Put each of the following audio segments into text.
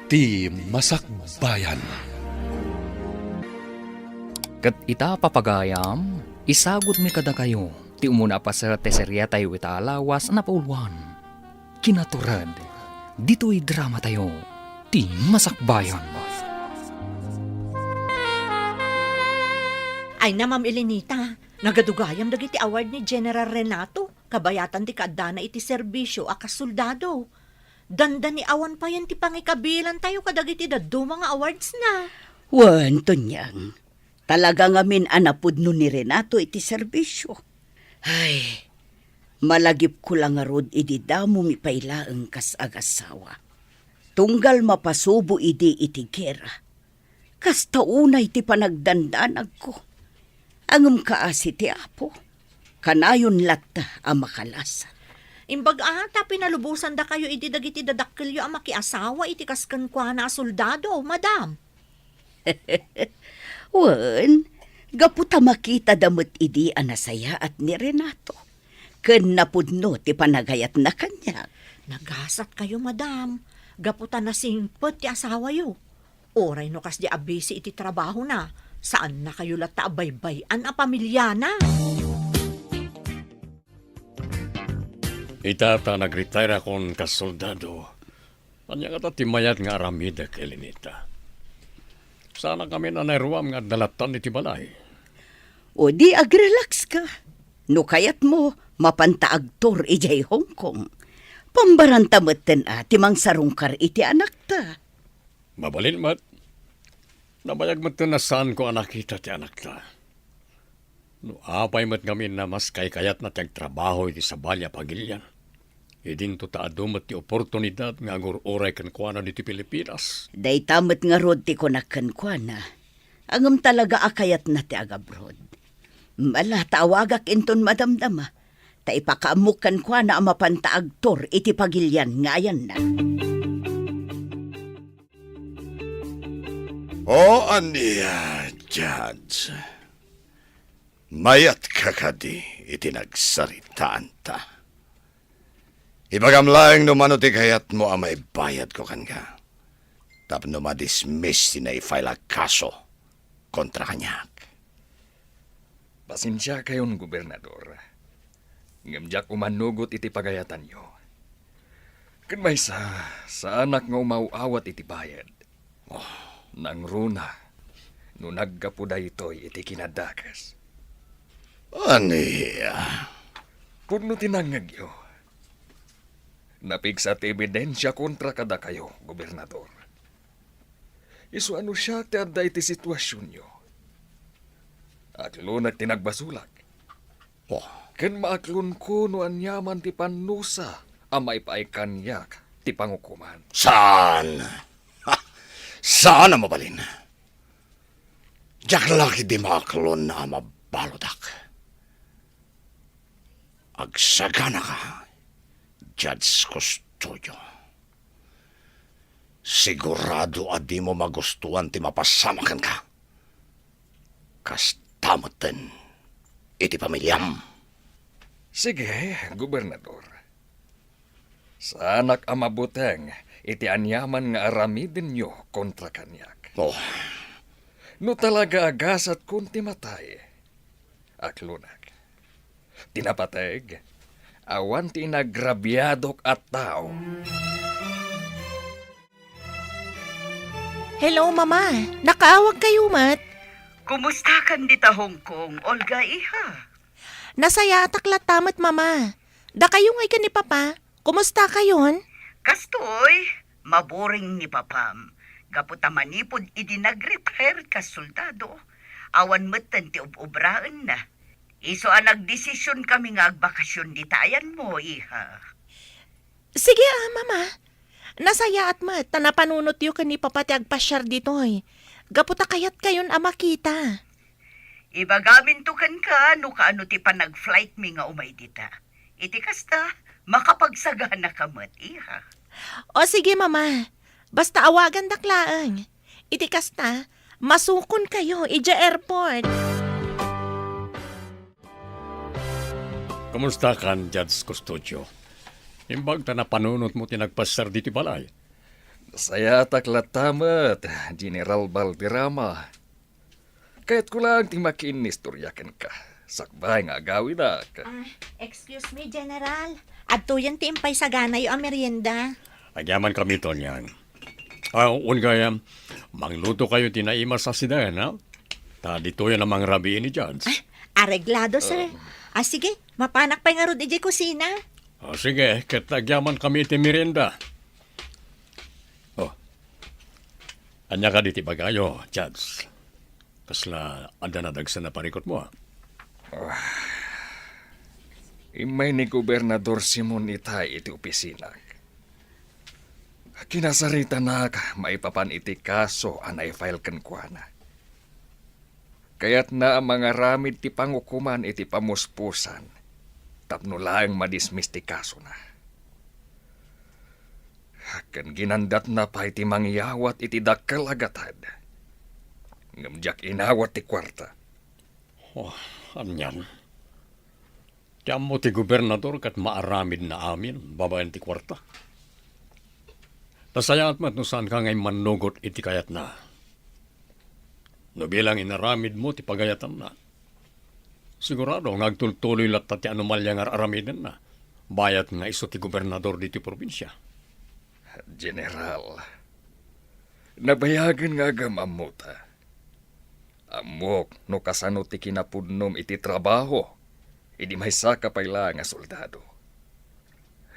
Ti Masakbayan. Kat ita papagayam, isagot mi kada kayo. Ti umuna pa sa teserya tayo italawas na pauluan. Kinaturad, dito'y drama tayo. Ti Masakbayan. Ay na, Ma'am Elenita, nagadugayam dagiti award ni General Renato. Kabayatan ti kaadana iti serbisyo a kasoldado. Danda ni awan pa yan ti pangikabilan tayo kadagiti daddo mga awards na. Wan, Tonyang. Talaga ngamin anapod no ni Renato iti serbisyo. Ay, malagip ko lang nga rod iti damo mi pailaeng kas agasawa. Tunggal mapasubo iti gera. Kas taunay ti panagdandanag ko. Angem kaasi ti apo. Kanayon latta ang makalasan. Imbag ata pinalubusan da kayo iti dagiti dadakkelyo a makiasawa iti kasken kwa na soldado, madam. Wan, gaputa makita damot idi anasaya at ni Renato. Ken napudno ti panagayat na kanya. Nagasat kayo, madam. Gaputan na singpet ti asawa yo. Oray no kas di abisi iti trabaho na. Saan na kayo lata baybayan a pamilya na? Itata nag-retire akong kasoldado. Anya nga timayat nga aramida kay Lenita. Sana kami na nairuam nga dalatan iti balay. O di agrelax ka. No kayat mo, mapantaagtor ijay Hong Kong. Pambarantametten timang sarungkar iti anak ta. Mabalin mat. Nabayag mat na saan ko anak kita ti anak ta. No apay mat kami na mas kayat na tiyag trabaho iti sa balya pagilyan. Idin to taadumat ti oportunidad nga agur-oray kan kuana diti Pilipinas. Day tamat nga rod ti konakan kwa na. Angam talaga akayat na ti agabrod. Mala tawagak inton madamdama. Ta ipakaamukan kwa na ang mapantaagtor iti pagilyan ngayan na. O aniya, Judge. Mayat kakadi iti nagsaritaan ta. Ibagam laeng numano ti kayat mo ang may bayad ko kan ka. Tapno madismiss na i-file a kaso kontra kanyak. Pasensya kayon, Gobernador. Ngamjak umanugot iti pagayatan nyo. Kan may sa anak nga umauawat iti bayad. Nang runa, no naggapuda ito'y iti kinadakas. Aniya. Puno tinangag yo. Napigsat ebidensya kontra kada kayo, Gobernador. Isu ano siya ti adda iti sitwasyon nyo. Aklo na tinagbasulag. Ken maaklon ko no anyaman ti panusa amay paaikanyak ti pangukuman. Saan? Ha? Saan na mabalin? Diyak laki di maklon na mabalodak. Agsagana ka, Judge Custodio. Sigurado adi mo magustuhan ti mapasamakan ka. Kastamoten iti pamilyam. Sige, Gobernador. Sa anak amabuteng, iti anyaman nga aramidin nyo kontra kanyak. No talaga agasat kunti matay. Aklunak. Tinapateg, awan ti nagrabyadok at tao. Hello, Mama. Nakaawag kayo, Mat. Kumusta kan dita Hong Kong, Olga iha? Nasaya ataklat tamat, Mama. Da kayo ngay ka ni Papa. Kumusta kayon? Kastoy, maboring ni Papam. Gaputa manipod idi nag-retire ka soldado. Awan metten ti ubraan na. Iso ang nagdesisyon kami nga agbakasyon di tayan mo, iha. Sige, Mama. Nasaya at Mat. Tanapanunot yu ka ni Papa ti agpasyar ditoy. Gaputa kayat kayon makita. Ibagamin to kan ka, no kaano ti pa nag-flight mi nga umay dita. Iti kasta, makapagsagana ka mat, iha. O sige, Mama. Basta awagan daklaang. Iti kasta, masukon kayo ija airport. Kumusta kan, Judge Custodio? Imbag ta na panunot mo tinagpasar diti balay. Saya taklatamat, General Balderrama. Kahit ko lang ti makinistoryakan ka. Sakbay nga gawin na ka. Excuse me, General. Adto yan ti impay sa ganay ang merienda. Agyaman kami to niyan. Kaya, mangluto kayo tinaima sa sidayan, ha? Ta dito yan ang mga rabiin ni Judge. Areglado, sir. Sige, mapanak pa nga ro di kusina. Sige, katagyaman kami ti merienda. Anya ka diti bagayo, Judge. Kasla, anda na dagsan na parikot mo, ha? Imay ni Gobernador Simon Itay iti opisina. Kinasarita na maipapan iti kaso anay file kan kuana. Kaya't na ang mga ramid ti pangukuman iti pamuspusan. Tapno laeng madismiss ti kaso na. Kan ginandat na pa iti mangyawat iti dakkel agatad. Ngamjak inawat ti kwarta. Anyan. Tiyam mo ti gobernador kat maaramid na amin, babayan ti kwarta. Nasayangat mat no saan ka ngay manugot iti kayat na. No bilang inaramid mo ti pagayatan na. Sigurado, ngagtultuloy latta ti anomalya nga aramiden na. Bayat nga iso ti gobernador diti probinsya. General, nabayagan nga gamamuta. Amok no kasano ti kinapudnom iti trabaho, idi may saka payla nga soldado.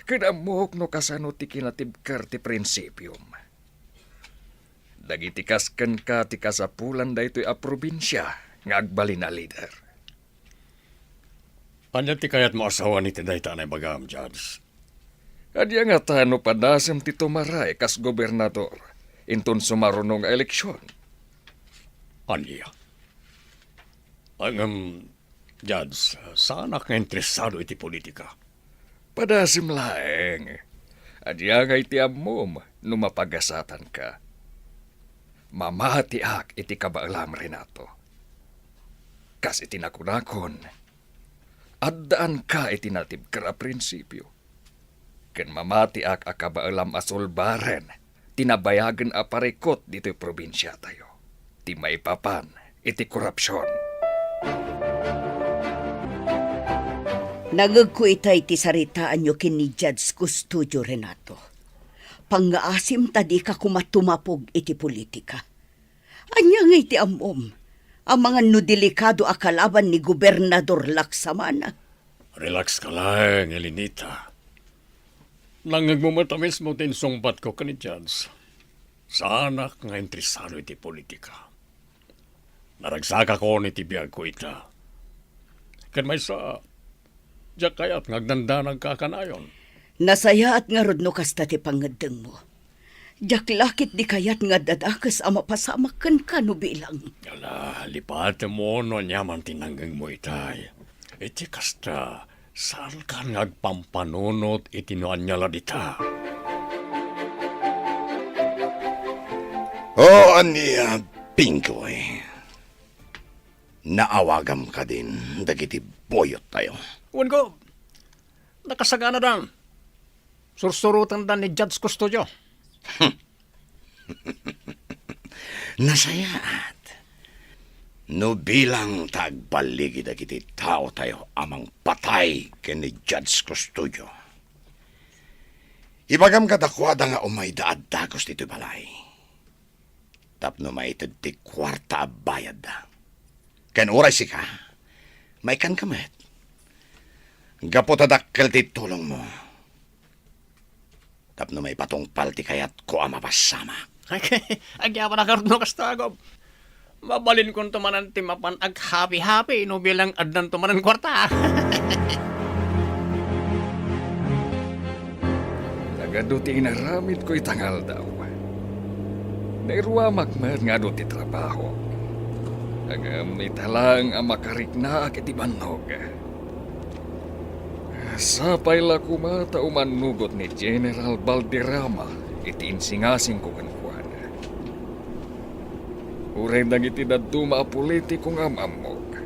Kadamok no kasano ti kinatibkar ti prinsipyum. Dagiti kasken ka ti kasapulan daytoy a probinsya nga agbalin na leader. Anya ti kayat mo asawa ni tinday tanay bagam, Judge. Adya nga tano padasem ti tumaray kas gobernador inton sumarunong eleksyon. Anya? Ang, Judge, saan ka interesado iti politika? Padasim laeng. Adya nga iti amom numapagasatan ka. Mamati ak iti kabaalam Renato. Kas iti nakunakon. Addaan ka iti natib kara prinsipyo. Ken mamati ak akabaalam asolbaren. Tinabayagan aparikot dito'y probinsya tayo. Ti maipapan iti korupsyon. Nagagko itay ti saritaan nyo kini Judge Custodio Renato. Pangaasim tadi ka kumatumapog iti politika. Anya nga iti amom, ang mga nudelikado akalaban ni Gobernador Laksamana. Relax ka lang, Elinita. Nangagmumatamis mo din sungbat ko kani Judge. Sana nga interesado iti politika. Naragsaka ko ni tibiyag ko ita. Kan may sa... Diyak kaya't ngagdanda nagkakanayon. Nasaya at nga rod no kasta ti pangadeng mo. Diyak lakit di kayat nga dadakas ang mapasamakan ka no bilang. Yala, lipat mo no nyaman tinanggang mo itay. Iti kasta, saan ka ngagpampanunot itinuan niya ladita? Ania, Pingkoy. Naawagam ka din, dagiti boyot tayo. Uwan ko, nakasagana dan. Sursurutan dan ni Judge Custodio. Nasayaat. No bilang tagbaligi dagiti tao tayo amang patay ken ni Judge Custodio. Ibagam kadakwada nga umay daad dagos dito balay. Tapno maitid ti kwarta bayad da. Ken oray si ka, may kan kamet. Gapotadakkel ti tulong mo. Tapno may patungpal ti kayat ko ang mapasama. Agya pa na karno kastagom. Mabalin kong tumanan ti mapan ag happy-happy no bilang adnan tumanan kwarta. Nagaduti inaramid ko itangal daw. Nairuamak man nga do ti trabaho. Agamit halang ang makarikna iti banog. Sapay la kumata umanugot ni General Balderrama iti insingasing ko kankuan. Uray nang iti daduma a politiko nga mamog.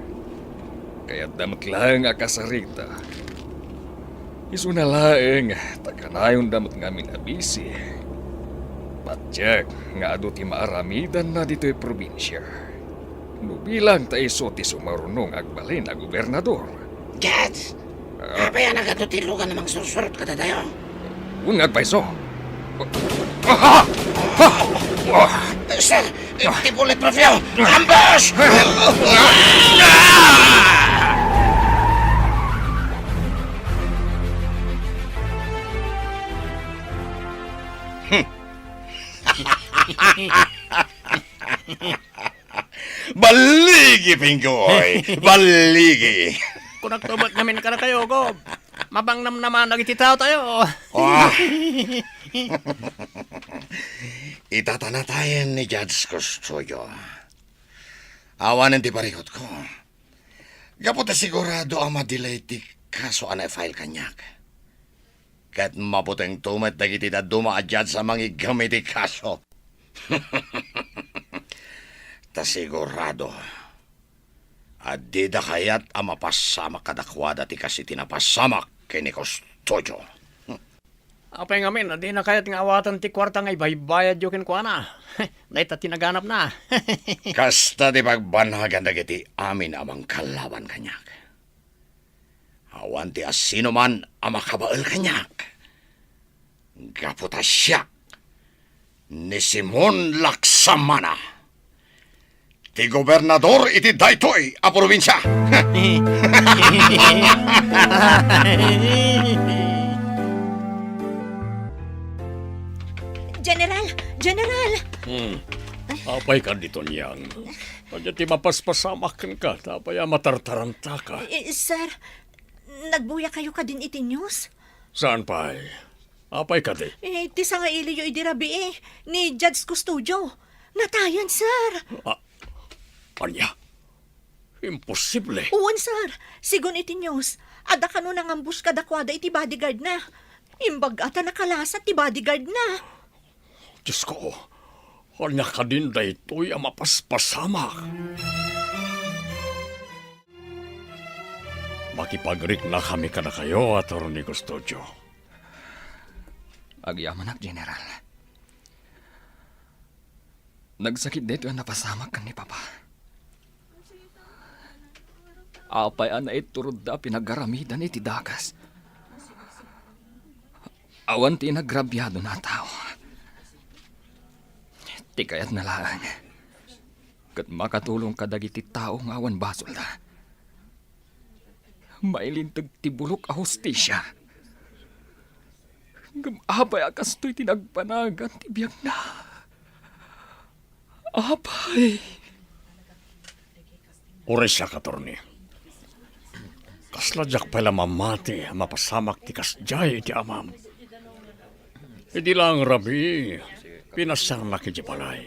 Kaya damat lang akasarita. Isu na laeng, takanayon damat ngamin abisi. Matyak, nga ado ti maaramidan na dito'y probinsya. Nubilang ta iso ti sumarunong agbalin a gobernador. Judge, apa yan nagatutilugan namang susurot ka tayo? Ungag pa iso. Sir, ti bulletproof yun! Ambush! Baligi, Pinggoy! Baligi! Kung nagtubat namin ka na kayo, Gob. Mabangnam naman nagititaw tayo. Oh. Itatanatayan ni Judge Custodio. Awanan ti parikot ko. Gaputa sigurado ang madelay ti kaso anay file kanyak. Kat maputeng tumat dagiti da duma a judge sa mga gamit ti kaso. Ta sigurado. Adida kayat ang mapasamak kadakwada ti kasi tinapasamak kay ni Custodio. Apay ngamin, di na kaya't nga awatan ti kwarta nga ibaybayad yokin ko na. Dahil ta tinaganap na. Kasta di pagbanhagan dagiti amin amang kalaban kanyak. Awan ti asino man ang makabaal kanyak. Gaputa siya ni Simon Laksamana. Ti gobernador iti daytoy a probinsya. General! Apay ka dito niyang. Kanya ti mapaspasamakan ka, tapay matartaranta ka. Sir, nagbuya kayo ka din iti news? Saan pa? Apay ka di? Ti sa nga iliyo idirabi ni Judge Custodio. Natayan, sir! Anya? Imposible. Uwan, sir. Sigon iti news. Ada ka nun ang ambush kadakwada iti bodyguard na. Imbag ata nakalasa ti bodyguard na. Diyos ko, kanya ka din daytoy ang mapaspasamak. Makipagrik na kami ka na kayo, Atty. Custodio. Agyamanak, General. Nagsakit dito ang napasamak kan ni Papa. Apay na iturod da pinaggaramidan iti dagas. Awan ti nagrabyado na tao. Ti kayat na lang. Kat makatulong ka dagiti tao nga awan basol da. Mailintag ti bulok a hustisya. Gamabay akas to'y tinagpanagan ti biyag na. Apay. Oray siya, Atty. Kasladyak pala mamati, mapasamak ti kasjay ti amam. Hindi lang rabi, pinasar na ki balay.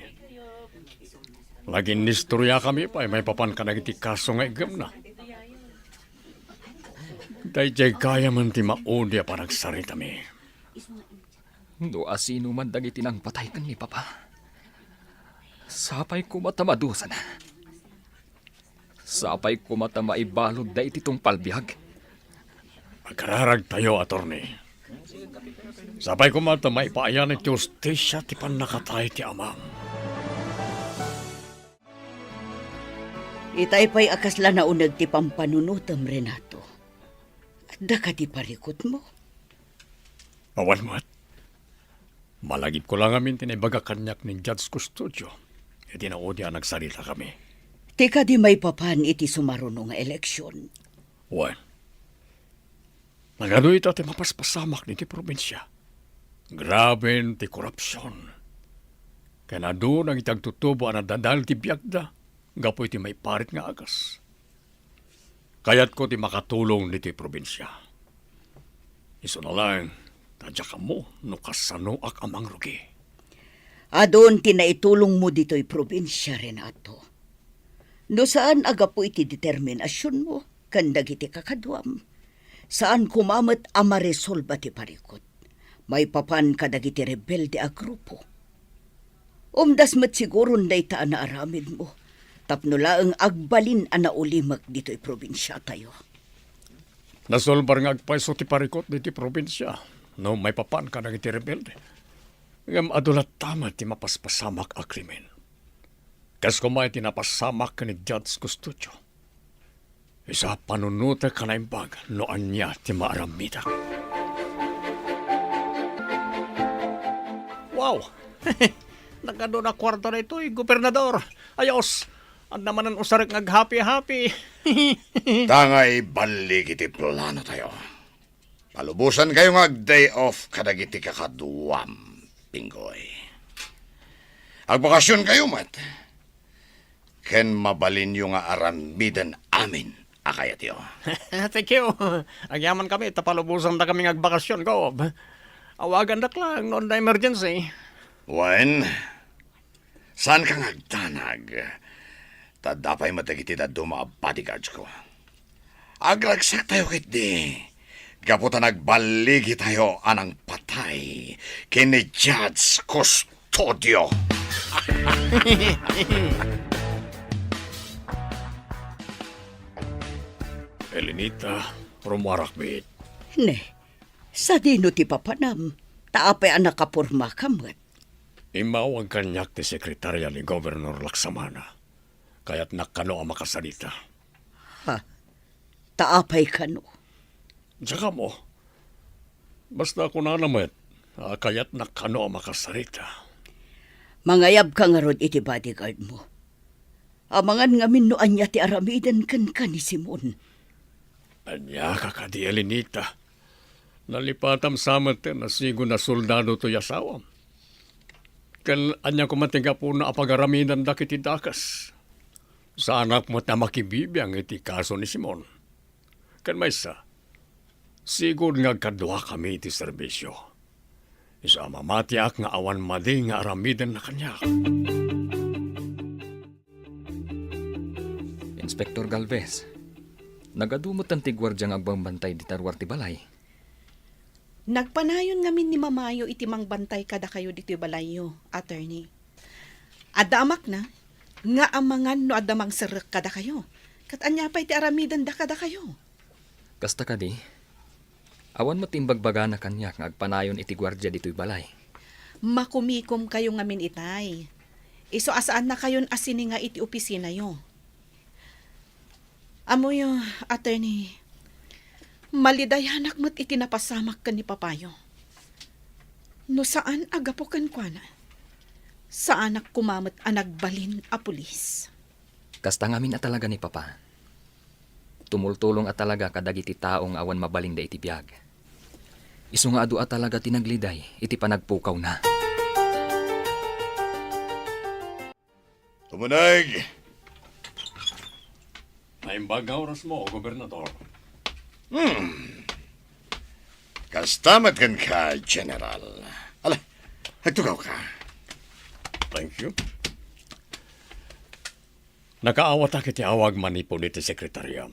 Laging nistorya kami pa, may papan ka nagiti kaso nga igam na. Dahil kaya man ti maudi pa nagsarita mi. No asino man dagiti nang patay kan ni Papa. Sapay ko matamadusan. Sapay ko matamaibalod da iti tong palbihag. Magkararag tayo, Atty. Sapay ko matamaipayan iti justisya ti panakatay ti amam. Itay pa'y akasla na unag ti pampanunutam, Renato. Da ka ti parikot mo. Awan mo't. Malagip ko lang amin tinibaga kanyak ni Judge Custodio. E tinaudi ang nagsalita kami. Tika di may papan iti sumaruno nga eleksyon. Wan. Nagano ito ti mapaspasamak ni ti probinsya. Grabe ti korupsyon. Kaya na doon ang itagtutubo ang nadadal ti biyagda. Gapoy ti may parit nga agas. Kayat ko ti makatulong ni ti probinsya. Iso na lang, tadya ka mo, no kasano ak amang rugi. Adon tinaitulong mo dito'y probinsya, Renato. No saan aga po iti determinasyon mo, kandag iti kakadwam. Saan kumamat amaresolba ti parikot. May papan kadag iti rebelde a grupo. Umdas mat siguro na itaan na aramid mo. Tapno laang agbalin ana ulimag dito'y probinsya tayo. Nasolbar nga agpaiso ti parikot ni ti probinsya. No may papan ka nang iti rebelde. Ngam adulat tama ti mapaspasamak a krimen. Kas kumay tinapasamak ka ni Judge Custodio. Isa panunuta ka na imbag noan niya ti maaramida. Wow! Nagado na kwarto na ito, gobernador. Ayos! Ang naman ang usarik ngag-happy-happy. Tangay balik iti plano tayo. Palubusan kayo nga day off kadagiti kakaduwam, Pinggoy. Agbakasyon kayo, mat. Ken mabalin yung nga aramidan amin, akayat yo. Thank you. Agyaman kami, tapalubusan na kami ngagbakasyon ko. Awagan na lang, noon na emergency. Wen, saan ka ngagtanag? Tadapay matagiti na duma bodyguards ko. Agragsak tayo kit di. Gaputa nagbaligi tayo anang patay kini Judge Custodio. Elenita, rumarakbit. Ne, sa dino ti papanam, taapay ang nakapurma kamat. Imaw ang kanyak ti sekretarya ni Governor Laksamana. Kaya't nakano ang makasalita. Taapay kano. Tsaka mo, basta ako na naman, kaya't nakano ang makasalita. Mangayab ka nga rod iti bodyguard mo. Amangan nga minuan niya ti aramidan kan ni Simon. Anya ka ka di Elenita. Nalipatam samat na sigo na soldado to yasawam. Kan anya ko matiga po na apagaramidan da kiti dakas. Sa anak mo na makibibiyang iti kaso ni Simon. Kan maysa, sigod nga kadwa kami iti serbisyo. Isa mamatiak nga awan madi nga aramidan na kanya. Inspektor Galvez, nagadumot ang tigwardya nga agbambantay di tarwar ti balay. Nagpanayon ngamin ni Mamayo iti mangbantay kada kayo dito balayo, attorney. Adamak na, nga amangan no adamang serak kada kayo. Kat anya pa iti aramidan da kada kayo. Kasta ka di, awan mo timbagbaga na kanya nga agpanayon iti gwardya dito'y balay. Makumikom kayo ngamin itay. Iso asaan na kayon asini nga iti opisina yo. Amoy, attorney, malidayanak mo't itinapasamak ka ni Papayo. No saan agapokan kwa na? Sa anak kumamot ang nagbalin a pulis. Kasta ngamin at talaga ni Papa. Tumultulong at talaga kadagiti taong awan mabaling da iti biyag. Isu nga adu at talaga tinagliday, iti panagpukaw na. Tumunag! Naimbag nga oras mo, Gobernador. Kastamat kan ka, General. Ala, nagtugaw ka. Thank you. Nakaawat akit awag manipo ni ti sekretarya.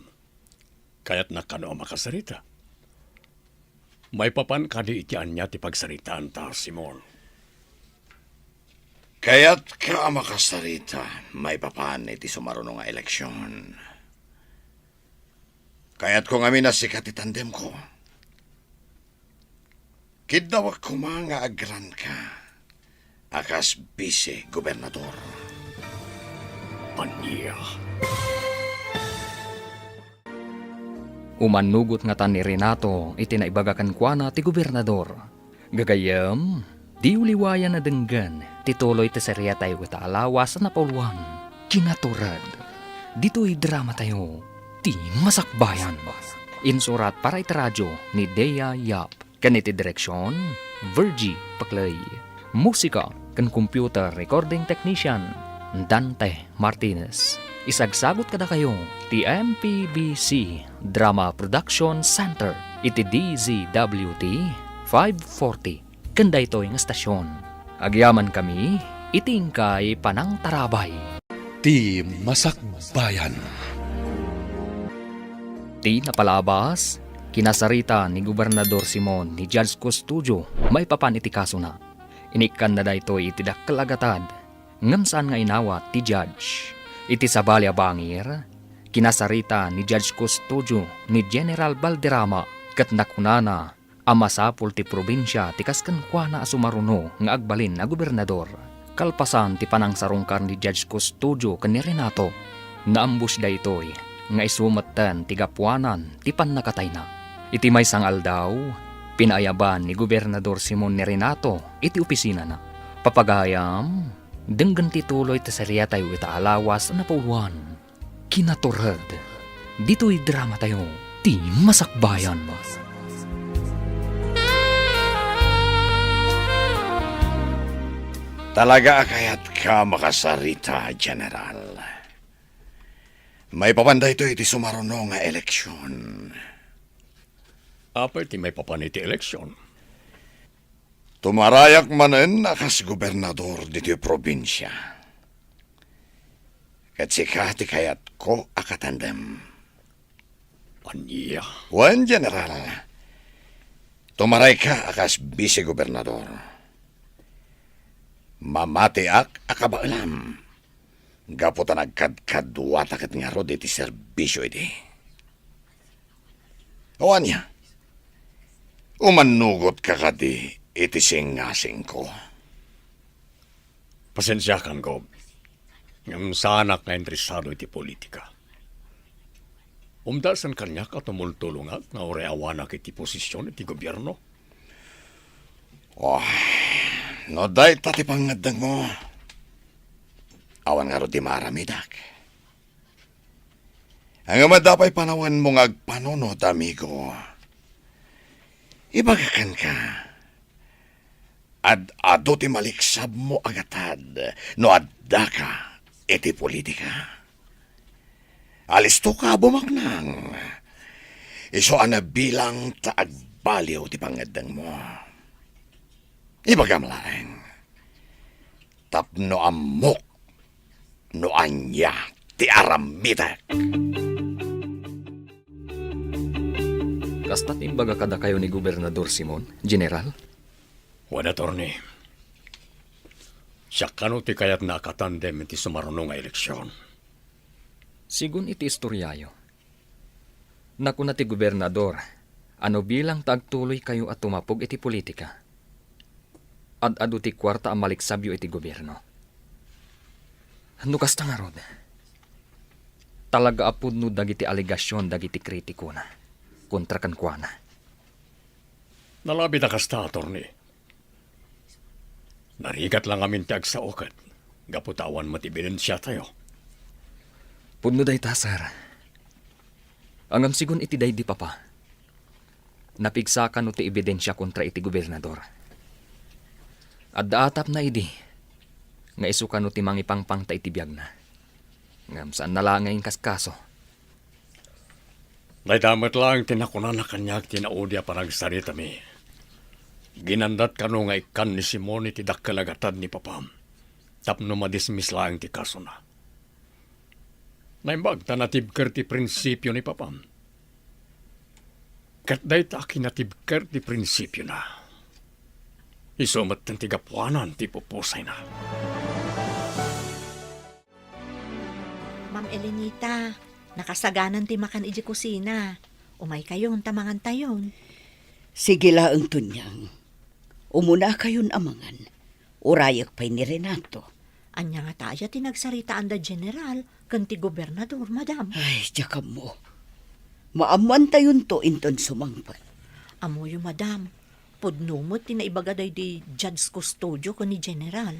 Kaya't nakano ang makasarita. May papan kadi itian niya ti pagsaritaan ta, Simon. Kaya't ka makasarita, may papan iti sumarunong nga eleksyon. Kaya't kung amin na sikat itandem ko, kidawak ko mga agran ka, akas bise, Gobernador. Anya. Umanugot nga tan ni Renato, iti naibagakan kwa na ti gobernador. Gagayam, di uliwayan na denggan, tituloy ti serya tayo kita alawas na pauluan. Kinaturad, dito'y drama tayo, ti masakbayan. Insurat para iti radyo ni Dea Yap. Kaniti direksyon, Virgie Paklay. Musika kan computer recording technician, Dante Martinez. Isagsagot kada kayo, ti MPBC Drama Production Center, iti DZWT 540. Kanda ito yung estasyon. Agyaman kami, itingkay panang tarabay. Ti Masakbayan. Ti napalabas, kinasarita ni Gobernador Simon ni Judge Custodio, may papan iti kaso na. Inikan na da ito iti dakalagatad, ngamsaan nga inawat ti Judge. Iti sabalya bangir, kinasarita ni Judge Custodio ni General Valderrama kat nakunana Amasapol ti probinsya ti kasken kuana a sumaruno nga agbalin na gobernador. Kalpasan ti panangsarungkar ni Judge Custodio ken ni Renato. Naambus da itoy nga isumatan ti gapuanan ti pannakatay na. Iti may sangal daw, pinayaban ni Gobernador Simon ni Renato iti opisina na. Papagayam, denggan ti tuloy ti serya tayo ita alawas na pauluan. Kinaturad, dito'y drama tayo, ti masakbayan. Talaga kaya't ka makasarita, General. May papanday ito iti sumaruno nga eleksyon. Apay ti may papaniti eleksyon. Tumarayak manen akas gobernador dito probinsya. Kat sika ti kayat ko akatandem. Anya. Wan, General. Tumaray ka akas vice-gobernador. Mamatiak akabaalam. Gaputan nagkadkadwata kat nga ro iti serbisyo iti. Awan niya. Umanugot ka kadi iti singasing ko. Pasensyakan ko. Ngam sanak nga interesado iti politika. Umdasan kanya ka tumultulungat nga oreawanak iti posisyon iti gobyerno. No day tati pangadang mo. Awan nga ro di maramidak. Ang amadapay panawan mo nga agpanunod, amigo. Ibagakan ka. Ado ti maliksab mo agatad no adda ka iti politika. Alisto ka bumaknang. Iso ana bilang taagbaliw ti pangadang mo. Ibagam laeng. Tapno amok no anya ti aramidak. Kasta't imbaga kada kayo ni Gobernador Simon, General? Wan, attorney. Siya kano ti kayat nakatandem iti sumaruno nga eleksyon. Sigun iti istoryayo. Naku na ti Gobernador, ano bilang tagtuloy kayo at tumapog iti politika? Ad-ado ti kwarta ang maliksabyo iti gobyerno. Nukas ta nga rod. Talaga apod no dagiti aligasyon dagiti kritiko na. Kontra kan kuana. Nalabi na kasta, attorney. Narigat lang amin ti agsaokat. Gaputawan matibidensya tayo. Pudno day tasar. Angam sigun iti day di papa. Napigsakan no ti ebidensya kontra iti gobernador. At daatap na idi, nga isuka no ti mangipangpang ta iti biyag na. Ngam saan nalangay kaskaso. Naidamat lang tinakunan na kanyak tinaudya parang sarita mi. Ginandat ka no nga ikan ni Simon iti dakkalagatad ni Papam. Tapno madismiss lang ti kaso na. Naimbag tanatibker ti prinsipyo ni Papam. Kat day ta kinatibker ti prinsipyo na. Isumat ng tigapuanan ti pupusay na. Ma'am Elenita, nakasaganan ti makan iji kusina. Umay kayon tamangan tayon. Sige laang tunyang. Umuna kayon amangan. Urayak pa'y ni Renato. Anya nga tayo tinagsaritaan da general kan ti gobernador, madam. Ay, tsaka mo. Maaman tayon to inton sumangpat. Amoyo, madam. Pudnumot tinaibagaday di Judge Custodio ko ni general.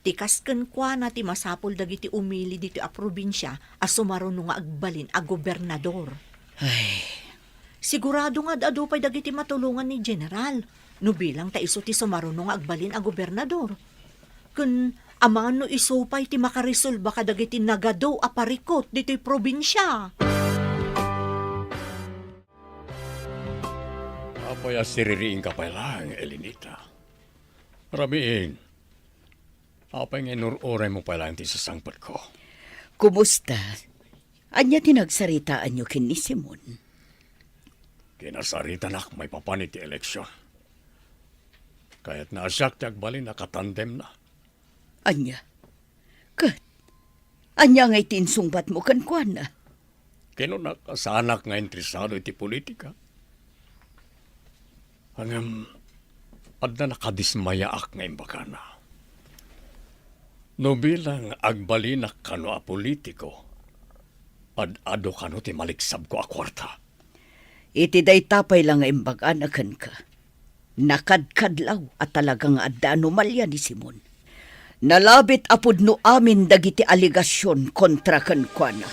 Tikas ken kwa na ti masapol dagiti umili dito a probinsya a sumaruno nga agbalin a gobernador. Ay, Sigurado nga adu pa'y dagiti matulungan ni general. No bilang ta iso ti sumaruno nga agbalin a gobernador. Kun aman no iso pa'y ti makarisolba ka dagiti nagado a parikot dito'y probinsya. Apaya siririing ka pa lang, Elenita. Ramiin. Apay nga inuroray mo pa lang ti sasangpat ko. kumusta? Anya tinagsaritaan nyo kin ni Simon? Kinasarita nak may papanit ti eleksyon. Kaya't naasyak ti agbalin nakatandem na. Anya? Kat? Anya nga'y tinsungbat mo kan kuan na? Kinunak kasanak nga interesado iti politika. Hangam, adda nakadismaya ak ngayon baka na. No bilang agbalinak kano a politiko, ad-ado kano ti maliksab ko a kwarta. Iti day tapay lang nga imbag-anakan ka. Nakadkadlaw at talagang adda anomalya ni Simon. Nalabit apod no amin dagiti aligasyon kontra kankwana.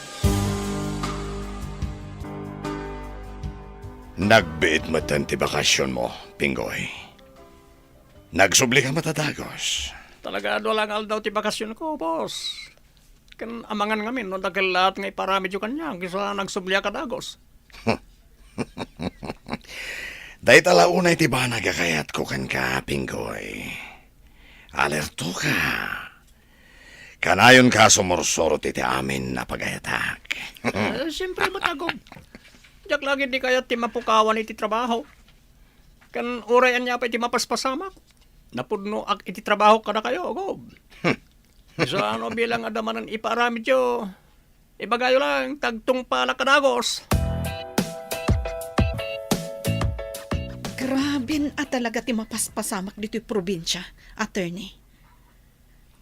Nagbiit mo ti bakasyon mo, Pinggoy. Nagsubli ka matadagos. Talaga do lang daw ti bakasyon ko, boss. Kan amangan ngamin, no dagel lahat nga iparamidyo kanya, kisa nagsubliya ka dagos. Day talaunay ti ba nagakayat ko kan ka, Pinggoy. Alerto ka. Kanayon ka sumursorot iti amin na pagayatak. Siyempre matagog. Diyak lagi di kaya ti mapukawan iti trabaho. Kan urayan niya pa iti mapaspasamak. Napudno ak iti trabaho kada kayo, gob. So ano bilang adamanan iparamidyo, ibagayo lang, tagtung pala kadagos. Grabe at talaga ti mapaspasamak dito'y probinsya, attorney.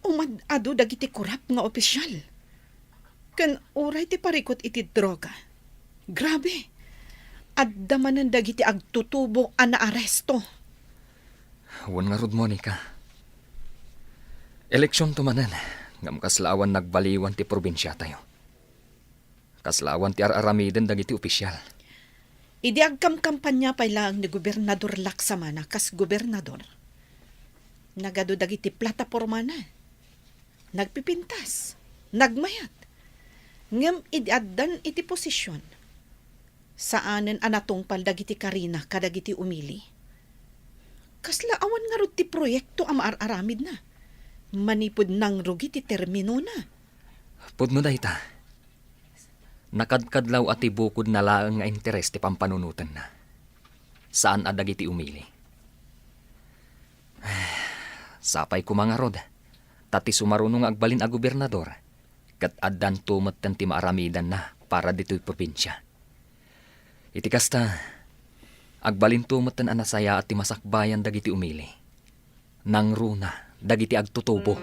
Umad-ado dagiti kurap nga opisyal. Kan uray ti parikot iti droga. Grabe. Adda manan dagiti agtutubo a naaresto. Wan nga rod, Monica. Eleksyon tumanan. Ngam kaslawan nagbaliwan ti probinsya tayo. Kaslawan ti araramidan dagiti opisyal. Idi agkam-kampanya pa lang ni Gobernador Laksamana kas gobernador. Nagado dagiti plataporma na. Nagpipintas. Nagmayat. Ngam idi addan iti posisyon. Saanen anatungpal dagiti Karina kadagiti umili. Kasla awan nga rod ti proyekto ang maararamid na. Manipod nang rugi ti termino na. Pudno da ita. Nakadkadlaw at ibukod na laang nga interes ti pampanunutan na. Saan adagiti umili? Sapay ko mga rod. Tati sumarunong agbalin a gobernador. Kat addan tumat ti maaramidan na para dito'y probinsya. Iti kasta, agbalin tumat tan anasaya at ti masakbayan dagiti umili. Nang runa, dagiti agtutubo.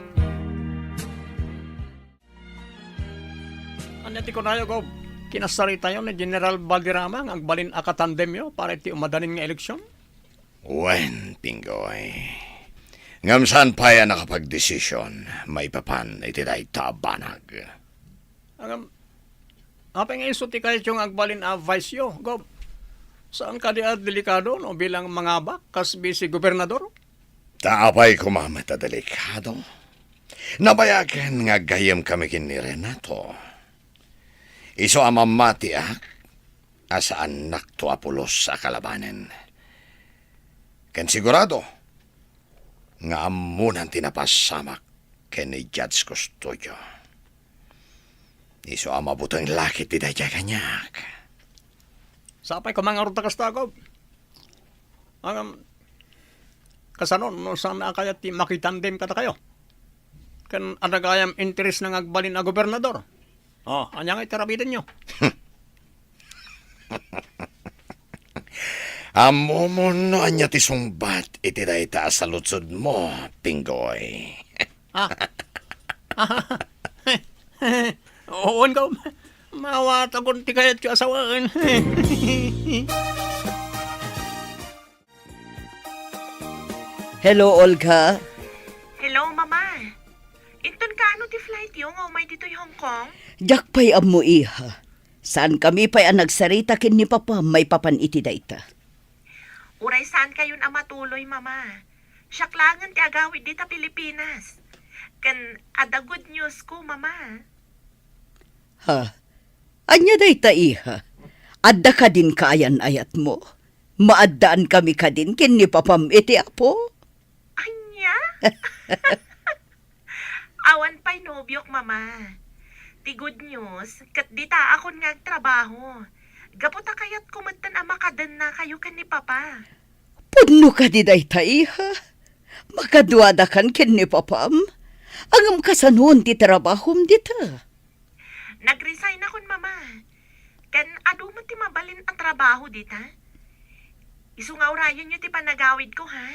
Anya ti kunayo, gob. Kinasari tayo ni General Valderrama ang agbalin akatandem yo para iti umadanin nga eleksyon. Wen, Pinggoy. Ngam saan pa yan nakapag-desisyon, may papan iti day tabanag. Agam, apay nga iso ti kayo yung agbalin a vice yo, gob. Saan ka di delikado no bilang mangabak kas si gobernador? Taapay kumamata delikado. Nabayagan nga gayam kami kin ni Renato. Iso amamati asa anak to apulos sa kalabanen. Ken sigurado, nga amunan tinapasamak ken ni Judge Custodio. Iso amabutang lakit ti daya kanyak. Sapay ko mga ruta kastagob. Ang kasanon, no saan na kaya ti makitandem kata kayo? Kan adagayam interes ng agbalin na gobernador. Oh, anya nga itarabidan nyo. Amo mo no anya ti sungbat iti dayta sa lutsod mo, Pinggoy. Oo, ka. Mawatagon ti kayat yung asawaan. Hello, Olga. Hello, Mama. Inton ka ano ti flight yung umay dito yung Hong Kong? Jak pa'y amo iha. Saan kami pa'y ang nagsarita kin ni Papa may papan iti dayta. Uray saan kayon ang matuloy, Mama? Syaklangan ti agawid dita Pilipinas. Kan ada good news ko, Mama. Ha? Anya dayta iha. Adda ka din kaayan ayat mo. Maaddaan kami ka din kin ni Papam iti apo. Anya? Awan pa'y nobyok, Mama. Ti good news, kat dita akon nga trabaho. Gaputa kayat kumatan ang makadan na kayo kan ni Papa. Pudno ka di dayta iha. Makadwada kan kin ni Papam. Angam kasanuon ti trabahom dita. Nag-resign akon, Mama. Kan adu man ti mabalin ang trabaho dita. Isungaw rayon nyo ti panagawid ko, ha?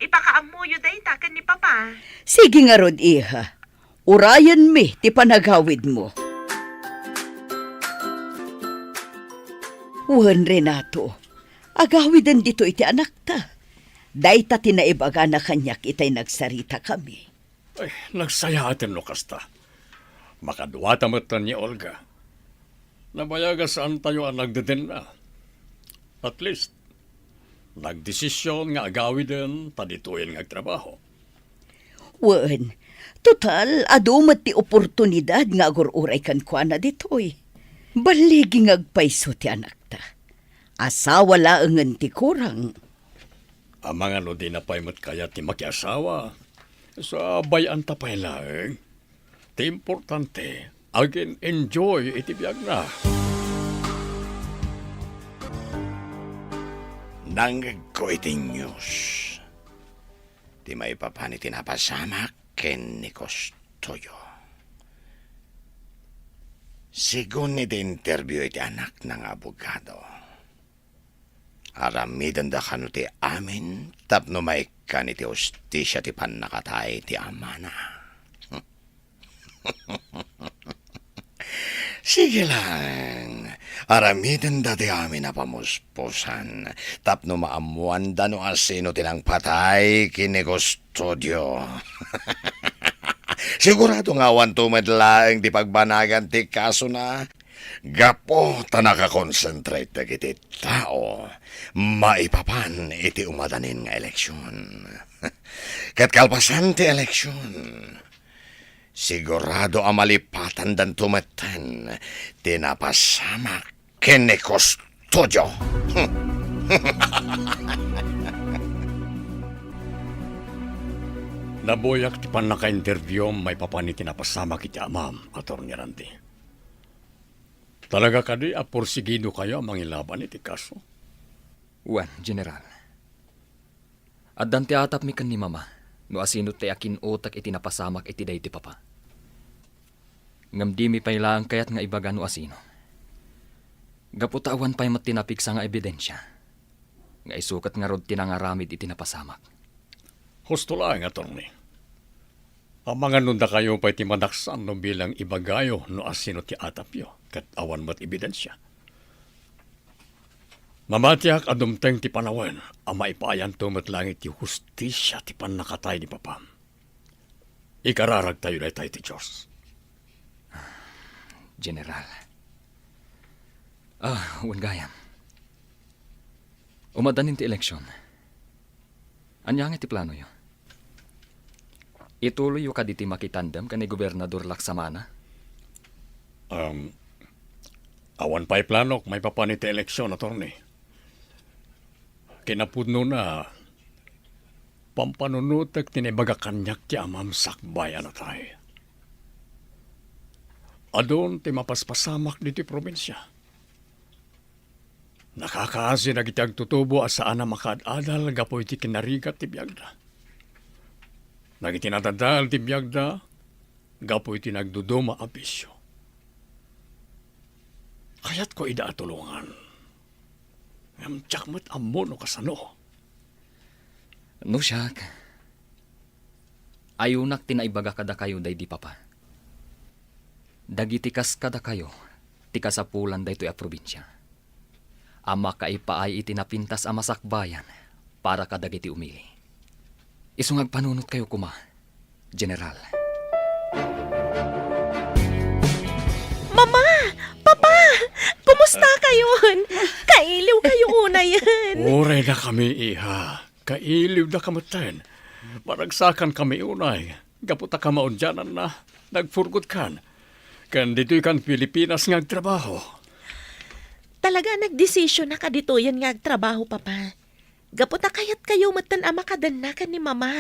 Ipakaamuyo day takan ni Papa. Sige nga rod, iha. Urayan mi, ti panagawid mo. Wan, Renato. Agawidan dito iti anak ta. Day ta tinaibaga na kanyak itay nagsarita kami. Ay, nagsaya atin no kasta. Makaduwata mo ni Olga. Nabayaga saan tayo ang nagdeden na. At least, nagdesisyon nga agawiden tadituin nga trabaho. Wan, total, adumat ti oportunidad nga agururay kan kwa na ditoy. Baligi ngagpaiso ti anak ta. Asawa laangan ti kurang. Ang mga no di na paimot kaya ti makiasawa. Sa bayan tapay laeng. Ti importante, agin enjoy iti biyag na. Nanggag ko iti news. Di may papani tinapasamak ken ni Kostoyo. Sigun iti interview iti anak ng abogado. Aramidan da kanu ti amin tapno maikan iti ustisya ti panakatay ti amana. Sige lang. Aramidan da ti amin na pamuspusan. Tapno maamuan da no asino tinang patay kini Custodio. Sigurado nga awan tumadlaeng di pagbanagan ti kaso na gapo ta nakakonsentrate dagiti tao maipapan iti umadanin nga eleksyon. Kat kalpasan ti eleksyon, sigurado ang malipatan dan tumeten tinapasama kene Custodio. Naboyak ti pan naka-interview may papani tinapasama kiti amam, Atty. Randy. Talaga kadi apursigido kayo mangilaban iti kaso. Wan, General. Addan ti atap mi kan ni Mama, no asino ti akin utak iti napasamak iti day ti Papa. Ngam di mi pailaang kayat nga ibaga no asino. Gaputawan pa'y matinapiksa nga ebidensya. Nga isukat nga rod tinangaramid iti napasamak. Husto lang, Atty. Ang mga nunda kayo pa'y timanaksan no bilang ibagayo no asino ti atapyo kat awan mo't ebidensya. Mamatiyak adumteng ti panawen ang maipayan tumot langit ti hustisya ti panakatay ni Papa. Ikararag tayo na tayo ti Diyos. General. Wan gayam. Umadanin ti eleksyon. Anyang iti plano yo? Ituloy yo kaditi makitandem ka ni Gobernador Laksamana? Awan pa'y planok, may papaniti eleksyon, Atty. Kinapudno na pampanunutek tinibaga kanyak ti amam sakbayan na tayo. Adon ti mapaspasamak diti probinsya. Nakakaasi na kitag tutubo asaan na makaadadal gapoy ti kinarigat ti biyagda. Nagitinatadal ti biyagda gapoy ti nagduduma abisyo. Kaya't ko ida tulungan. Ngam tiyakmat ammo no kasano. No siyak. Ayunak tinaibaga kada kayo day di Papa. Dagitikas kada kayo, tikasapulan day to'y a probinsya. Ama kaipaay itinapintas a masakbayan para kadagiti umili. Isungag panunot kayo kuma, General. Mama! Papa! Kumusta kayon? Kailiw kayo una yan. Uray na kami, iha. Kailiw na kamatan. Maragsakan kami unay. Gaputa ka maundyanan na. Nagfurgot kan. Kan dito'y kan Pilipinas nga trabaho. Talaga nagdesisyon na kadituyan nga agtrabaho, Papa. Gaputa kayat kayo matan ama kadanakan ni Mama.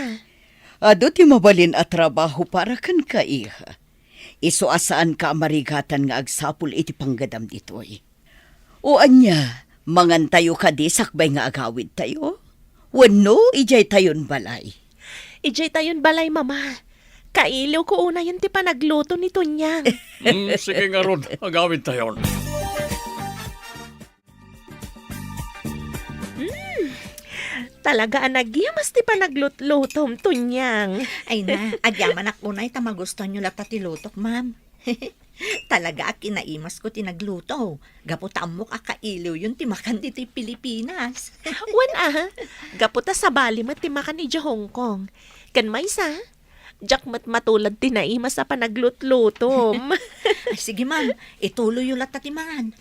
Ado ti mabalin at trabaho para kan ka, iha. Iso asaan ka marigatan nga agsapul iti panggadam ditoy. O anya, mangan tayo ka di sakbay nga agawid tayo? Wano, ijay tayon balay. Ijay tayon balay, Mama. Kailiw ko una yun ti panagluto ni Tunyang. Sige nga Rod, agawid tayon. Talaga anagyamas ti pa naglutlutom tunyang. Ay na, agyaman ako na ita magustuhan nyo lata ti lutok, ma'am. Talaga kinaimas ko tinagluto. Gaputan mo kakailiw yun timakan dito Pilipinas. Wan gaputa sa bali mat timakan ni Hong Kong. Kan may sa, jak mat matulad tinaimas sa panaglutlutom. Ay sige ma'am, ituloy yung lata timangan.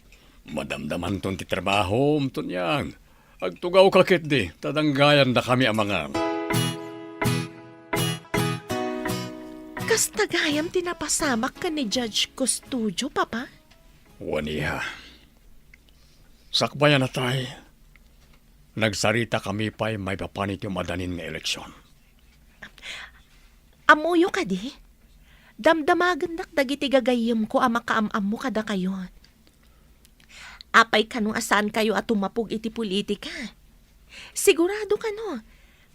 Madamdaman ton ti trabaho, tunyang. Agtugaw kakit di, tadanggayan na kami amangan. Kas tagayam tinapasamak ka ni Judge Custodio, papa? Waniha. Sakbayan na tayo. Nagsarita kami pa'y may papanit yung madanin ng eleksyon. Amuyo ka di? Damdamagan dagiti gagayam ko ama kaamam mo kada kayo. Apay kanong asan kayo at tumapog iti politika. Sigurado ka no,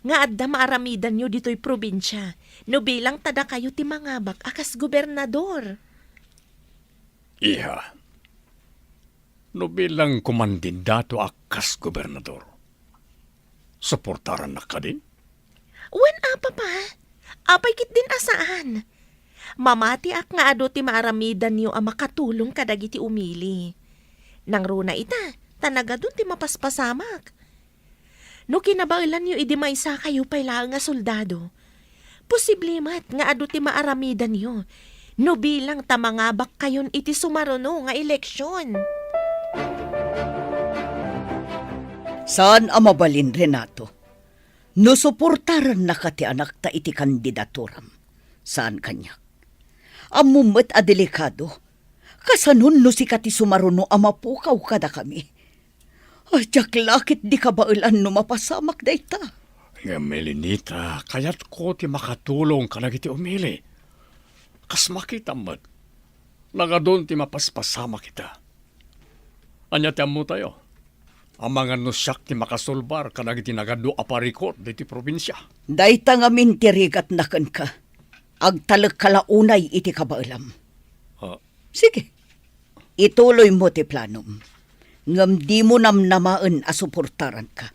nga adda maaramidan nyo dito'y probinsya, no bilang tada kayo ti mangabak akas gobernador. Iha. No bilang kumandidato akas gobernador. Suportaran na ka din? Wen apa pa? Apay kit din asaan? Mamati ak nga ado ti maaramidan nyo ang makatulong kadagiti umili. Nang runa ita, tanaga dun ti mapaspasamak. No kinabailan nyo idi maysa kayo pala nga soldado. Posible mat nga ado ti maaramidan nyo. No bilang tamangabak kayon iti sumaruno nga eleksyon. Saan ang mabalin, Renato? No suportaran na ka ti anak ta iti kandidaturam. Saan kanya? Amumet a delikado. Kasanon no si kati sumaruno amapukaw kada kami. Ajak lakit di ka bailan no mapasamak da ita. Nga Melinita, kayat ko ti makatulong ka nagiti umili. Kas makita mat. Nagadon ti mapaspasama kita. Anya ti mo tayo. Ang mga nusyak ti makasulbar ka nagiti nagado aparikot diti probinsya. Dayta nga mintirigat nakan ka. Agtalag kalaunay iti kabailam. Sige. Ituloy mo ti planom. Ngam di mo namnamaan a suportaran ka.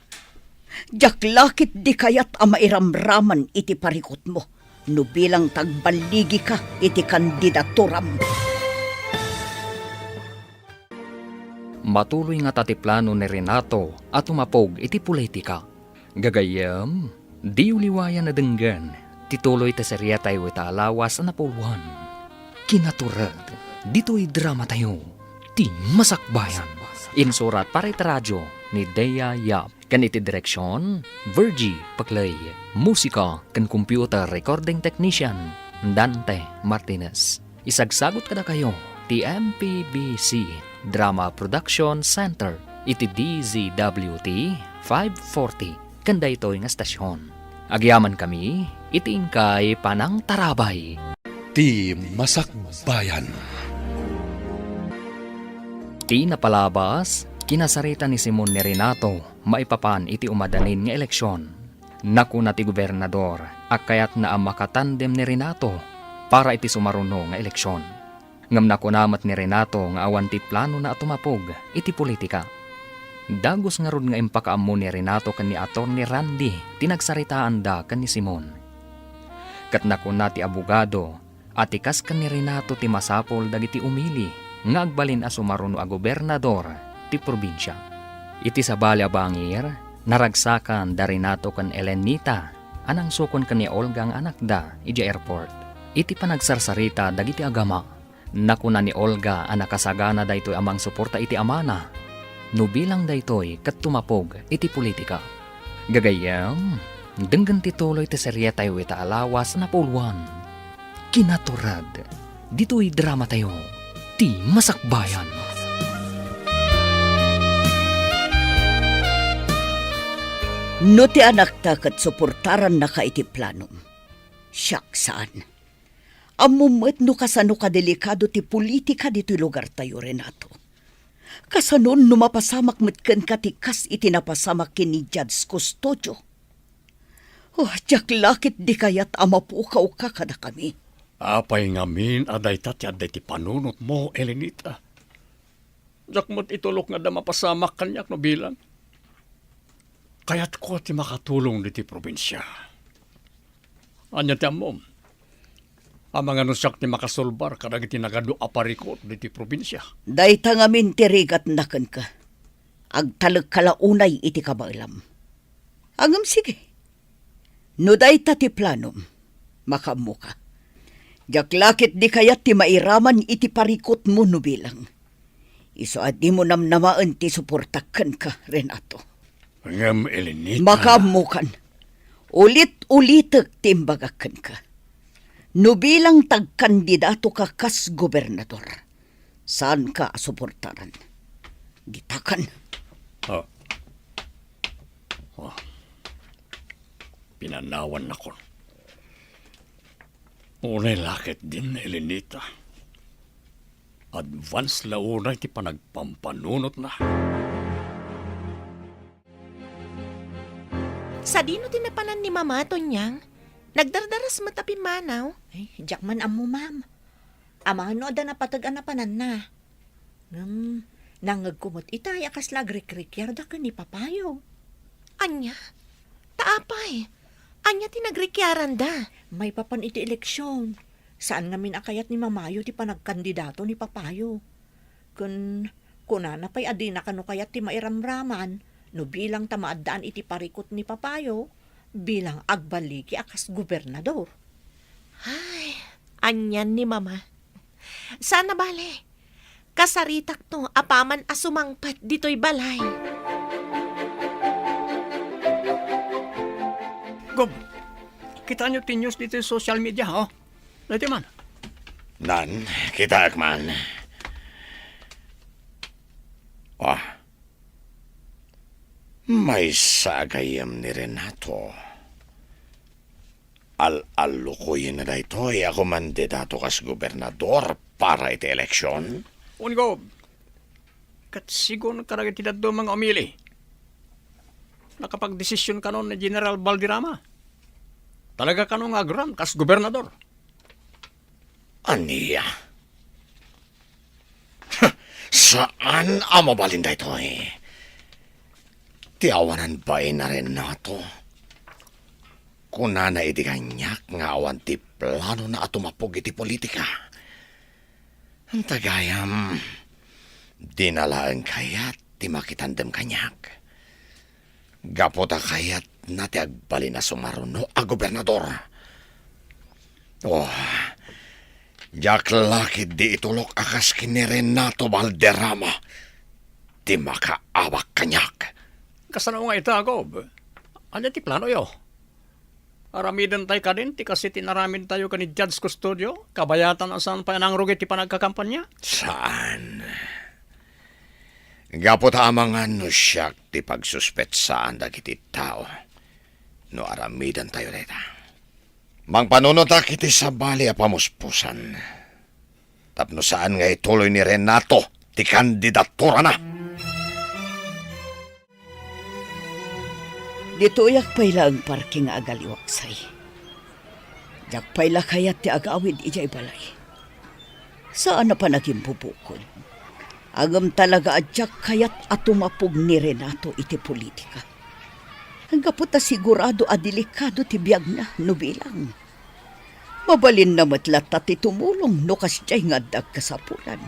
Jaklakit di kayat a mairamraman iti parikot mo. No bilang tagbaligi ka iti kandidaturam. Matuloy nga tatiplano ni Renato at umapog iti politika. Gagayam, di uliwayan na denggan, tituloy ta serya tayo ita alawas na pulwan. Kinaturad, dito'y drama tayo, ti masakbayan. Insurat para iti radyo ni Dea Yap. Kan iti direksyon, Virgie Paklay. Musika kan computer recording technician, Dante Martinez. Isagsagot kada kayo, ti MPBC Drama Production Center, iti DZWT 540, kanda ito'y nga stasyon. Agyaman kami, iti ingkay Panang Tarabay. Ti Masakbayan. Ti napalabas, kinasarita ni Simon ni Renato, maipapan iti umadanin nga eleksyon. Naku na ti gobernador, akayat na ang makatandem ni Renato para iti sumaruno nga eleksyon. Ngam nakunamat ni Renato nga awan ti plano na atumapog iti politika. Dagos nga rod nga impakaammo ni Renato kan ni Atty. Randy, tinagsaritaan da kan ni Simon. Kat nakuna ti abogado, atikas kan ni Renato ti masapol dagiti umili, nga agbalin a sumaruno a gobernador ti probinsya. Iti sabali a bangir, naragsakan da Renato kan Elenita, anang sukon kan ni Olga ang anak da, iti airport. Iti panagsarsarita dagiti agama, nakuna ni Olga ang nakasagana da ito'y amang suporta iti amana, no bilang da ito'y kat tumapog iti politika. Gagayam, denggan tituloy ti serya tayo ita alawas na pulwan. Kinaturad, dito'y drama tayo, ti masakbayan. No ti anak ta kat suportaran na ka iti planom. Siyak saan? Amumet no kasano ka delikado ti politika dito'y lugar tayo, Renato. Kasanon no mapasamak metken katikas iti napasamak kini Judge Custodio. Jak lakit di kayat amapukaw ka kada kami. Apay ngamin aday tati aday ti panunot mo, Elenita. Jak mo't itulok nga da mapasamak kanyak no bilang. Kaya't ko ti makatulong diti probinsya. Anya ti amom. Ang mga nusak ti makasolbar kadag iti nagado aparikot diti probinsya. Dayta ngamin tirigat naken ka. Agtalag kalaunay iti kabailam. Agam sige. No dayta ti planom, makamu ka. Jaklakit di kayat ti mairaman iti parikot mo no bilang. Iso at di mo namnamaan ti suportakan ka, Renato. Ngam Elenita. Makamukan. Ulit-ulitek timbagakan ka. No bilang tagkandidato ka kas gobernador. Saan ka suportaran? Gitakan. Oh. Pinanawan ako. Unay lakit din, Elenita. Advance launay ti panagpampanunot na. Sa dino tinapanan ni Mama, Tonyang? Nagdardaras matapi manaw? Ay, jakman amo, ma'am. Amano da napatag-anapanan na. Nangagkumot itay akas lagrik-rikyar da ka ni papayo. Anya? Taapay. Anya tinagrekyaran da. May papan iti eleksyon. Saan ngamin akayat ni Mamayo ti panagkandidato ni papayo. Kunana pa'y adi na kano kayat ti mairamraman no bilang tamaadaan iti parikot ni papayo bilang agbaliki akas gobernador. Ay, anyan ni Mama. Sana bale. Kasaritak to, apaman asumangpat dito'y balay. Gob, kita nyo ti news dito sa social media, ha? Dito man. Nan, kita akman. May sagayam ni Renato. Al-alukuyin na daytoy ako mandidato kas gobernador para iti eleksyon. Ungo, kat sigon karagit ti daddo mga umili. Nakapag-desisyon kanon ni General Valderrama. Talaga kanong agram kas gobernador. Aniya? Saan ang mabalin daytoy? Tiawanan ba na Renato? Kuna na iti kanyak nga awan ti plano na atumapog iti politika. Ang tagayam, dinalaan kayat ti makitandem kanyak. Gapota kayat na ti agbali na sumaruno a gobernador. Jaklakit di itulok akas kini Renato Valderrama. Ti makaawak kanyak. Kasano nga ita, Gob? Ano ti plano yo? Aramidan tayo ka din, ti kasi tinaramid tayo ka ni Judge Custodio, kabayatan asan pa nang rugit ti panagkakampanya? Saan? Gapot amangan no siyak ti pagsuspetsaan dagiti tao. No aramidan tayo dita. Mang panunotak iti sabali a pamuspusan. Tapno saan nga ituloy ni Renato ti kandidatura na. Dito yak payla ang parking nga agaliwaksay. Jak payla kayat ti agawid ijay balay. Saan na pa naging pupukol? Agam talaga adyak kayat atumapog ni Renato iti politika. Hangga po ta sigurado a delikado ti biyag na no bilang. Mabalin na matlat ti tumulong no kasjay nga dagkasapulan.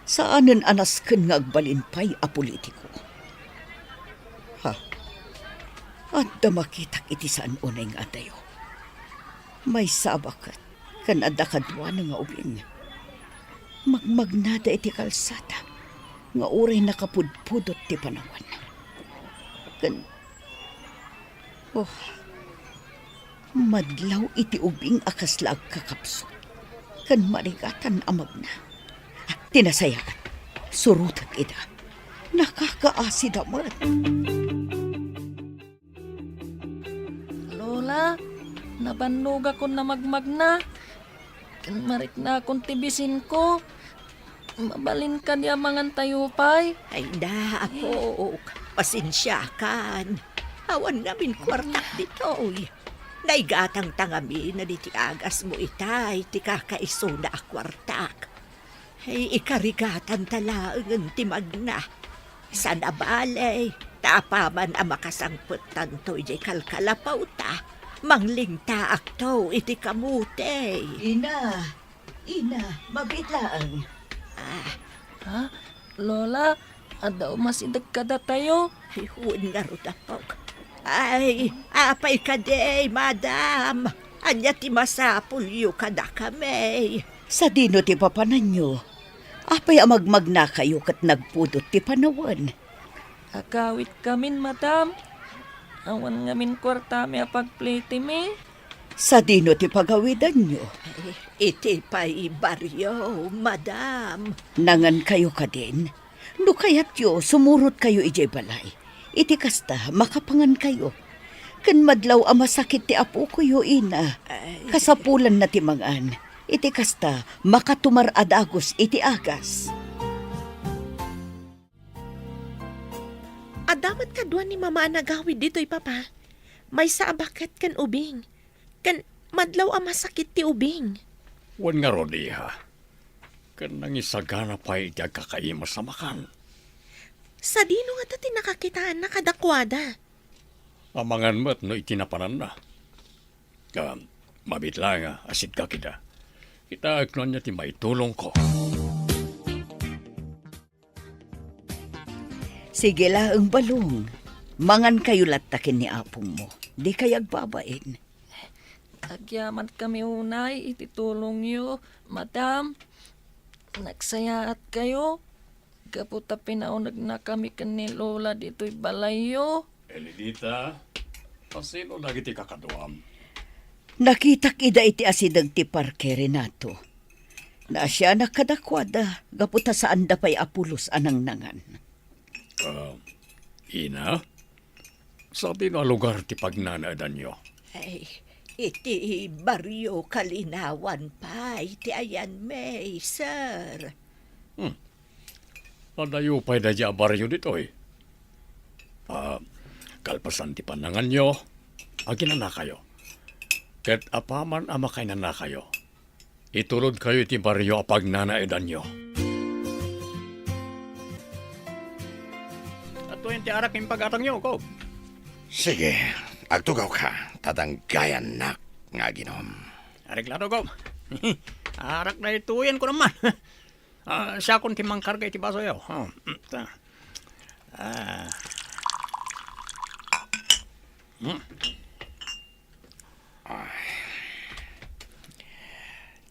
Saanen anasken nga agbalinpay a politiko. At damakitak iti saan unay nga dayo. May sabakat kan adakadwa na nga ubing. Magmagnada iti kalsata nga uray nakapudpudot ti panawan. Madlaw iti ubing akaslag kakapsot. Kan marigatan amag na. Tinasayaan, surutan ida. Nakakaasid amat. Lola, nabannog ako na magmagna. Marik na akong tibisin ko. Mabalin ka di amangan tayo pay. Ay da, apo. Pasensya kan. Awan namin kwartak dito. Naigatang tangami na di ti agas mo itay. Ti kakaiso na akwartak. Ay ikarigatan talaang timag na. Sa nabalay, tapaman ang makasangput tanto iti kalkalapaw ta. Manglingta akto iti kamute. Ina, mabitlaang. Ha? Lola, adaw masidag kada tayo. Ay, huwag nga rutapok. Ay, apay ka day, madam. Anya ti masapulyo kada kami. Sa dino ti papanan nyo, apay amagmag na kayo kat nagpudot ti panawan. Akawit kamin, madam. Awan ngamin kwarta mi apagpliti mi. Sa dino ti pagawidan nyo, Iti pa'y baryo, madam. nangan kayo ka din. No kayat yo, sumurot kayo ijay balay. Iti kasta, makapangan kayo. Kan madlaw ang masakit ti apo ko yo, ina. Kasapulan na ti mangan. Iti kasta, makatumar adagos iti agas. Adamat kadwa ni mama ang nagawid dito'y papa. May saabakat kan ubing. Kan madlaw ang masakit ti ubing. Wan nga rodi ha. Kan nangisagana pa iti agkakaimas sa makan. Sa dino nga tati nakakitaan na kadakwada. Amangan mo't no itinapanan na. Mabitla nga, asid ka kita. Kita agnon niya ti maitulong ko. Sige la ang balong. Mangan kayo latakin ni apong mo. Di kayag babain. Agyaman kami unay, ititulong yo. Madam, nagsayaat kayo. Kaputa pinaunag na kami ni Lola dito'y balayo. Elidita, pasino lagi ti kakaduam? Nakitak ida iti asidag ti parke Renato. Na siya nakadakwada, gaputa saan da pa'y apulos anang nangan. Ina? Sa tino lugar ti pagnanaadan nyo? Ay, iti baryo kalinawan pa. Iti ayan may, sir. Padayo pa'y da dya baryo dito eh. Kalpasan ti panangan nyo, agin na kayo. Ket apaman ama kay na kayo. Itulod kayo ti baryo apag nanaedan nyo. At tuwing ti arak yung pag-atang nyo, ko. Sige, agtugaw ka. Tatanggayan na nga ginom. Areklado ko. Arak na ituyan ko naman. Siya kung timangkarga iti baso yaw.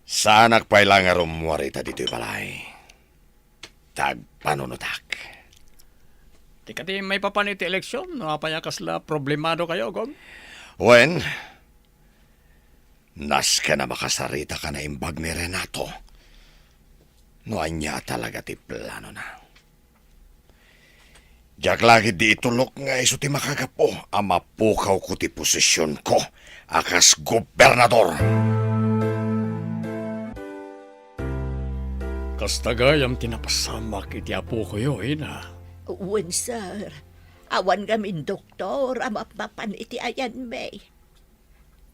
Sanak pa'y lang nga rumwari ta dito'y balay. Tagpanunutak. Di ka ti may papaniti eleksyon. Napayakas la problemado kayo, Gom. Wen, nas ka na makasarita ka na imbag ni Renato. No anya talaga ti plano na. Diyak lagi di itulok nga iso ti makagapo ang mapukaw ko ti posisyon ko akas gobernador. Kastagayam tinapasamak iti apo ko yo, ina. Uwan, sir. Awan gamin doktor, amapapan iti ayan may.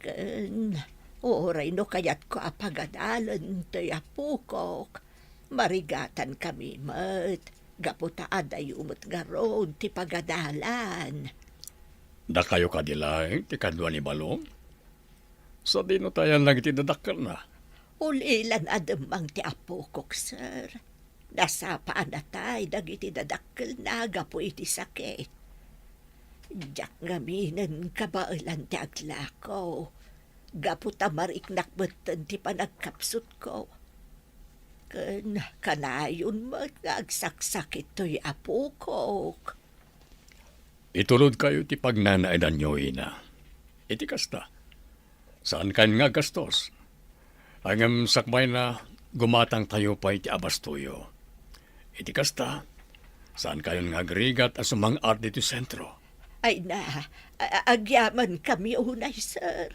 Kan, oray no kayat ko apagadalan tayo apukok. Marigatan kami mat. Gaputa aday umot garod ti pagadalan. Da kayo kadilaeng ti kadwa ni Balong? Sa dino tayan lang iti dadakkel na. Ulilan ademang ti apukok, sir. Nasapaan na tayo dagiti dadakkel na gapo iti sakit. Diyak ngaminan kabailan ti aglako. Gaputa mariknak betan ti panagkapsut ko. Kanayon mag-agsaksak ito'y apukok. Itulod kayo ti pagnanaidan nyo, ina. Iti kasta. Saan kan nga gastos? Angam sakbay na gumatang tayo pa iti abastuyo. Iti kasta. Saan kayo nga agrigat as umang art dito sentro? Ay na, agyaman kami unay, sir.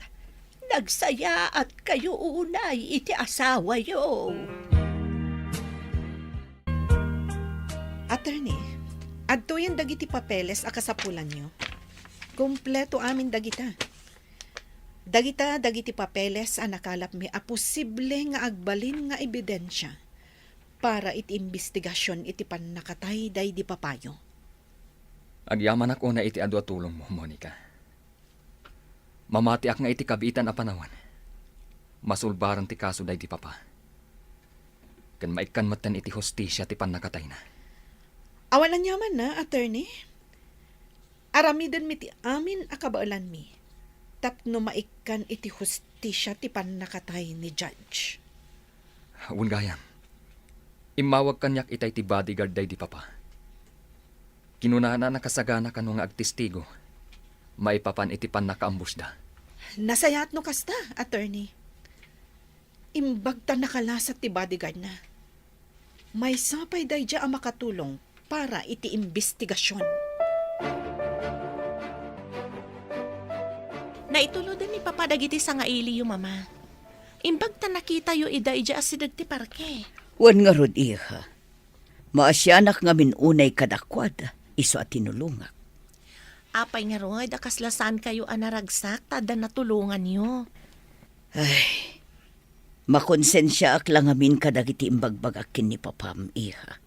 Nagsaya at kayo unay iti asawa yo. Attorney, adto yan dagiti papeles a kasapulan nyo. Kompleto amin dagita. Dagiti papeles a nakalap mi a posible nga agbalin nga ebidensya para iti investigasyon iti pannakatay day di papayo. Agyaman ako na iti adu at tulong mo, Monica. Mamati ak nga iti kabitan a panawan. Masulbaran ti kaso day ti papa. Kan maikan matan iti hostisya ti panakatay na. Awalan yaman na, attorney. Aramidan mi ti amin akabaalan mi. Tapno maikan iti hustisya ti panakatay ni judge. Awan gayam. Imawag kanyak itay ti bodyguard day di papa. Kinunana nakasagana kano nga agtestigo. Maipapan iti panakaambus da. Nasayat no kasta, attorney. Imbag ta nakalasat ti bodyguard na. May sapay day dya ang makatulong para iti investigasyon. Naitulodan ni Papa dagiti sa nga ili yu, Mama. Imbag ta nakita yu ida ija asidag ti parke. Wan nga rod iha. Maasyanak nga minunay kadakwad, iso at tinulungak. Apay nga roy, dakaslasan kayo anaragsak, tada natulungan yu. Ay, makonsensya ak lang amin kadagiti imbagbagakin ni papam, iha.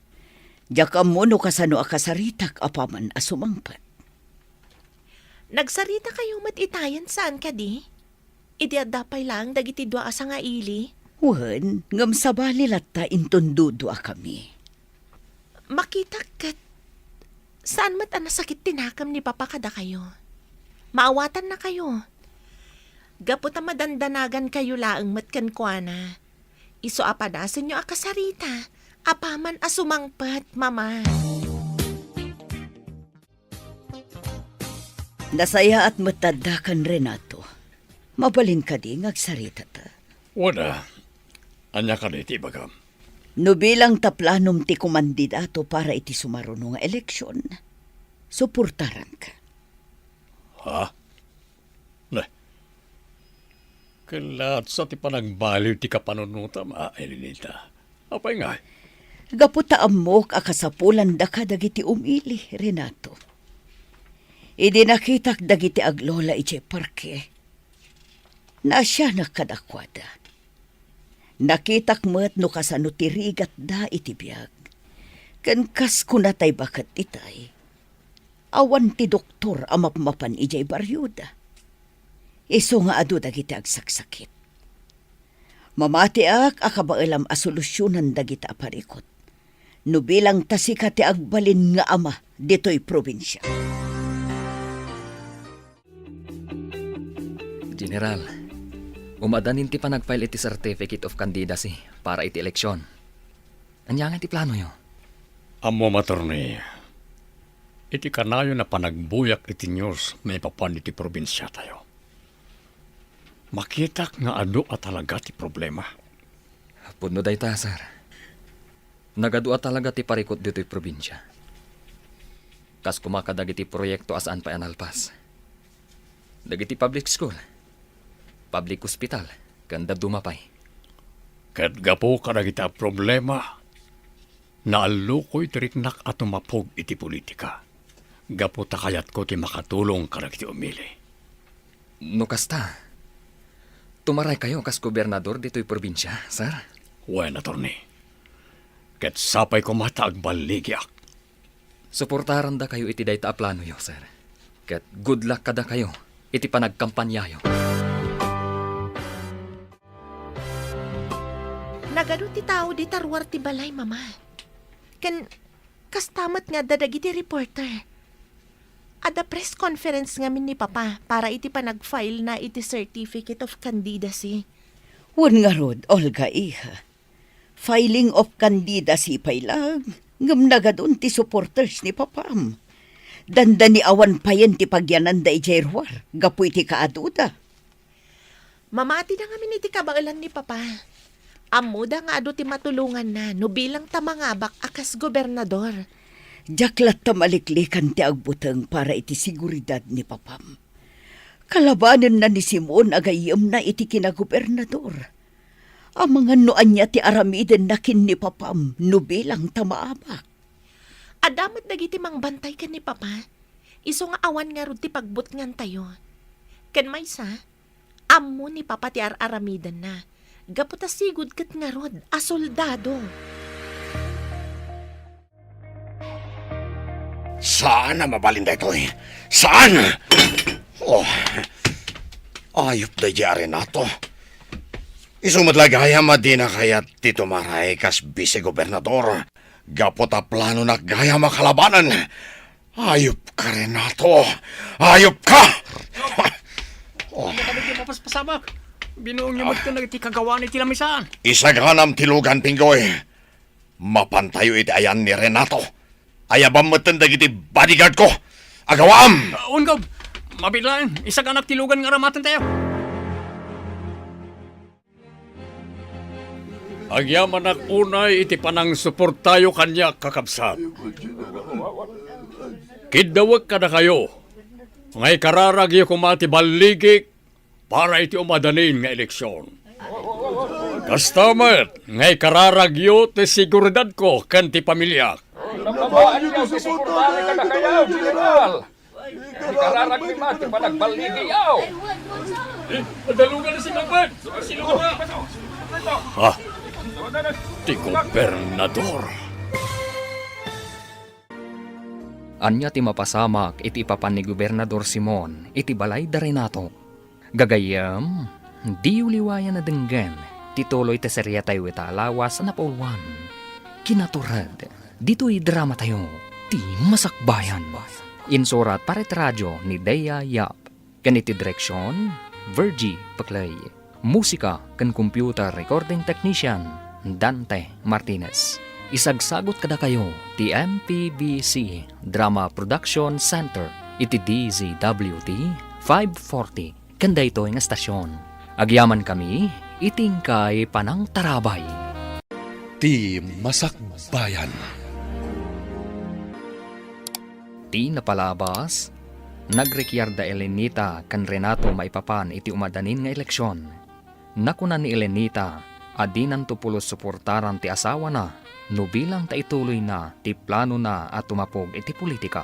Jakam mo no kasano akasaritak apaman asumangpat. Nagsarita kayo matitayan saan ka di? Idiadapay lang dagiti dua asa nga ili. Wan, ngam sabali latta intundudua kami. Makita kat, saan mat anasakit tinakam ni Papa kada kayo? Maawatan na kayo. Gapot na madandanagan kayo laang matkan kwa na. Iso apadasan nyo akasarita. Apaman asumangpat, Mama. Nasaya at matadakan Renato. Mabalin ka di ngagsarita ta. Wala. Anya ka na iti bagam. No bilang taplanom ti kumandidato para iti sumaruno nga eleksyon, suportaran ka. Ha? Ne. Kalat sa ti panagbaliw ti kapanunuta, Elenita. Apay nga. Gaputa amok akasapulan da ka dagiti umili, Renato. Idi nakitak dagiti aglola iti parke. Na siya nakadakwada. Nakitak mo't no kasano tirigat da iti biyag. Kan kas kunatay bakat itay. Awan ti doktor amapmapan ijay baryuda. Iso nga adu dagiti agsaksakit. Mamati ak akabailam a solusyonan dagiti aparikot. No bilang tasika ti agbalin nga ama dito'y probinsya. General, umadanin ti panagfile iti certificate of candidacy para iti eleksyon. Anyangan ti plano yo? Amo matorni. Iti kanayo na panagbuyak iti news may papan iti probinsya tayo. Makitak nga adu at talaga ti problema. Puno day ta, sir. Nagadua talaga ti parikot dito'y probinsya. Kas kumakadag iti proyekto asaan pa analpas. Dagiti public school, public hospital, ganda dumapay. Kat gapo ka na kita problema, naalukoy tiriknak at umapog iti politika. Gapo takayat ko ti makatulong ka na kiti umili. No kasta, tumaray kayo kas gobernador dito'y probinsya, sir. Wen, attorney. Kat sapay ko mataag baligyak. Suportaran da kayo iti dayta a plano yo, sir. Kat good luck kada kayo iti panagkampanyayo. Nagado ti tao di tarwar ti balay, Mama. Kastamat nga dadagiti reporter. Ada press conference ngamin ni Papa para iti panag-file na iti certificate of candidacy. Wan nga rod, Olga iha. Filing of candidacy pay lang. Ngam nagadun ti supporters ni Papam. Danda ni awan payen ti pagyanan da ijerwar. Gapu iti kaaduda. Mamati na ngamin iti kabailan ni Papa. Amuda nga ado ti matulungan na no bilang tamangabak akas gobernador. Jaklat ta maliklikan ti agbuteng para iti seguridad ni Papam. Kalabanan na ni Simon agayam na iti kinagobernador. Ang mga noan niya ti aramiden na kin ni Papam no bilang tamaabak. Adamat dagiti mangbantay ka ni Papa. Iso nga awan nga rod ti pagbutngan tayo. Ken maysa, ammo ni Papa ti aramidan na. Gaputa sigud ket nga rod a soldado. Saan na mabalinda ito eh? Saan? Oh, ayop da jari na to. Isumadlagaya madina kaya Tito Maray kas vice-gobernador. Gapota plano na gaya makalabanan. Ayop ka rin na to. Ayop ka! Oh. Kami di mapaspasamak. Binuong niyo magto na iti kagawa ni tilamisaan. Isaganam tilugan pinggoy. Mapantayo iti ayan ni Renato. Ayabam matandag iti bodyguard ko. Agawam! Ungob, mabilain. Isag anak tilugan nga ramatan tayo. Agyaman ak unay iti panang suportayo kanya kakabsat. Kidawag ka na kayo. Ngay kararagyo kumati baligik para iti umadanin nga eleksyon. Kastamat, ngay kararagyo ti seguridad ko kan ti pamilya. Nababaan niyo si suportari ka na kayaw, General. Di kararag ni Mati pa nagbaligiyaw. Padalugan na si Magban! Sino ka ba? Ha? Ti gobernador. Anya ti mapasamak iti ipapan ni Gobernador Simon iti balay da Renato. Gagayam, di uliwayan na denggan ti tuloy ti serya tayo ita alawas na pauluan. Kinaturad, dito'y drama tayo, ti masakbayan. Insurat paret radyo ni Dea Yap. Ganiti direksyon, Virgie Paclay. Musika kan computer recording technician, Dante Martinez. Isagsagot kada kayo ti MPBC Drama Production Center iti DZWT 540 kanda ito nga estasyon. Agyaman kami iting kay Panang Tarabay. Ti Masakbayan. Ti napalabas, nagrekyarda Elenita kan Renato maipapan iti umadanin nga eleksyon. Nakuna ni Elenita, adinan tupulos suportaran ti asawa na, no bilang ta ituloy na, ti plano na at tumapog iti politika.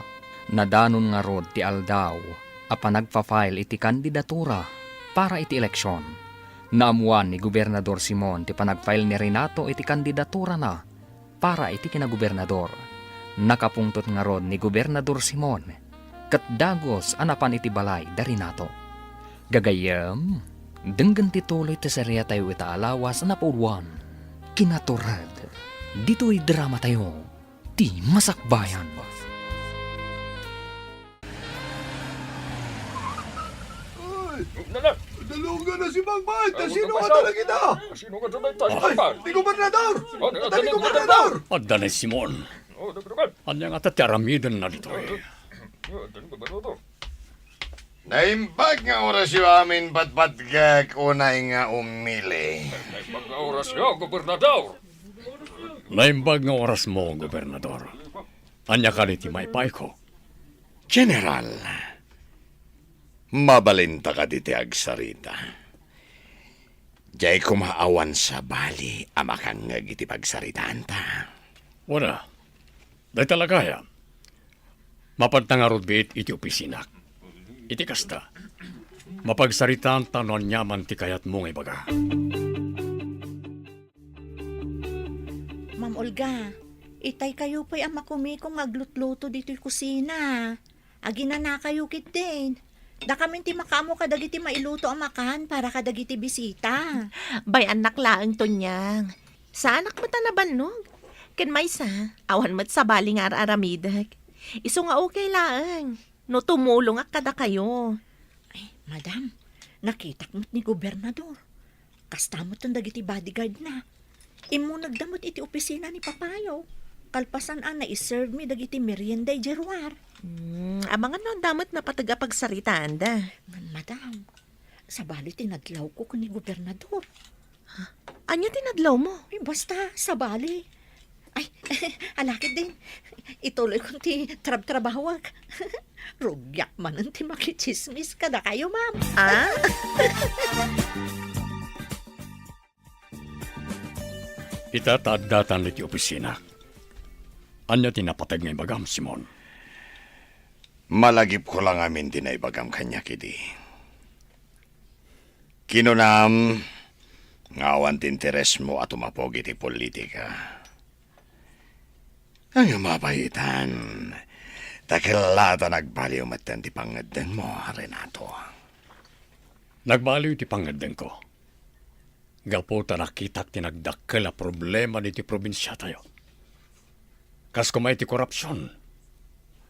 Nadanon nga rod ti aldaw, apa nagpa-file iti kandidatura para iti eleksyon. Naamuan ni Gobernador Simon ti panag-file ni Renato iti kandidatura na para iti kinagobernador. Nakapungtot nga rod ni Gobernador Simon, kat dagos anapan iti balay da Renato. Gagayam, denggan ti tuloy ti serya tayo ita alawas na pauluan. Kinaturad, dito'y drama tayo, ti masakbayan. Dalungan na si Magman! Sino ka talaga ito? Sino ka talaga? Di gobernador! Di gobernador! Adda ni Simon. Anya nga tataramidan na dito eh. Naimbag nga oras yung amin patpatgag unay nga umili. Mag-oras yo, gobernador. Naimbag nga oras mo, gobernador. Anya ka ni Timaypay ko. General, mabalinta ka diti agsarita. Diyay kumaawan sa bali amakang iti pagsaritaan ta. Wala. Dahil talaga ya. Mapagtangarod biit iti opisinak. Iti kasta. Mapagsaritaan tanon nyaman ti kayat mong ibaga. Ma'am Olga, itay kayo pa'y ang makumikong aglutluto dito'y kusina. Agina na kayo kit din. Da kami ti makamo kadagiti mailuto ang makan para kadagiti bisita. Bay anak laang to niyang. Sa anak mo tanabanog. Ken maysa, awan mat sa baling aramidag. Iso nga okay laang. No tumulong ak kada kayo. Ay, madam, nakitak mo't ni gobernador. Kastamot ang dagiti bodyguard na. Imo nagdamot iti opisina ni Papayo. Kalpasan na iserve mi dagiti merienda jerwar. Amangan no damot na patagapagsaritaan da. Madam, sa bali tinadlaw ko ni gobernador. Anya tinadlaw mo? Ay, basta, sa bali. Ay, alakit din. Ituloy kong ti trabahawag. Rugyak man ang ti makichismis kada kayo, ma'am. Ah? Itatadatan iti opisina. Anya tinapatag nga ibagam, Simon. Malagip ko lang amin dinaibagam kanya kidi. Kinunam, ngawan tinteres mo at umapog iti politika. Ang mapaitan, Takilata nagbaliw matan ti pangadden mo, Renato. Nagbaliw ti pangadden ko. Gapo ta nakita tinagdakkel a problema ni ti probinsya tayo. Kas kumay ti korupsyon.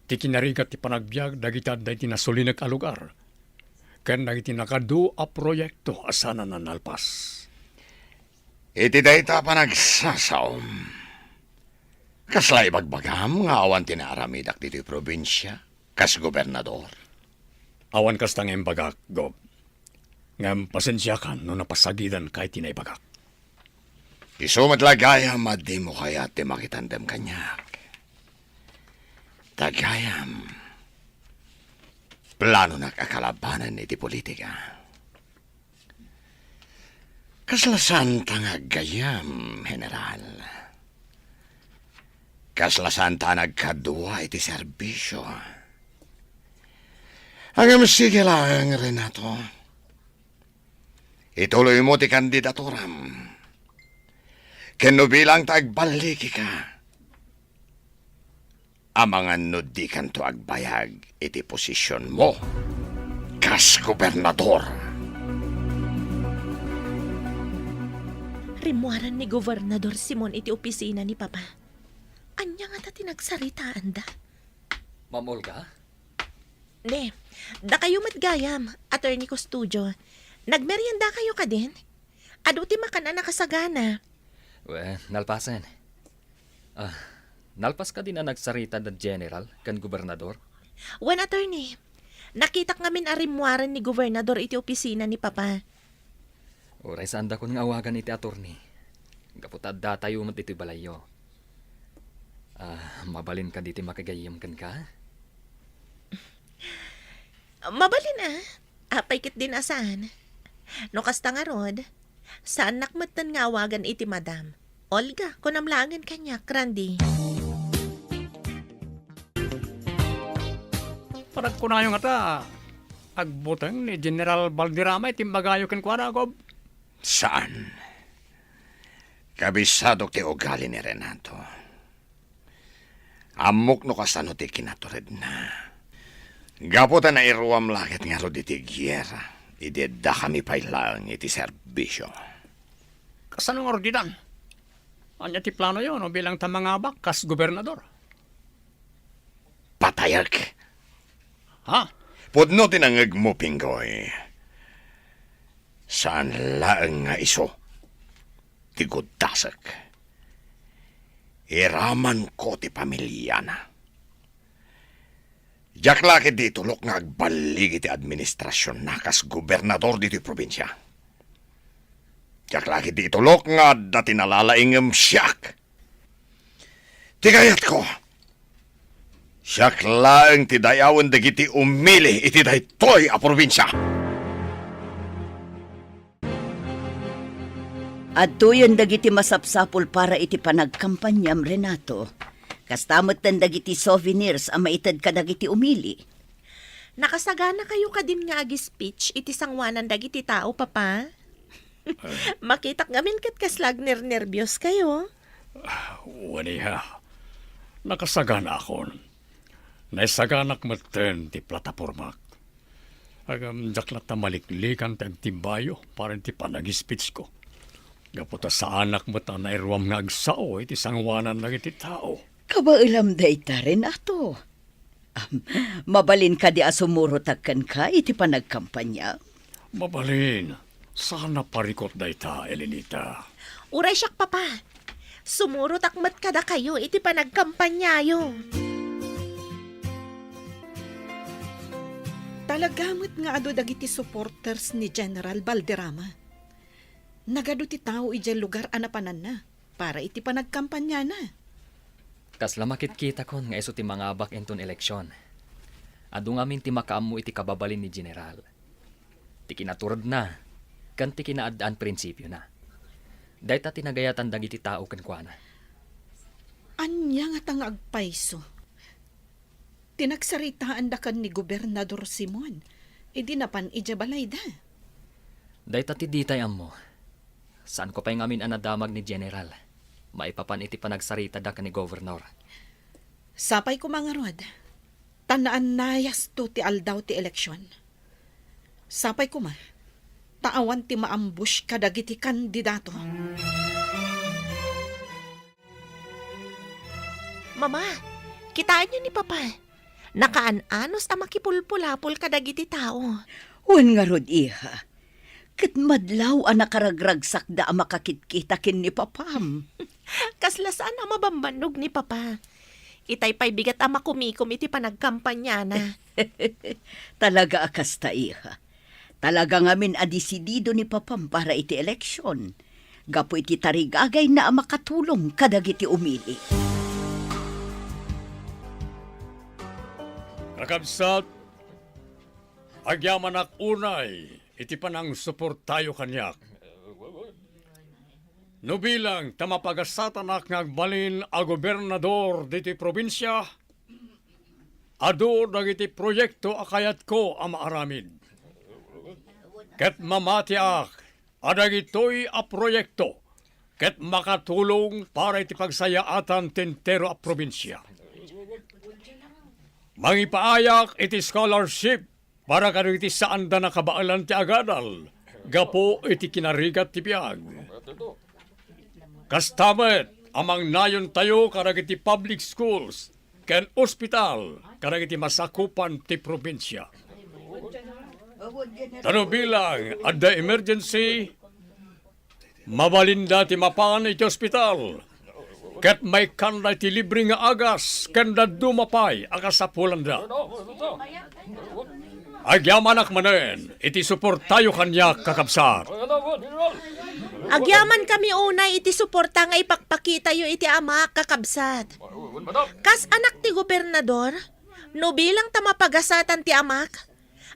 Ti kinarigat ti panagbiag dagita day ti nasulinag a lugar. Ken dagiti nakadu a proyekto asana na nalpas. Iti dayta pa nagsasaom. Kasla ibagbagam nga awan tinaramidak dito probinsya, kas gobernador. Awan kas tangem bagak, Gob. Ngam pasensya kan no napasagidan kay tinaybagak. Isumat lagayam at di mo kaya ti makitandem kanyak. Tagayam. Plano na kakalabanan iti politika. Kaslasan tangag gayam, General. Kaslasan tanag kadwa iti serbisyo. Ang sige lang, Renato. Ituloy mo ti kandidaturam. Keno bilang tagbaliki ka. Amangan no di kanto agbayag iti posisyon mo. Kas gobernador. Rimuaran ni Gobernador Simon iti opisina ni Papa. Anya nga ta tinagsaritaan da? Ma'am Olga? Ne, da kayo matgayam, attorney ko studio. Nagmerienda kayo ka din? Ado ti makana nakasagana. Nalpasan. Nalpas ka din na nagsarita da general kan gobernador? Wen attorney, nakita ngamin arimwaran ni Gobernador iti opisina ni Papa. Oray saan da kun nga awagan iti attorney. Kaputad da tayo mat iti balayo. Mabalin ka diti makagayam kan ka? Mabalin apay kit din asan. No kasta nga rod, saan nakmatan nga awagan iti madam? Olga, kunamlangan kanya, Randy. Parag ko na yung ata, agbutang ni General Valderrama iti magayo ken kuana, Gob. Saan? Kabisado ti ugali ni Renato. Amok no kasano ti kinatured na. Gaputa na iruam lakit nga ro iti gyera. Ideda kami pailang iti serbisyo. Kasano nga rodidan? Anya ti plano yon no, bilang tamangabak kas gobernador. Patayak. Ha? Pudno tinangag mo, Pinggoy. Saan laang nga iso? Tigudasak. Iraman ko ti pamilya na. Diyak laki di tulok nga agbaligi ti administrasyon na kas gobernador dito probinsya. Diyak laki di tulok nga dati nalalaingam siyak. Tigayat ko. Siyak laang ti dayawan dagiti umili iti daytoy a probinsya. At tuyon dagiti masapsapul para iti panagkampanyam, Renato. Kastamot tan dagiti souvenirs ang maitad ka dagiti umili. Nakasagana kayo ka din nga agi speech iti sangwanan dagiti tao, Papa. Makitak ngamin kat kaslag nervyos kayo. Waniha. Nakasagana akon. Naisaganak maten ti platapormak. Agam jaklat na maliklikan tag timbayo para ti panag-speech ko. Gaputa sa anak mo ta na irwam nga agsao iti sangwanan na iti tao. Kabailam dayta, Renato. Mabalin ka di asumurotagkan ka iti panagkampanya. Mabalin. Sana parikot dayta, Elenita. Uray siyak, Papa. Sumuro takmat kada kayo iti panagkampanyayo. Talagamot nga ado dagiti supporters ni General Valderrama. Nagado ti tao ijay lugar anapanan na para iti panagkampanya na. Kasla makitkita kon nga iso ti mga abak enton eleksyon. Adu ngamin ti makaamu iti kababalin ni General. Ti kinaturod na, kan ti kinaadaan prinsipyo na. Dahit tinagayatan dagiti tao kan kuana. Anya nga tang agpaiso. Tinagsaritaan da kan ni Gobernador Simon. Idi napan ijabalay da. Dahit ti ditay ammo. Saan ko pa yung amin anadamag ni General? Maipapan iti panagsarita da ka ni Governor. Sapay ko mga rod. Tanaan nayas to ti aldaw ti eleksyon. Sapay ko ma, taawan ti maambush kadagiti kandidato. Mama, kitaan niyo ni Papa. Nakaanos a makipulpulapol kadagiti tao. Wan nga rod, iha. Kat madlaw ang nakaragragsak da ang makakitkitakin ni papam. Kaslasaan ang mabambanog ni Papa. Itay pa'y bigat ang makumikom iti panagkampanya na. Talaga akas ta, iha. Talaga ngamin adisidido ni papam para iti eleksyon. Gapo iti tarigagay na ang makatulong kadagiti umili. Kakabsat, agyaman ak unay, iti panang suportayo kanyak. No bilang tamapagasatan ak ngagbalin a gobernador diti probinsya, adu dagiti proyekto akayat ko ang maaramid. Ket mamati ak, adagitoy a proyekto, ket makatulong para iti pagsayaatan tentero a probinsya. Mangipaayak iti scholarship para kadagiti saan da nakabaalan ti agadal, gapo iti kinarigat ti biyag. Kastamet, amang nayon tayo kadagiti public schools, ken ospital, kadagiti masakupan ti probinsya. Tano bilang, adda emergency, mabalinda ti mapan iti ospital, ket may kanda ti libre nga agas, kanda dumapay, akasapulan da. Agyamanak manen, iti suportayo kanya kakabsat. Agyaman kami unay iti suporta nga ipakpakita yo iti ama kakabsat. Kas anak ti gobernador, no bilang tamapagasatan ti amak,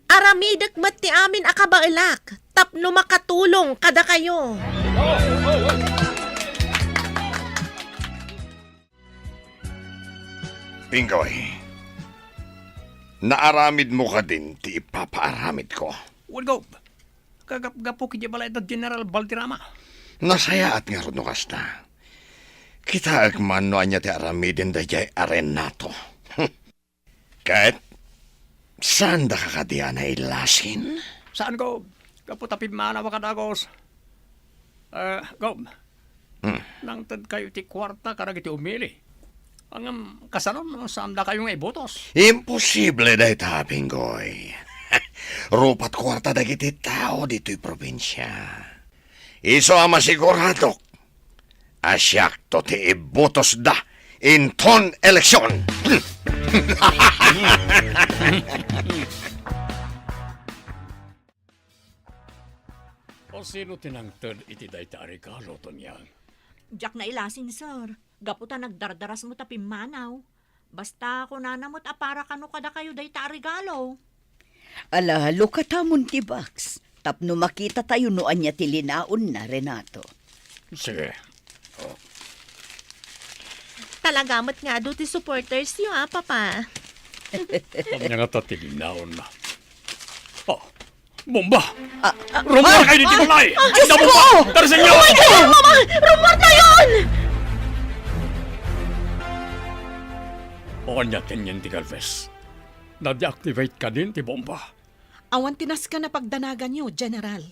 aramidak met ti amin akabailak, tapno makatulong kada kayo. Pingoy, naaramid mo ka din ti ipapaaramid ko. Walgo, kagap-gapo kiti balay da General Balderrama. Nasaya at nga ron no kasta. Kita agman no anya ti aramidin da jay Renato. Kahit saan da kakadiyan na ilasin? Saan go? Gapo tapid mana wakadagos. Go. Nang tad kayo ti kwarta karag iti umili. Ang kasanon, saan da kayong ibotos? Imposible da ita, Pingoy. Rupat kwarta da kiti tao dito'y probinsya. Iso ang masigurado. Asyak to ti ibotos da in ton eleksyon. O sino tinangtad iti dayta regalo to niyang? Jack na ilasin, sir. Gaputa nagdardaras mo tapim manaw. Basta ako nanamot para kano kada kayo day ta regalo. Ala, lukatamon ti Bax. Tapno makita tayo noan niya tilinaon na, Renato. Sige. Talagamot nga do ti supporters yo Papa. Kanya nga tatilinaon na. Oh, bomba! Rumor kayo dito balay! Ay, na bomba! Tarasin niyo! Mama! Rumor na yun! O kanya tinyan ti Galvez. Na-deactivate ka din ti bomba. Awan tinas ka na pagdanagan nyo, General.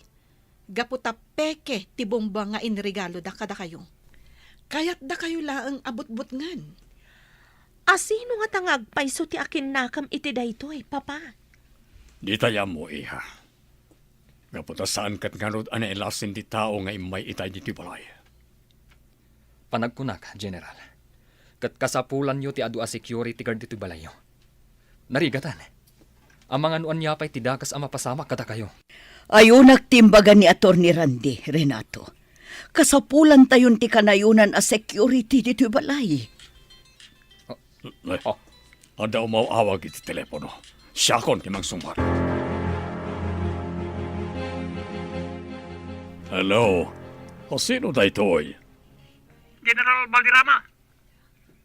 Gaputa peke ti bomba nga inregalo da kada kayo. Kaya't da kayo laang abot-bot ngan. Asino nga tangagpayso ti akin nakam iti daytoy, Papa? Di taya mo, iha. Gaputa saan kat nga rod ana elasin di tao nga imay itay di ti balay. Panagkunak, General. Kat kasapulan nyo ti adu a security guard dito balayo. Narigatan. Ang mga nuan niya pa'y tidakas ang mapasamak kada kayo. Ayaw nagtimbagan ni Atty. Randy, Renato. Kasapulan tayon ti kanayunan a security dito balay. Ada umawawag iti telepono. Siya kon ti magsumar. Hello? O sino da ito'y? General Balderrama,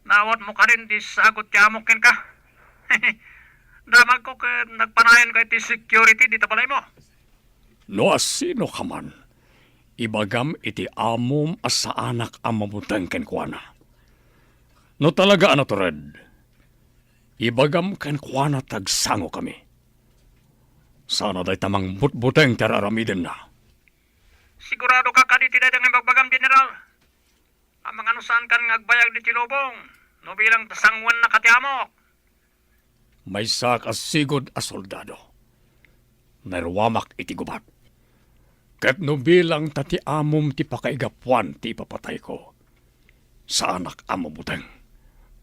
nawat mo ka rin di sagot yamokin ka. Damag ko ka nagpanayan ka iti security dito balay mo. No, sino ka man? Ibagam iti amom as sa anak ang mamutang kenkwana. No talaga ano to, Red? ibagam kan kuana tagsango kami. Sana day tamang butbuteng teraramiden na. Sigurado ka kaditi na dengan magbagam, General. Ang mga nusan kan ngagbayag di Tilobong, no bilang tasangwan na katiamok. May sak asigod a soldado. Narwamak iti gubat. Kat no bilang tati amom ti pakaigapuan ti papatay ko. Sa anak amo buteng.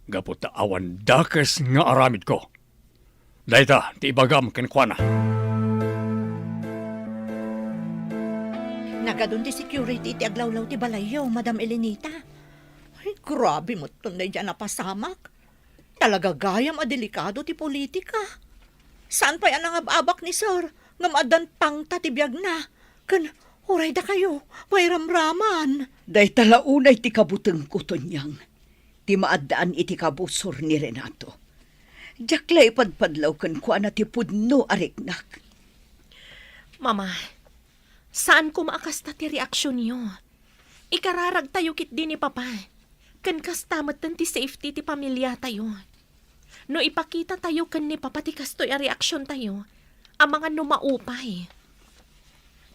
Gapot na awan dakes nga aramid ko. Dayta ti ibagam kenkwana. Nagadun ti security ti aglawlaw ti balayaw, Madam Elenita. Ay, grabe mo tunay dyan napasamak. Talaga gayam a delikado ti politika. Saan pa yan ang ababak ni Sir? Ngamadan pang tatibiyag na. Kan, oray da kayo, may ramraman. Day talaunay ti kabuteng ko tonyang. Ti maadaan iti kabusor ni Renato. Jakla ipadpadlaw kan kuana ti pudno ariknak. Mama, saan ko maakasta ti reaksyon niyo? Ikararag tayo kit din ni Papa. Kan kastamat ti safety ti pamilya tayo. No ipakita tayo kan ni Papa ti kastoy a reaksyon tayo, ang mga numaupay.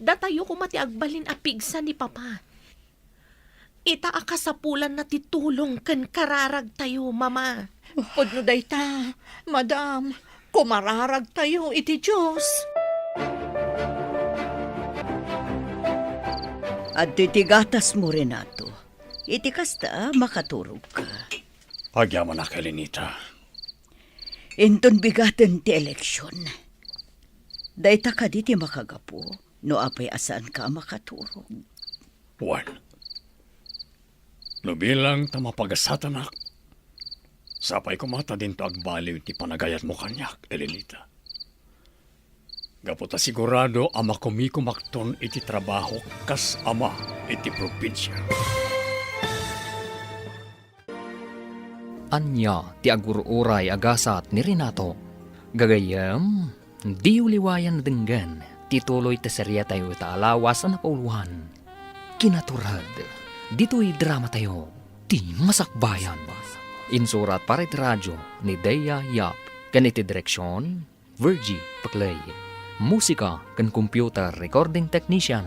Da tayo kumati agbalin a pigsa ni Papa. Ita akasapulan na titulong kan kararag tayo, Mama. Pudno day ta, Madam, kumararag tayo iti Diyos. At titigatas mo, Renato. Iti kasta makaturog ka. Pagyaman na kay Lenita. Inton bigaten ti eleksyon. Dayta ka di ti makagapo, no apay asaan ka makaturog. Juan. No bilang tamapagasatak. Sapay kumata din to agbaliw ti panagayat mo kanyak, Elenita. Gapota sigurado ama kumikumakton iti trabaho kas ama iti probinsya. Anya ti agururay agasat ni Renato. Gagayam, di uliwayan na denggan, tituloy ta serya tayo itaalawas na napauluhan. Kinaturad, dito'y drama tayo, ti masakbayan. Insurat para iti radyo ni Dea Yap, kaniti direksyon, Virgie Paclay. Musika kan computer recording technician,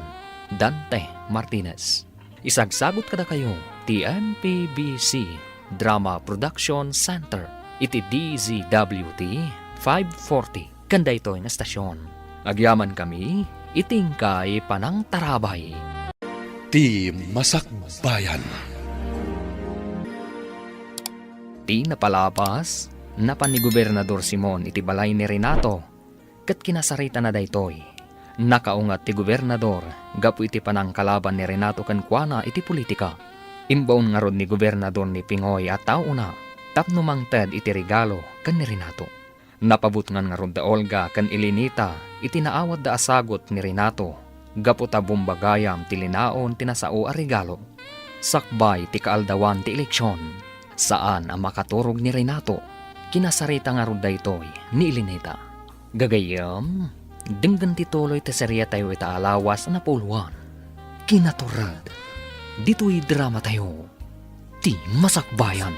Dante Martinez. Isagsagot kada kayo, ti MPBC Drama Production Center, iti DZWT 540, kanda ito nga stasyon. Agyaman kami, itingkay panang tarabay. Ti Masakbayan. Ti napalapas, napan ni Gobernador Simon iti balay ni Renato, kat kinasarita na daytoy. Nakaungat ti Gobernador, gapu iti panang kalaban ni Renato kankwana iti politika. Imbaon nga rod ni Gobernador ni Pingoy at tauna, tapno mangted iti regalo kan ni Renato. Napabutngan nga rod da Olga kan Elenita, iti naawad da asagot ni Renato, gapu ta bumbagayam ti linaon tinasao a regalo. Sakbay ti kaaldawan ti eleksyon, saan ang makaturog ni Renato, kinasarita nga rod daytoy ni Elenita. Gagayam, denggan tituloy ti serya tayo itaalawas na puluhan. Kinaturad, dito'y drama tayo, ti masakbayan.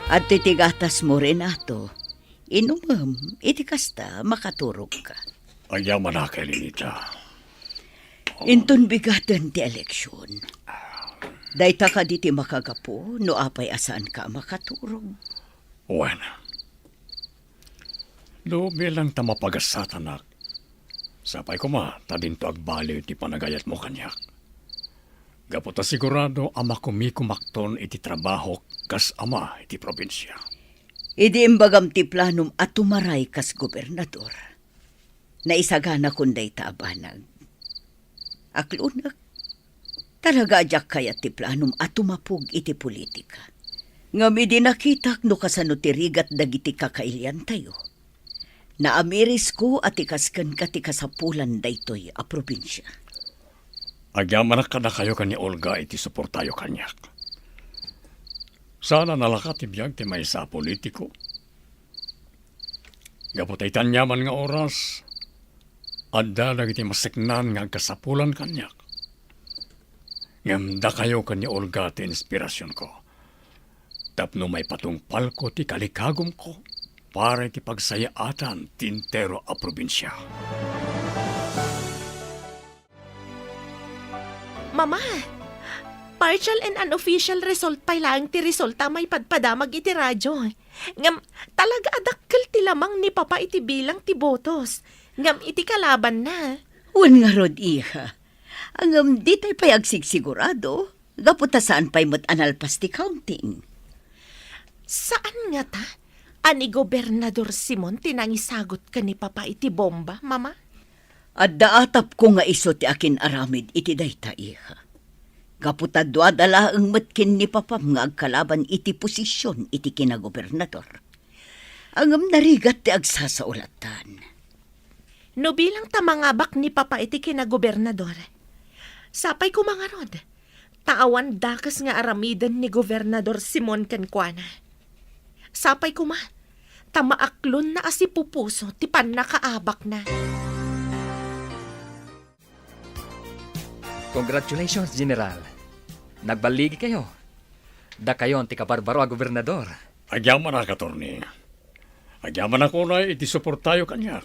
At titigatas mo, Renato. Inumam, iti kasta makaturog ka. Agyaman na kay Lenita. Inton bigaten ti eleksyon. Dayta ka di ti makagapo, no apay asaan ka makaturog. Juan. Do bilang tamapagasatak. Sapay ko tadin to agbaliw ti panagayat mo kanyak. Gapota sigurado ama kumikumakton iti trabaho kas ama iti probinsya. Idi imbagam ti planum at tumaray kas gobernador. Naisagana kunday taabanag. Aklunak, talaga ajak kayat ti planum at tumapog iti politika. Ngam idi nakitak no kasano ti rigat dagiti kakailian tayo. Naamiris ko at ikaskan ka ti kasapulan daytoy a probinsya. Agyaman na kada kayo kanya Olga iti suportayo kanyak. Sana nalakat ti biyag ti may sa politiko. Gapotay tanyaman nga oras, adda dagiti masiknan nga kasapulan kanyak. Ngamda kayo kanya Olga ti inspirasyon ko. Tapno may patungpal ko ti kalikagom ko para ti pagsayaatan ti intero a probinsya. Mama, partial and unofficial result pa lang ti resulta may padpadamag iti radyo. Ngam, talaga adakkel ti lamang ni Papa iti bilang ti botos. Ngam iti kalaban na. Wan nga rod, iha. Ang di tayo pa'y agsigsigurado. Gaputa saan pa'y mat analpas ti counting. Saan nga ta? Ani Gobernador Simon tinangisagot ka ni Papa iti bomba, Mama? At daatap ko nga iso ti akin aramid iti dayta, iha. Gaputa duadala ang matkin ni Papam nga agkalaban iti posisyon iti kinagobernador. Angam narigat ti agsasaulatan. No bilang tamangabak ni Papa iti kinagobernador, sapay ko mga rod, taawan dakas nga aramidan ni Gobernador Simon Cancana. Sapay ko ma, tamaaklon na asipupuso ti pan nakaabak na. Congratulations, General. Nagbaligi kayo. Da kayon ti kabarbaro a gobernador. Agyaman na, Katorni. Agyaman ako na iti suportayo kanyak.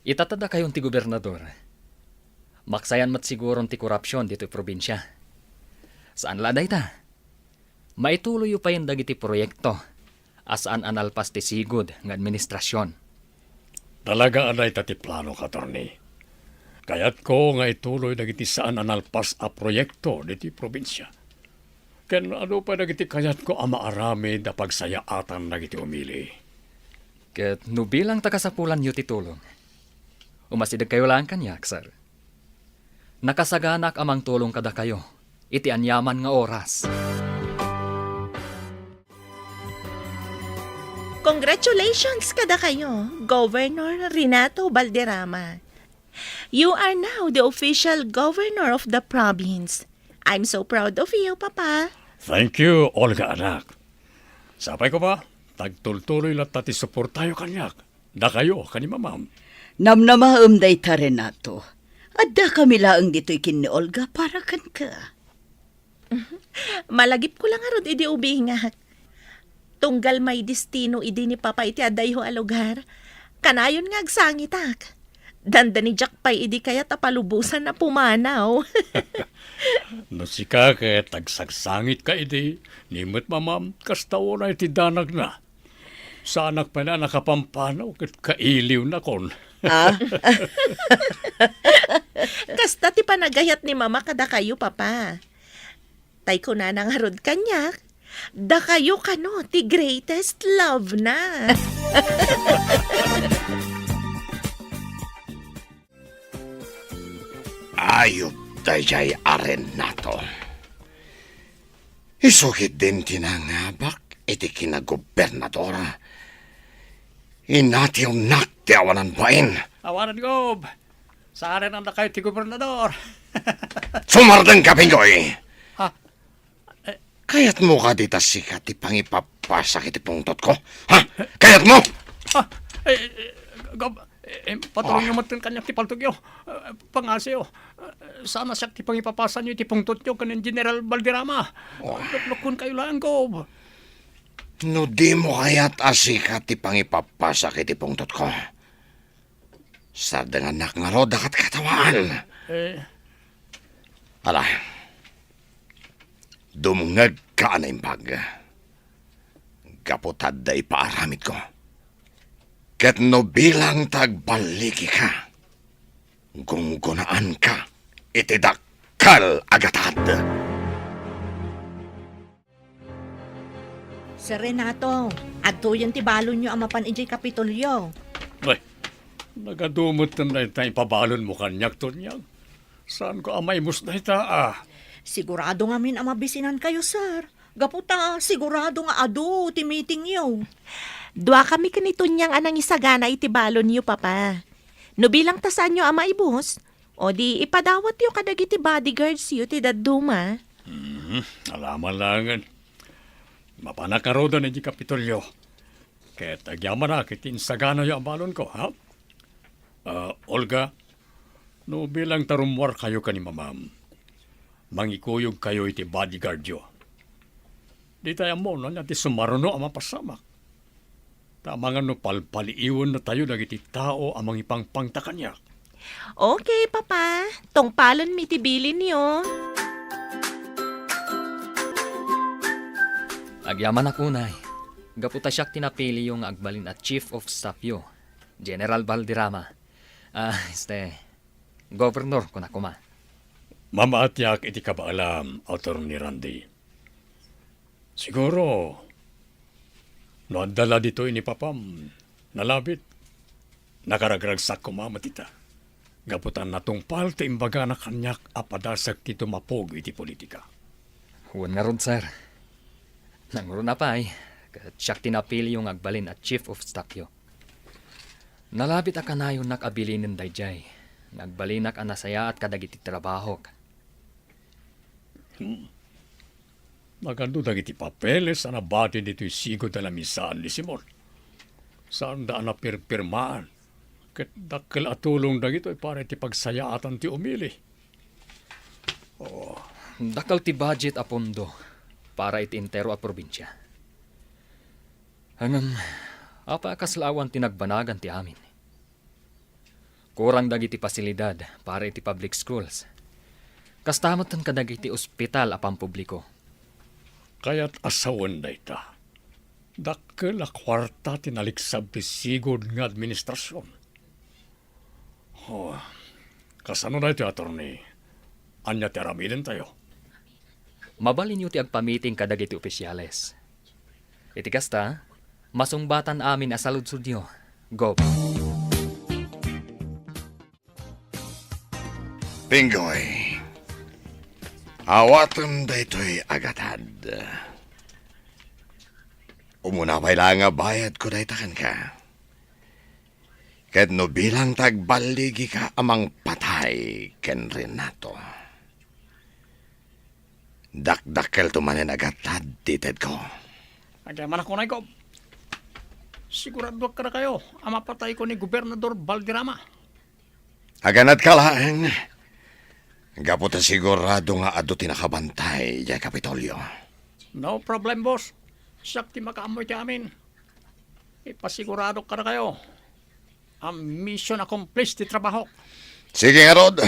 Itatada kayon ti gobernador. Maksayan mat siguron ti korupsyon dito probinsya. Saan laday ta? Maituloy pa yung dagiti proyekto. Asaan analpas ti sigud ng administrasyon. Talaga anay tati plano, Katorni. Kayat ko nga ituloy dagiti saan analpas a proyekto diti probinsya. Ken ano pa dagiti kayat ko ama arami da pagsayaatan dagiti umili. Ket no bilang tagasapulan yu ti tulong. Umasidag kayo lang kanyak, sir. Nakasaganak amang tulong kada kayo. Iti anyaman nga oras. Congratulations kada kayo, Governor Renato Valderrama. You are now the official governor of the province. I'm so proud of you, Papa. Thank you, Olga anak. Sapay ko ba? Tagtultuloy lang tati support tayo kanyak. Da kayo, kani mamam. Namnamaam day ta, Renato. Adda kami laang dito'y kin ni Olga para kan ka. Malagip ko lang arod idi ubingak. Tunggal may destino idi ni Papa iti aday ho a lugar. Kanayon nga agsangitak. Danda ni Jack pay idi kaya tapalubusan na pumanaw. No si kake, tagsagsangit ka idi. Nimot mamam, kastawo na iti danag na. Sa anak pa na nakapampanaw, kat kailiw na kon. Kasta ti panagayat ni Mama kada kayo, Papa. Tay ko na nangarod kanyak. Da kayo kano, ti greatest love na. Ayop dayay Arenato. Isukit din tinangabak iti kinagobernadora. Inatiw nakti awanan bain. Awanan Gob. Saan ang kayo ti gobernador? Sumardeng ka, Pingoy. Ha? Kayat mo ka dita sikat ti pangipapasak iti pungtot ko? Ha? Kayat mo? Ha? Gob, patuloy nyo matun kanyak ti paltugyo. Pangasyo. Sana siya ti pangipapasan nyo ti pungtot nyo kanin General Valderrama. Luklukun kayo lang, Gob. No di mo kayat asikat ti pangipapasak iti pungtot ko. Sa danganak nga ro dakat katawaan. Ala, dumungag ka na impag. Kaputad da ipaaramid ko. Ket no bilang tagbaliki ka, gunggunaan ka, iti dakkal agatad. Sir Renato, adto yan ti balon nyo ang mapan ijay Kapitolyo. Ay, nagadumot na tayo pabalon mo kanyak to niyang. Saan ko amay mus na ita Sigurado nga min ang mabisinan kayo, sir. Gaputa, sigurado nga ado, ti meeting yo. Dua kami kanito niyang anang isagana iti balon niyo, Papa. No bilang tasan nyo ama ibus, o di ipadawat yo kadagiti bodyguards yo ti daduma. Alaman langan. Mapanakaroda na di Kapitolyo. Kaya tagyaman na kitin sagana yung balon ko, ha? Olga, no bilang tarumwar kayo ka ni mamam. mangikuyog kayo iti bodyguard yo. Di tayo mo na niya ti sumaruno ang mapasamak. Tama nga no palpaliiwan na tayo dagiti tao amang ipangpangta kanya. Okay, Papa. Tong palon mitibilin niyo. Agyaman ako, Nay. Gaputa siyak tinapili yung agbalin at Chief of Staff yo, General Valderrama. Governor ko na kuma. Mamaatyak iti kabaalam, Attorney Randy. Siguro, noandala dito ini papam, nalabit, nakaragragsak ko mamatita. Gaputan natungpal ti imbaga na kanyak apadasak ti tumapog iti politika. Huwag nga ron, sir. Nanguro na pa siyak tinapili yung agbalin at Chief of Staff yo. Nalabit ka na yung nakabilinin dayjay. Nagbalinak ang nasaya at kadagiti trabaho. Magando dagiti papeles na nabati dito sigo dala misaan ni Simon. Saan daan na pirpirmaan? Kat dakkel atulong dagito para ti pagsayaatan ti umili. Dakal ti budget a pondo para iti intero a probinsya. Hanggang apa kaslawan tinagbanagan ti amin. Kurang dagiti pasilidad para iti public schools. Kastamot ang kadagiti ospital a pampubliko. Kaya't asawan da ita. Dakkel a kwarta tinaliksab ti sigod nga administrasyon. Kasano na iti attorney? Anya ti aramiden tayo. Mabalin yu ti agpamiting kadagiti opisyales. Iti kasta, masungbatan amin asaludsud nyo. Go. Pingoy, awatan da ito'y agatad. Umuna pa'y nga bayad ko da itakan ka. Ket no bilang tagbaligi ka amang patay ken Renato. Dakdakkel tumanin agatad tited ko. Agyaman ako na ikaw. Sigurado ka na kayo, ang mapatay ko ni Gobernador Valderrama. Aganat ka lang. Gaputa sigurado nga ado tinakabantay ya Kapitolyo. No problem, boss. Siyak ti makaamoy ti amin. Ipasigurado ka na kayo. Ang mission accomplished ti trabaho. Sige nga, Rod.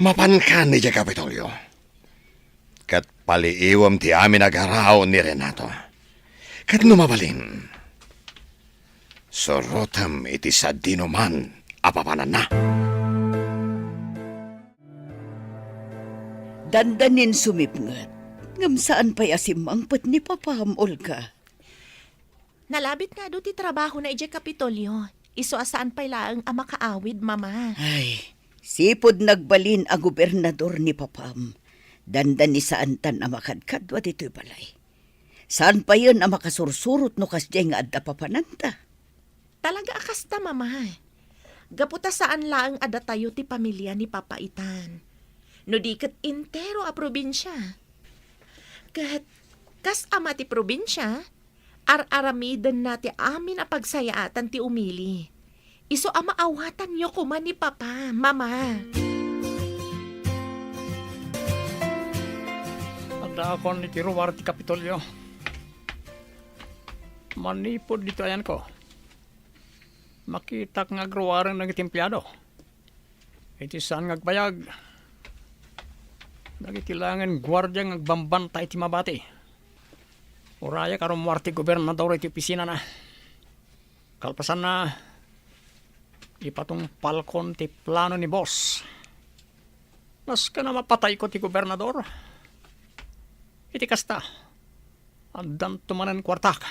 Mapankan ni ya Kapitolyo. Kat paliiwam ti amin agaraw ni Renato. Kat numabalin. Sorotam iti sa dinuman apapanan na. Dandanin sumipngat. Ngam saan pa'y asimangpet ni Papam, Olga? Nalabit nga do ti trabaho na ije Kapitolyo. Iso asaan pa'y laang ang makaawid, Mama. Ay, sipod nagbalin ang gobernador ni Papam. Dandan ni saan tan ang makadkadwa dito'y balay. Saan pa yun ang makasursurot no kasjay nga adda papananta? Talaga akasta, Mama. Gaputa saan laang ada tayo ti pamilya ni Papaitan. No di kat intero a probinsya. Kat kas ama ti probinsya, ar-aramidan na ti amin a pagsayaatan ti umili. Iso ama awatan nyo kuman ni Papa, Mama. Tanda ako ni Tiruwar ti Kapitolyo. Manipod dito ayan ko. Makita nga agruwarang ng itimplado. Iti saan ngagbayag. Nagitilangan gwardiya ngagbambantay ti mabati. Uraya karong muarti gobernador iti opisina na. Kalpasan na ipatong palkon ti plano ni boss. Nas ka na mapatay ko ti gobernador. Iti kasta. Andan tumanan kwartak.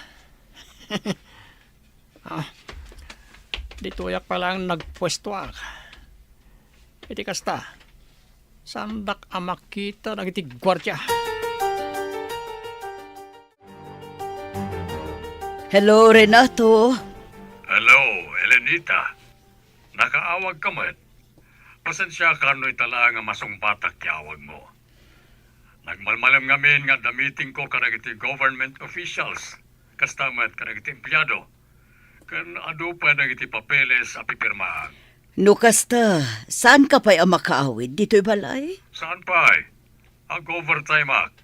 Dito yak palang nagpwesto ak. Iti kasta. Sandak amakita ng iti gwardya. Hello, Renato. Hello, Elenita. Nakaawag ka man. Pasensya ka no itala nga masungbatak yawag mo. Nagmalmalam ngamin nga damiting ko karagiti government officials. Kastamat karagiti empleyado. Kan ado pa nagiti papeles a pipirmahan. No kasta, saan ka pa'y ang makaawid dito'y balay? Saan pa Ang overtime ak.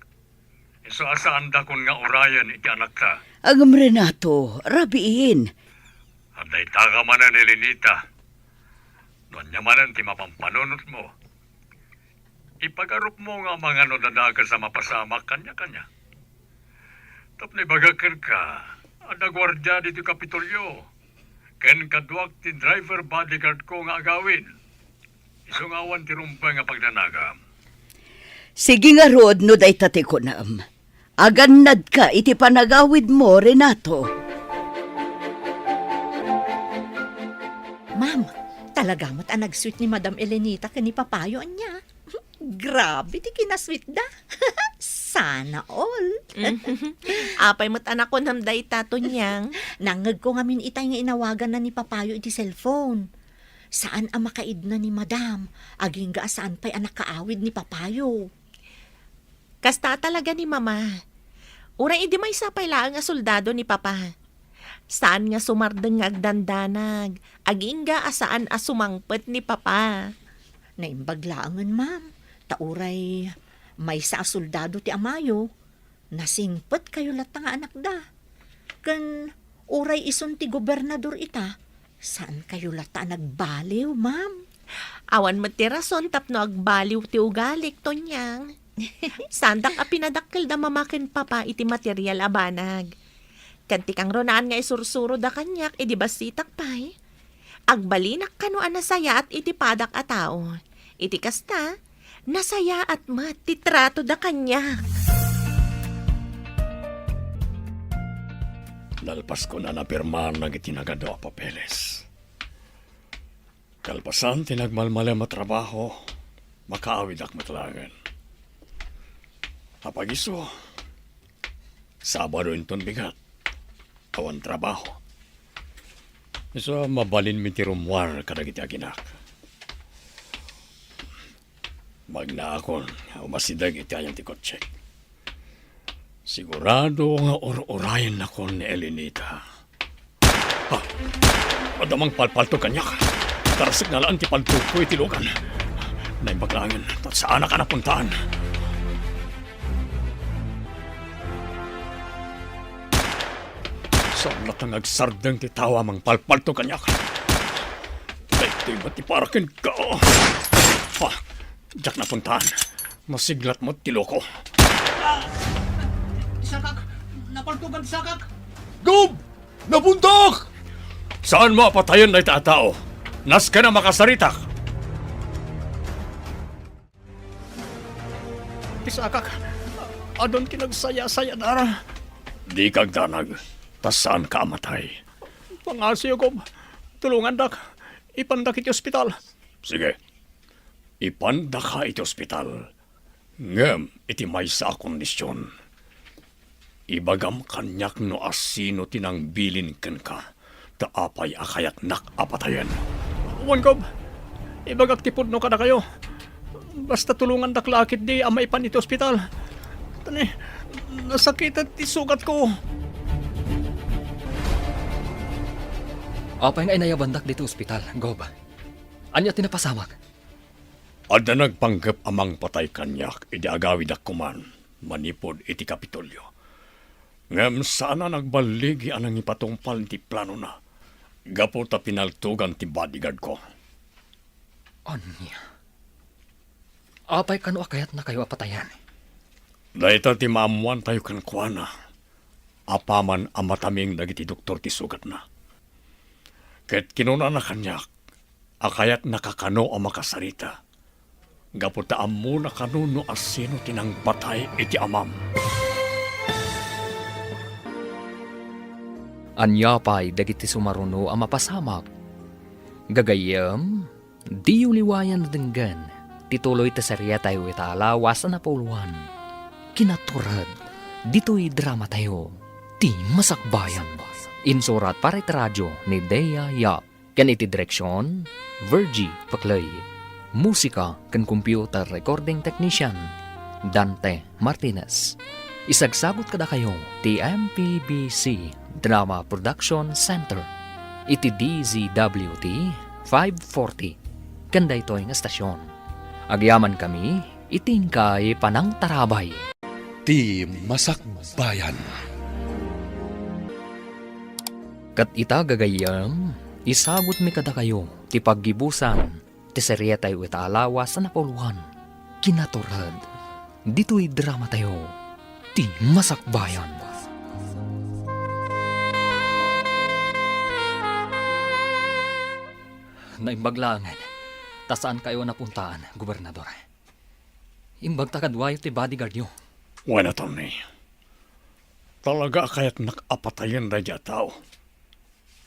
Isaasaan da kun nga orayan iti anak ta. Agam Renato, rabiin. Anday taga manan ni Lenita. Doon niya manan ti mapampanunot mo. Ipagarup mo nga mga nodadaga sa mapasamak kanya-kanya. Tapos bagakan ka, ada gwardya dito Kapitolyo. Ken kaduak ti driver bodyguard ko nga agawin. Isungawan ti rumpay nga pagnanagam. Sige nga rod, no day tate ko naam. Agannad ka iti panagawid mo, Renato. Ma'am, talaga mo't ang nag-sweet ni Madam Elenita kani papayo niya. Grabe, di kinasweet da. Sana all. Apay mo't anak ko namday tato niyang. Nangag ko ngamin itay nga inawagan na ni papayo iti cellphone. Saan ang makaid na ni Madam? Aging ga saan pa'y anak kaawid ni papayo. Kasta talaga ni mama. Uray idi may sapay laang nga soldado ni papa. Saan nga sumardeng nga agdandanag. Aging ga asaan asumangpet ni papa. Naimbaglaangan, ma'am. Tauray, may sa soldado ti amayo. Nasingpet kayo lata nga anak da. Kan uray ison ti gobernador ita. Saan kayo lata nagbaliw, ma'am? Awan mo ti rason tapno agbaliw ti ugalik to niyang. Sandak a pinadakkel da mamaken papa iti material abanag. Kanti kang ronaan nga isursuro da kanyak iti basitak pay. Agbalinak kano nasaya at iti padak a tao. Iti kasta, nasaya at titrato da kanyak. Nalpas ko na napirmahan na itinagado a papeles. Kalpasan tinagmalmalem at trabaho, makaawid ak matlangan. Apagiso, Sabado inton bigat, awan trabaho. So, mabalin mi ti rumwar kadagiti aginak. Magna akon, umasidag iti ayang ti kotsek. Sigurado nga or-orayan ako ni Elenita. Ha! Madamang palpalto kanyak. Tarasig na laan ti paltuko iti lugan. Naibaglangan, at saan ka napuntaan? Saan natang agsardang ti tawa mang palpalto kanyak? Ito'y ba't iparakin ka? Ha! Diyak napuntaan. Masiglat mo tiloko. Sakak! Napaltugan sakak! Gob! Napuntak! Saan mo apatayan na itatao? Nas ka na makasaritak. Isakak, adon kinagsaya-saya dara. Di kag danag. Tas saan ka amatay? Pangasyo ko, tulungan dak. Ipandak iti ospital. Sige. Ipanda ka iti ospital. Ngem, iti may sa kondisyon. Ibagam kanyak no asino tinang bilin ken ka. Taapay akayat nak apatayan. Wan ko, ibagak tipod no kada kayo. Basta tulungan dak lakit di amay pan iti ospital. Tani, nasakit at isugat ko. Apay nga inayabandak dito ospital, Gob. Anya tinapasamak? Ada nagpanggap amang patay kanyak, iti agawid akuman, manipod iti Kapitolyo. Ngem sana nagbaligi anang ipatungpal ti plano na. Gapo ta pinaltugan ti bodyguard ko. Anya? Apay kano akayat na kayo apatayan? Dahita ti maamuan tayo kankwana. Apaman amataming dagiti doktor ti sugat na. Ket kinuna na kanyak, akayat nakakano ang makasarita. Gaputa amu na kanuno asino tinang patay iti amam. Anyapay dagiti sumaruno ang mapasamak. Gagayam, di uliwayan na denggan. Tituloy ta serya tayo italawas na napuluan. Kinaturad, dito'y drama tayo. Ti Masakbayan. Insurat para iti radyo ni Dea Yap. Kan iti direksyon, Virgie Paklay. Musika kan computer recording technician, Dante Martinez. Isagsagot kada kayo ti MPBC Drama Production Center. Iti DZWT 540. Kanda ito ang estasyon. Agyaman kami, itingkay panang tarabay. Ti Masakbayan. Kat ita gagayam, isagot mi kada kayo, ti paggibusan, ti serye tayo italawas sa napuluhan. Kinaturad, dito'y drama tayo, ti Masakbayan. Naimbaglangan, tasaan kayo napuntaan, gobernador? Imbag takadwayo ti bodyguard nyo. Wala, Tony. Talaga kaya't nakapatayan na dya tao.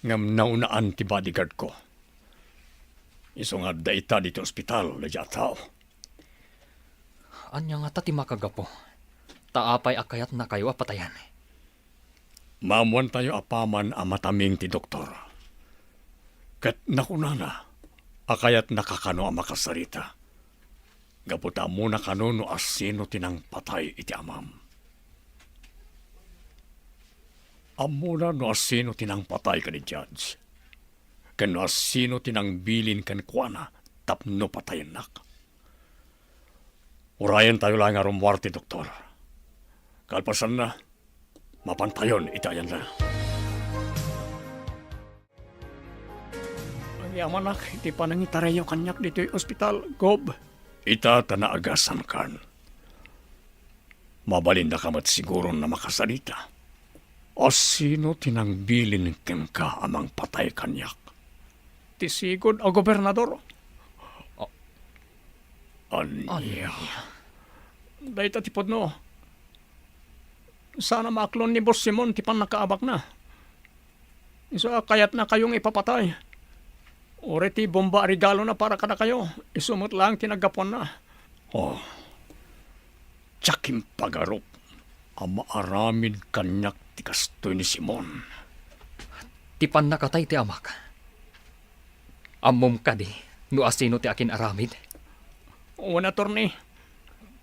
Ngam naunaan ti bodyguard ko. Isungad da ita dito ospital na dya tao. Anya nga ta ti makagapo. Taapay akayat na kayo apatayan. Mamuan tayo apaman a mataming ti doktor. Kat nakunana, akayat nakakano ang makasarita. Gaputa muna kano no asino tinang patay iti amam. Amuna no asino tinang patay ka ni Judge. Kano asino tinang bilin kan kuana tapno patayin nak. Urayan tayo lang nga rumwarte, doktor. Kalpasan na, mapantayon itayan na. Ang yaman nak, iti pa nangitarayo kanyak dito'y ospital, Gob. Ita tanaagasan kan. Mabalinda ka mat siguro na makasalita. O sino tinangbilin ken ka amang patay kanyak? Tisigod o gobernador? Anya. Dahil tatipod no. Sana maklon ni Boss Simon tipan nakaabak na. Isa kayat na kayong ipapatay. Oreti bomba regalo na para kada kayo. Isumot lang tinagapon na. Oh. Tsakim pagarop. Ang maaramid kanyak ti kastoy ni Simon. Tipan nakatay ti amak. Amom ka di, no asino ti akin aramid. Una, Torni.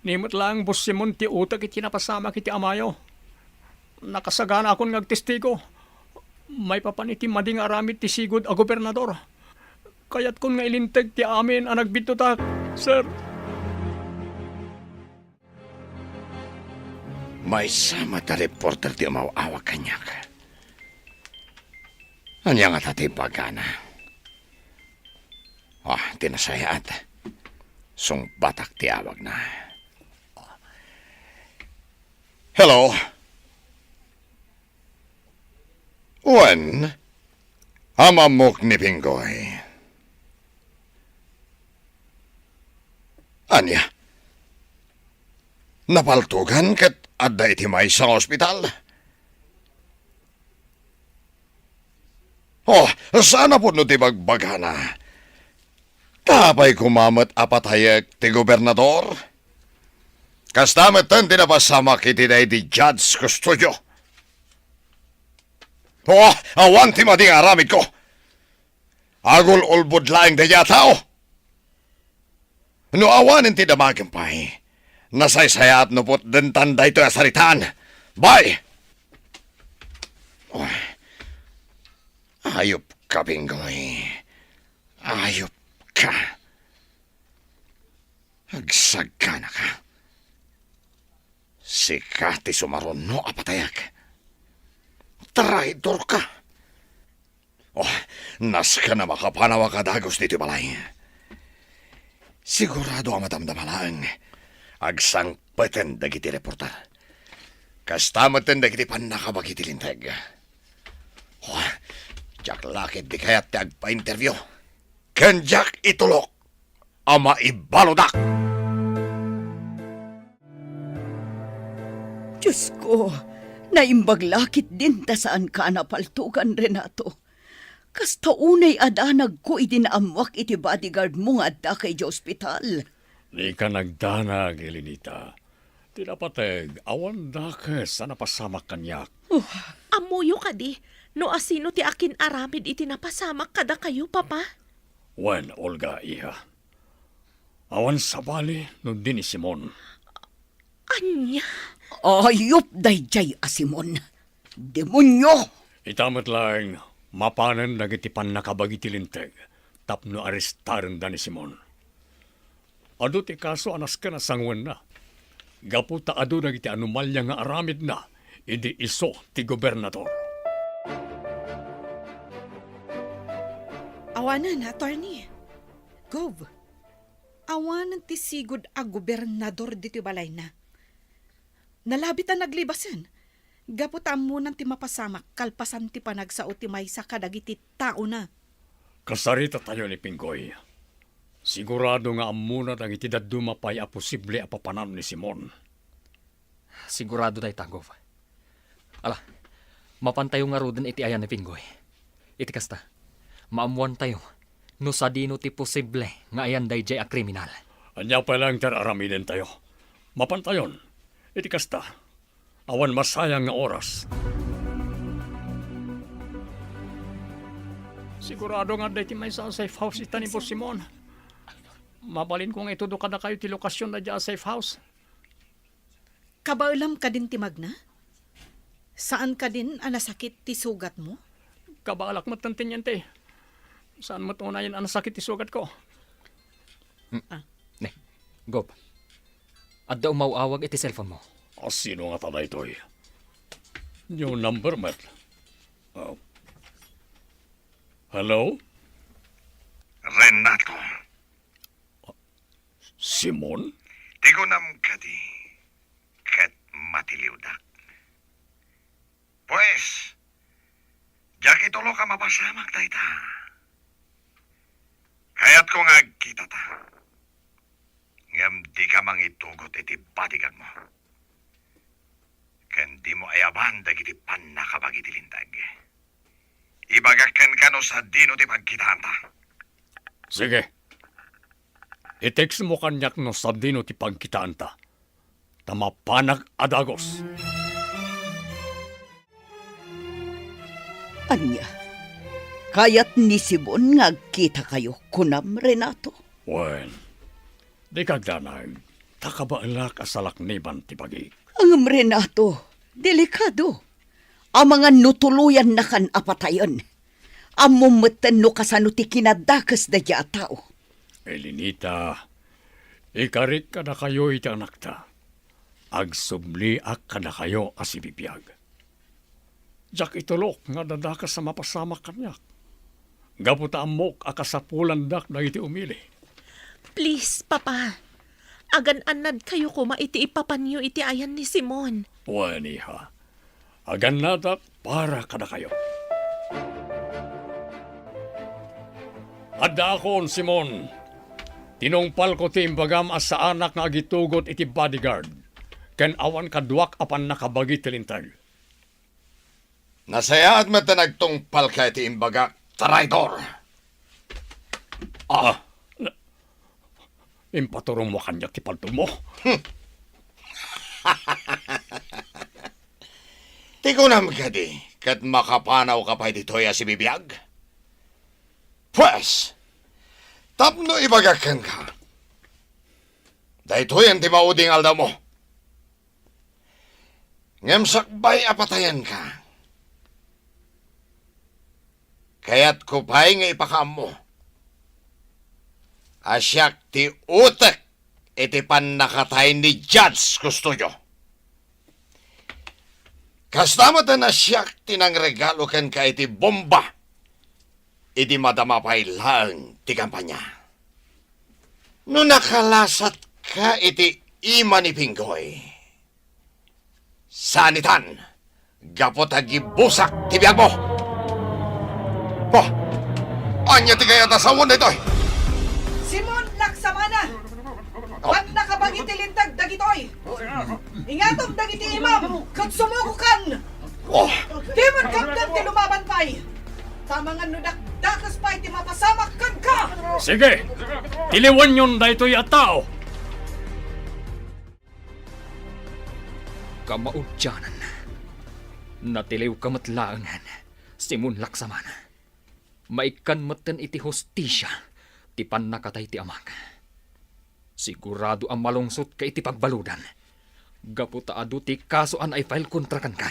Nimot lang, Boss Simon, ti utak iti napasama kiti amayo. Nakasagana akong nagtestigo. May papaniti mading aramid ti sigod a gobernador. Kaya't kung nailintag ti amin ang nagbitutak, sir. May sama ta reporter ti umawawa kanyak. Anya nga tati pagana. Tinasayat. Sung batak ti awag na. Hello? Wen? Hamamok ni Pinggoy. Anya? Napaltugan kat adda iti may sa ospital? Sana po no ti bagbagana. Tapay kumamat apatayag ti gobernador. Kastamet tan tinapasamak iti day di Judge Custodio. Awan ti mading aramid ko. Agul ulbud laing daya tao. No awanin ti damagimpay. Nasaysayat no pot dentan da ito asaritaan. Bye! Ayop ka, Pinggoy. Ayop ka. Agsagana ka. Sikati sumaron no apatayak. Traidor ka. Nas ka na makapanawa ka dagos dito balay. Sigurado ang matamdamalang agsang peten dagiti reporter. Kastamatan dagiti panakabagiti linteg. Jack lakit di kayat ti agpa-interview. Ken Jack itulok ama ibalodak. Diyos ko, naimbaglakit din ta saan ka napaltugan, Renato. Kasta unay adanag ko idinamwak iti bodyguard mo nga adda kay di ospital. Di ka nagdanag, Elenita. Tinapateg, awan da ka sa napasamak kanyak. Amuyo ka di, no asino ti akin aramid iti napasamak kada kayo, Papa? Wen, Olga, iha. Awan sabali no din ni Simon. Anya? Ayop dayjay asimon. Demonyo! Itamat lang, mapanan nagitipan nakabagiti linteg. Tapno arestaran da ni Simon. Ado ti kaso anas ka na sangwan na. Gaputa ado na iti anomalya nga aramid na, idi iso ti gobernador. Awanan, attorney. Gov, awanan ti sigod a gobernador dito balay na. Nalabit ang naglibasan. Gaputaan mo ti mapasamak, kalpasan ti panagsao ti maysa kadagiti tao na. Kasarita tayo ni Pinggoy. Sigurado nga amunat ang itidad dumapay a posible a papanan ni Simon. Sigurado tayo tagov. Ala, mapantayo nga rodin iti ayan ni Pinggoy. Iti kasta, maamuan tayo, no sa dino ti posible nga ayan day jay a kriminal. Anya pa lang aramiden tayo. Mapantayon, iti kasta, awan masayang nga oras. Sigurado nga day ti may sa safe house ita ni Boss Simon. Mabalin kong itudo ka na kayo ti lokasyon na dyan safe house. Kabaulam ka din ti Magna? Saan ka din anasakit ti sugat mo? Kabalak mo tantin yan te. Saan mo tunayan ang sakit ti sugat ko? Ne, Gob. Adda umawawag iti cellphone mo. Sino nga tada ito eh? New number, Matt. Hello? Renato, Simon? tigunam ka di, kat matiliwdak. Pues, jak itulo ka mapasamak dayta. Kaya't ko nga kita ta. Ngam di ka mangitugot iti batigan mo. Kan di mo ayaban dagiti panakabag iti lintag. Ibagakan ka no sa dino ti pagkitaan ta. Sige. I-text mo kanyak no sa dino ti pagkitaan ta. Tamapanag adagos. Anya, kayat ni Simon nga kita kayo kunam, Renato. Well, di kagdanag, takabaalak asalak niban ti pagi. Ang Renato, delikado. Ang mga nutuluyan na kan apatayon. Amumatan no kasano ti kinadakas da dya tao. Elinita, ikarit ka na kayo iti anak ta. Agsubli-ak ka na kayo asibibiyag. Jak itulok nga dadakas sa mapasamak kanyak. Gaputa amok akasapulan dak na iti umili. Please, Papa. Agan-anad kayo kuma iti ipapanyo iti ayan ni Simon. Waniha, agan nadak para ka na kayo. Adda akon, Simon. Tinungpal ko ti imbagam as sa anak nga agitugot iti bodyguard. Ken awan kaduak apan nakabagi tilintag. Nasaya at matanagtungpal ka iti imbaga, traidor. Impaturong mo kanyak ti paltog mo. Tigunam ka di, kat makapanaw ka pa dito'y asibibiyag. Pues, tapno ibagakan ka. Dahito'y ang timauding aldaw mo. Ngem sakbay apatayan ka. Kaya't kupay nga ipakaam mo. Asyak ti utek iti panakatay ni Judge Custodio. Kastamot na asyak tinang regalo ken ka iti bomba. Iti madamapay lang ti kampanya. No nakalasat ka iti ima ni Pinggoy. Sanitan, gapot agibusak ti biyag mo. Anya ti kaya tasawon na ito. Simon, laksamana! Pag nakabagi tilintag dagitoy! Ingatom dagiti imam, kat sumukukan! Dimon kapdan ti lumaban pa'y! Tamang ano dakdakas pa'y ti mapasamak kan ka! Sige, tiliwan yun da ito'y atao. Kamaudyanan. Natiliw kamatlaangan. Simon Laksamana. Maikan matan iti hostisya. Ti panakatay ti amang. Sigurado ang malungsot ka iti pagbaludan. Gaputa adu ti kasuan ay file kontra kan ka.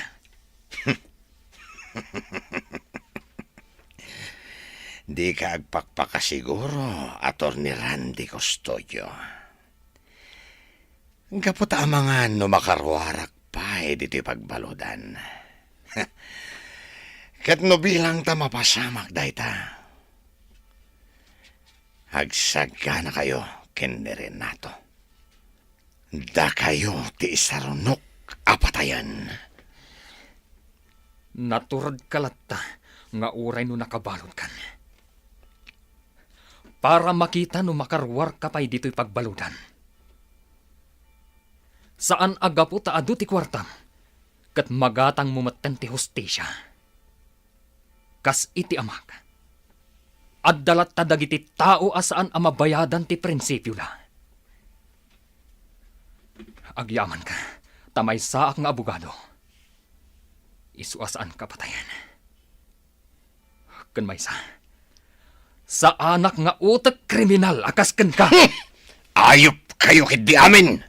Di ka agpakpakasiguro, Atty. Randy Custodio. Gaputa mga no makarwarak pa dito'y pagbaludan. Kat no bilang ta mapasamak dayta. Hagsaga na kayo, kini Renato. Da kayo ti isarunok apatayan. Naturad kalatta nga uray no nakabalon kan. Para makita no makarwar ka pa'y dito'y pagbaludan. Saan agapo ta adu ti kwartam, kat magatang mumaten ti hostesya. Kas iti amak, at dalat ta dagiti tao asaan amabayadan ti prinsipyo la. Agyaman ka, tamay saak nga abogado. Isuasaan ka patayan. Kan may sa anak nga utak kriminal akas kan ka. Ayop kayo kidi amin.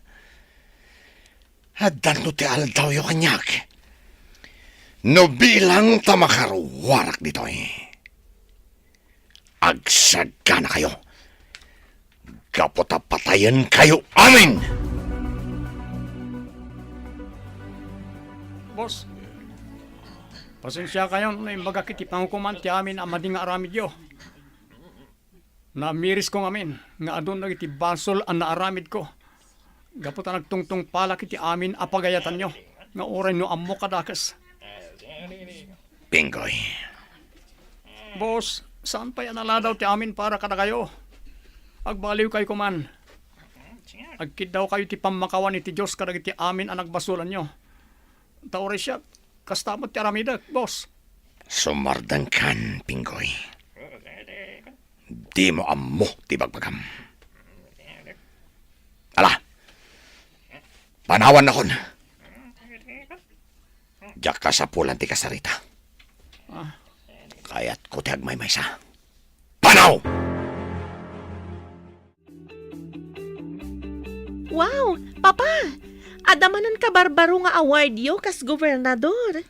Haddan no ti aldaw yo kanyak. No bilang ta makarwarak dito Agsaga na kayo. Gaputa patayan kayo amin. Boss, pasensya kayo na imbaga kiti pangkuman ti amin amadi nga aramid yo. Namiris ko ngamin, nga adun na iti basol ang naaramid ko. Gaputa nagtungtong pala kiti amin apagayatan nyo, nga oray no ammo kadakas. Pingoy. Boss, saan pa yan aladaw ti amin para kada kayo? Agbaliw kayo kuman. Agkid daw kayo ti pamakawan iti Diyos kadag iti amin ang nagbasulan nyo. Taore siya, kastamot ti aramidak, boss. Sumardang kan, Pingoy. Di mo ammo ti bagbagam. Ala, panawan na kon. Diyak ka sa pulan ti kasarita. Kaya't ko ti agmay-may sa. Panaw! Wow, Papa! Adamanan ka barbaro nga award yo kas gobernador.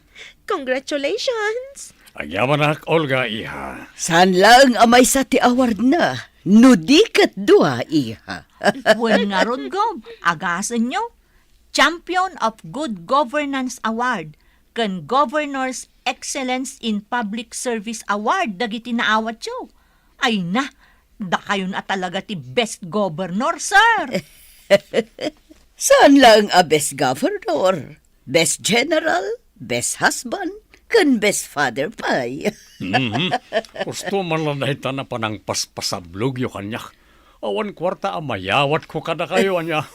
Congratulations! Agyaman nak, Olga, iha. Saan lang amay sa ti award na? Nudikat dua, iha. Wen nga ron, Gob. Agasan nyo. Champion of Good Governance Award kan Governor's Excellence in Public Service Award dagiti naawat yo. Ay na, da kayo na talaga ti best governor, sir. Saan lang a best governor? Best general? Best husband? Kan best father pay. Gusto man lang nahita na panang paspasablog yung kanyak. Awan kwarta amayawat ko kada kayo anya.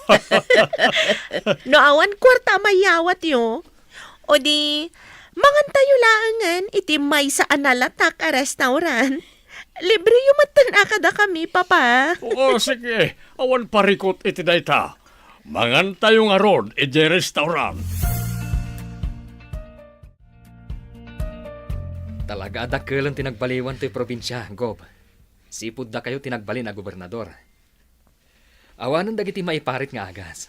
No awan kwarta mayawat yo. O di, mangan tayo laangan iti may sa analatak a restaurant. Libre yung matan akada kami, Papa. Oo, sige. Awan parikot iti dayta. Mangan tayo nga rod, iti restaurant. Talaga adakkelan tinagbaliwan to'y probinsya, Gob. Sipud da kayo tinagbalin na gobernador. Awanan dagiti maiparit nga agas.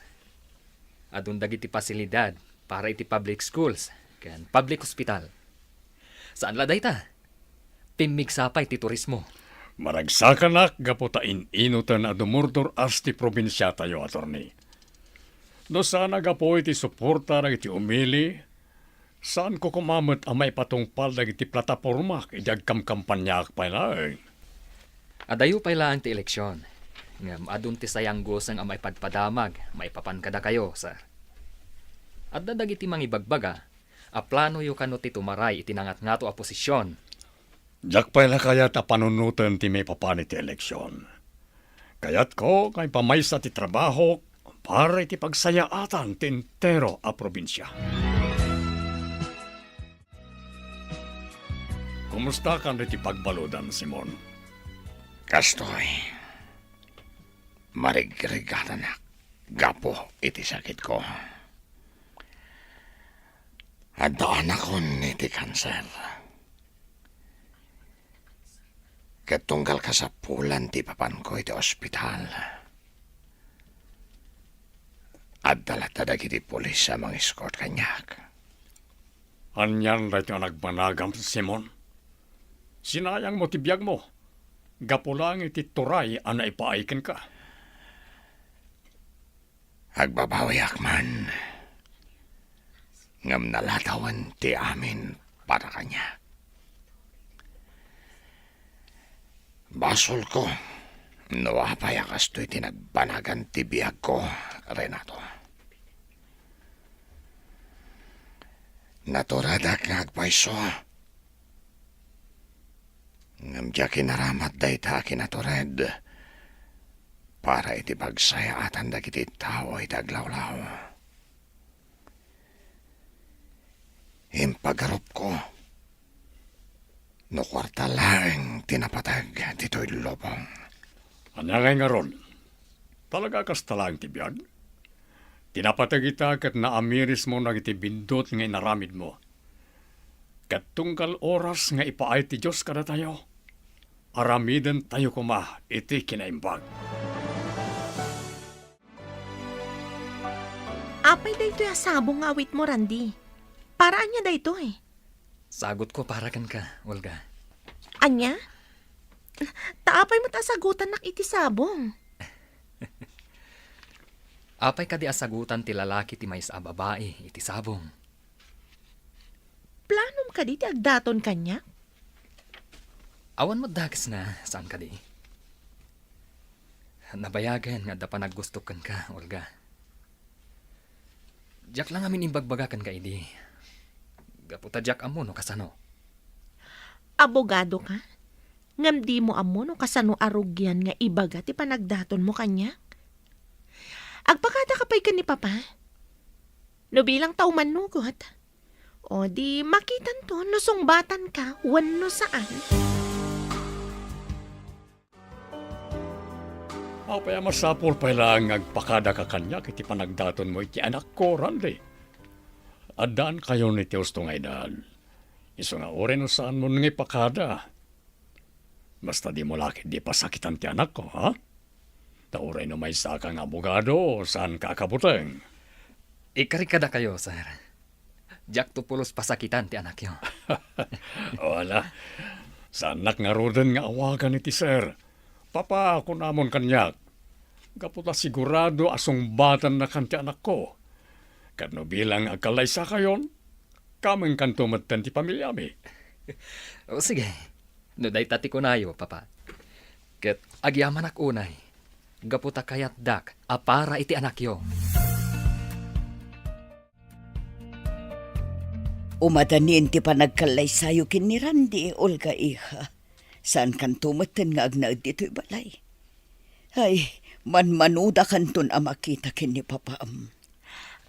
Adun dagiti pasilidad para iti public schools, kan public hospital. Saan la dayta? Pimigsapay ti turismo. Maragsaka nak, gaputain inutan na dumurdur as ti probinsya tayo, attorney. Do sana gapo iti suporta na iti umili, saan ko kumamot ang may patungpal na iti plataforma idag kamkampanyak pa na Adayo pa ilaan ti eleksyon. Ngam adun ti sayang gosang ang may padpadamag, may papankada kayo, sir. At dadag iti mangibagbaga, a plano yu kano ti tumaray itinangat nga to a posisyon. Jak pa na kaya ta panunutan ti may papanit ti eleksyon. Kayat ko kay pamaysa ti trabaho para iti pagsayaatan ti entero a probinsya. Kumusta kan iti pagbaludan, Simon? Kastoy. Marigregatan na. Gapo iti sakit ko. Adaan ako iti kanser. Katunggal ka sa pulan ti papan ko iti ospital. At dalatadag iti polis sa mga escort kanyak. Anyan rait nga nagbanagam, Simon. Sinayang mo tibiyag mo. Gapo lang iti turay ang naipaikin ka. Agbabawiak man. Ngam nalatawan ti amin para kanya. Basol ko, nawapayakas to'y tinagbanagan ti biyag ko, Renato. Naturadak nga agpaiso. Ngam diya kinaramat day ta kinatured. Para iti pagsaya atan dagiti tao iti aglawlaw. Impagarup ko. No kwarta lang tinapatag dito'y lobong. Anangay nga ron, talaga kas talang ti biyag. Tinapatag ita kat naamiris mo nag iti bindot nga inaramid mo. Kat tungkal oras nga ipaay ti Diyos kada tayo. Aramiden tayo kuma iti kinaimbag. Apay dayto ya sabong nga awit mo, Randy. Paraan niya dayto eh. Sagot ko para kan ka, Olga. Anya? Taapay mo ta sagutan nak iti sabong. Apay ka di asagutan ti lalaki ti maysa a babae iti sabong. Planom ka di ti agdaton kanya? Awan mo dagas na saan ka di. Nabayagan nga da pa naggustukan ka, Olga. Diyak lang amin imbagbagakan ka idi. Gaputa diyak amo no kasano. Abogado ka? Ngam di mo amo no kasano arugyan nga ibaga ti panagdaton mo kanya? Agpakada ka pa'y ka ni Papa? No bilang tao manugot. O di makitan to no sungbatan ka wano saan. Apaya masapol pa lang agpakada ka kanya kiti panagdaton mo iti anak ko, Randy. Adaan kayo ni Teos to nga edad. Iso nga ore no saan mo nga ipakada. Basta di mo laki di pasakitan ti anak ko, ha? Tauray no may sa kang abogado, saan kakabuteng? Ikarikada kayo, sir. Diyak tupulos pasakitan ti anak yo. Wala. Sanak nga roden nga awagan iti sir. Papa, ako namon kanyak. Kaputa sigurado asong batan na kanti anak ko. Kano bilang agkalaysa kayon, kaming kantumatan ti pamilya mi. O sige, no day tati ko nayo, Papa. Ket agyaman ak unay. Gaputa kayat dak, apara iti anak yo. Umadanin ti panagkalaysayo kin ni Randy, Olga iha. Saan kan tumatan nga agnaad dito'y balay? Ay, manmanuda kanton amakita kin ni Papaam.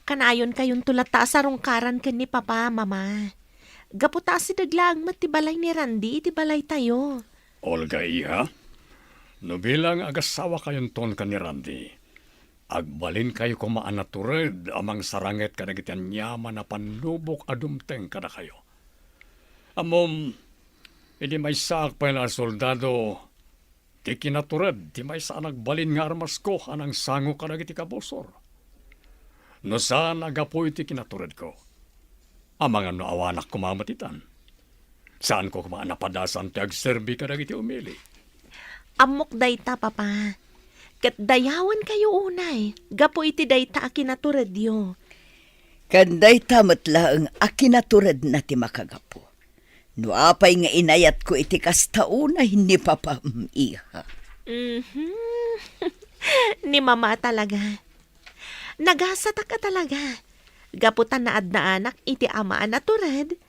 Kanayon kayon tulata sa rungkaran ken ni Papa, Mama. Gaputa si daglang mat ti balay ni Randy, iti balay tayo. Olga iha, no bilang agasawa kayon ton ka ni Randy, agbalin kayo kumaanatured amang saranget kadagitian yaman na panlubok adumteng kada kayo. Amom, hindi may saak pa na soldado, di kinatured, di may saan nagbalin nga armas ko anang sango kadagiti kabosor. No saan agapo iti kinatured ko, amang ano awanak kumamatitan. Saan ko kumaanapadasan ti agserbi kadagiti umili. Amok dayta, Papa. Ket dayawan kayo unay. Gapo iti dayta akinatured yo. Kanday tamat laeng akinatured na ti makagapo. No apay nga inayat ko iti kastauna hindi Papaam iha. Ni Mama talaga. Nagasata ka talaga. Gaputan na adna anak iti amaan na tured.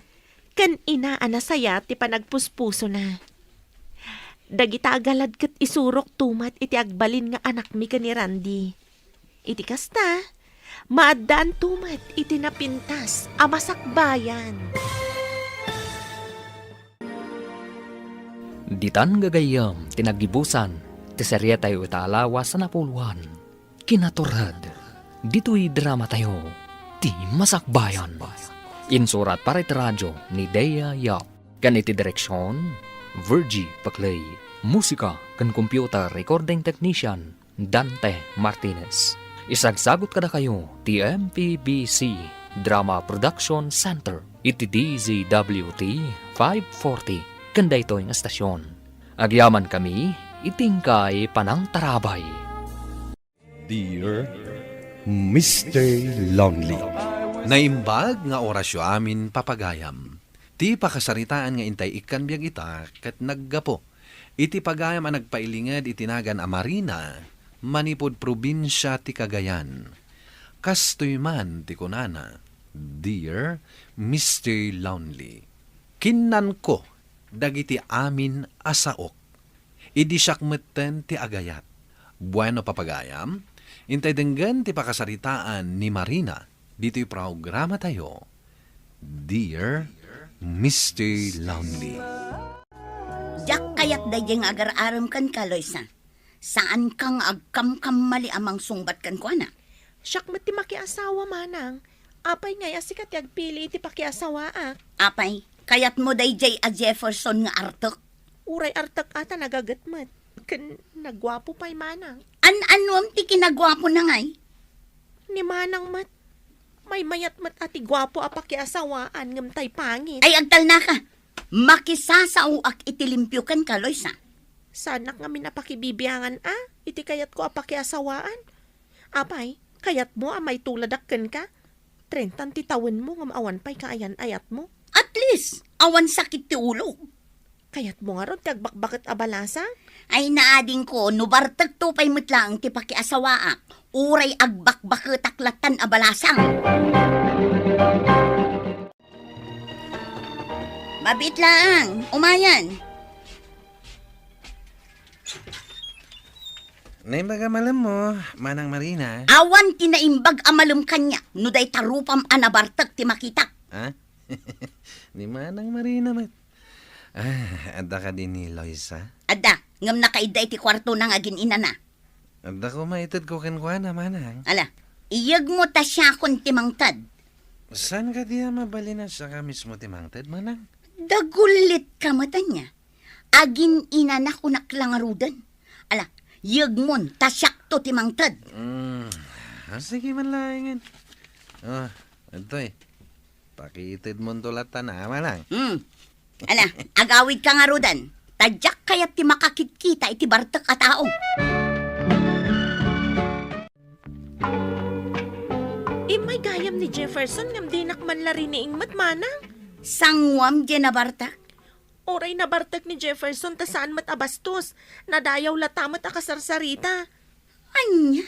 Kan inaan na saya ti panagpuspuso na. Dagita agalad ket isurok tumat iti agbalin nga anak mi ka ni Randy. Iti kasta, maadaan tumat iti napintas amasakbayan. Ditan gagayam, tinagibusan, ti serye tayo italawas sa napuluan. Kinaturad, dito'y drama tayo, ti masakbayan. Insurat para iti radyo ni Dea Yap. Ganiti direksyon, Virgie Paclay. Musika kan computer recording technician, Dante Martinez. Isagsagot kada kayo, ti MPBC Drama Production Center. Iti DZWT 540. Kanda ito yung estasyon. Agyaman kami, itingkay panang tarabay. Dear Mr. Lonely. Naimbag nga orasyo amin papagayam. Ti pakasaritaan nga intay ikan biyag ita kat naggapo. Iti pagayam ang nagpailingad itinagan a Marina, manipod probinsya ti Cagayan. Kastoy man ti kunana, Dear Mr. Lonely. Kinnan ko, dagiti amin asaok. Idi siyakmetten ti agayat. Bueno papagayam, intay denggan ti pakasaritaan ni Marina, dito'y programa tayo. Dear Mr. Lonely. Jak kayat dayeng agar-aram kan ka, Loisa. Saan kang agkam-kam mali amang sungbat kan ko, na? Siyak ti makiasawa manang. Apay nga sikat yagpili iti pakiasawa Apay, kayat mo dayjay a Jefferson nga artok. Uray artak ata nagagatmat. Kan nagwapo pa'y manang. An-anuam ti kinagwapo na ngay? Ni manang mat. May mayat mat ati gwapo a pakiasawaan ngam tay pangit. Ay, agtal na ka. Makisasao ak itilimpyo kan ka, Loisa. Sanak nga minapakibibiyangan iti kayat ko a pakiasawaan. Apay, kayat mo may tuladakken ka. 30 ti tawen mo ngam awan pa'y kaayan ayat mo. At least, awan sakit ti ulo. Kayat mo nga ron tagbakbakit abalasa? Ay naading ko, nubartag to pa'y mutlang ti pakiasawaak. Uray agbakbakit taklatan abalasang. Mabit lang, umayan. Naimbaga malam mo, Manang Marina. Awan tinaimbag amalum kanya, no day tarupam anabartag ti makitak. Ha? Ni Manang Marina, mat. Adda ka din ni Loisa? Adda, ngam nakaiday ti kwarto nang agin ina na. Adda ko maitad ko kenkwana, Manang. Ala, iyag mo ta siya kon timangtad. Saan ka diya mabalina sa ka mismo timangtad, Manang? Dagulit ka mata niya. Agin ina na kunak lang arudan. Ala, iyag mo ta siyak to timangtad. Sige man laingan. Ito pakitid mo tulatan na, Manang. Ala, agawid ka nga rudan. Tadyak kaya't ti makakit-kita iti bartak a tao. May gayam ni Jefferson ngam dinak man lariniing matmanang. Sangwam di na bartak? Oray na bartak ni Jefferson ta saan mat abastos. Nadayaw latamat a kasarsarita. Anya?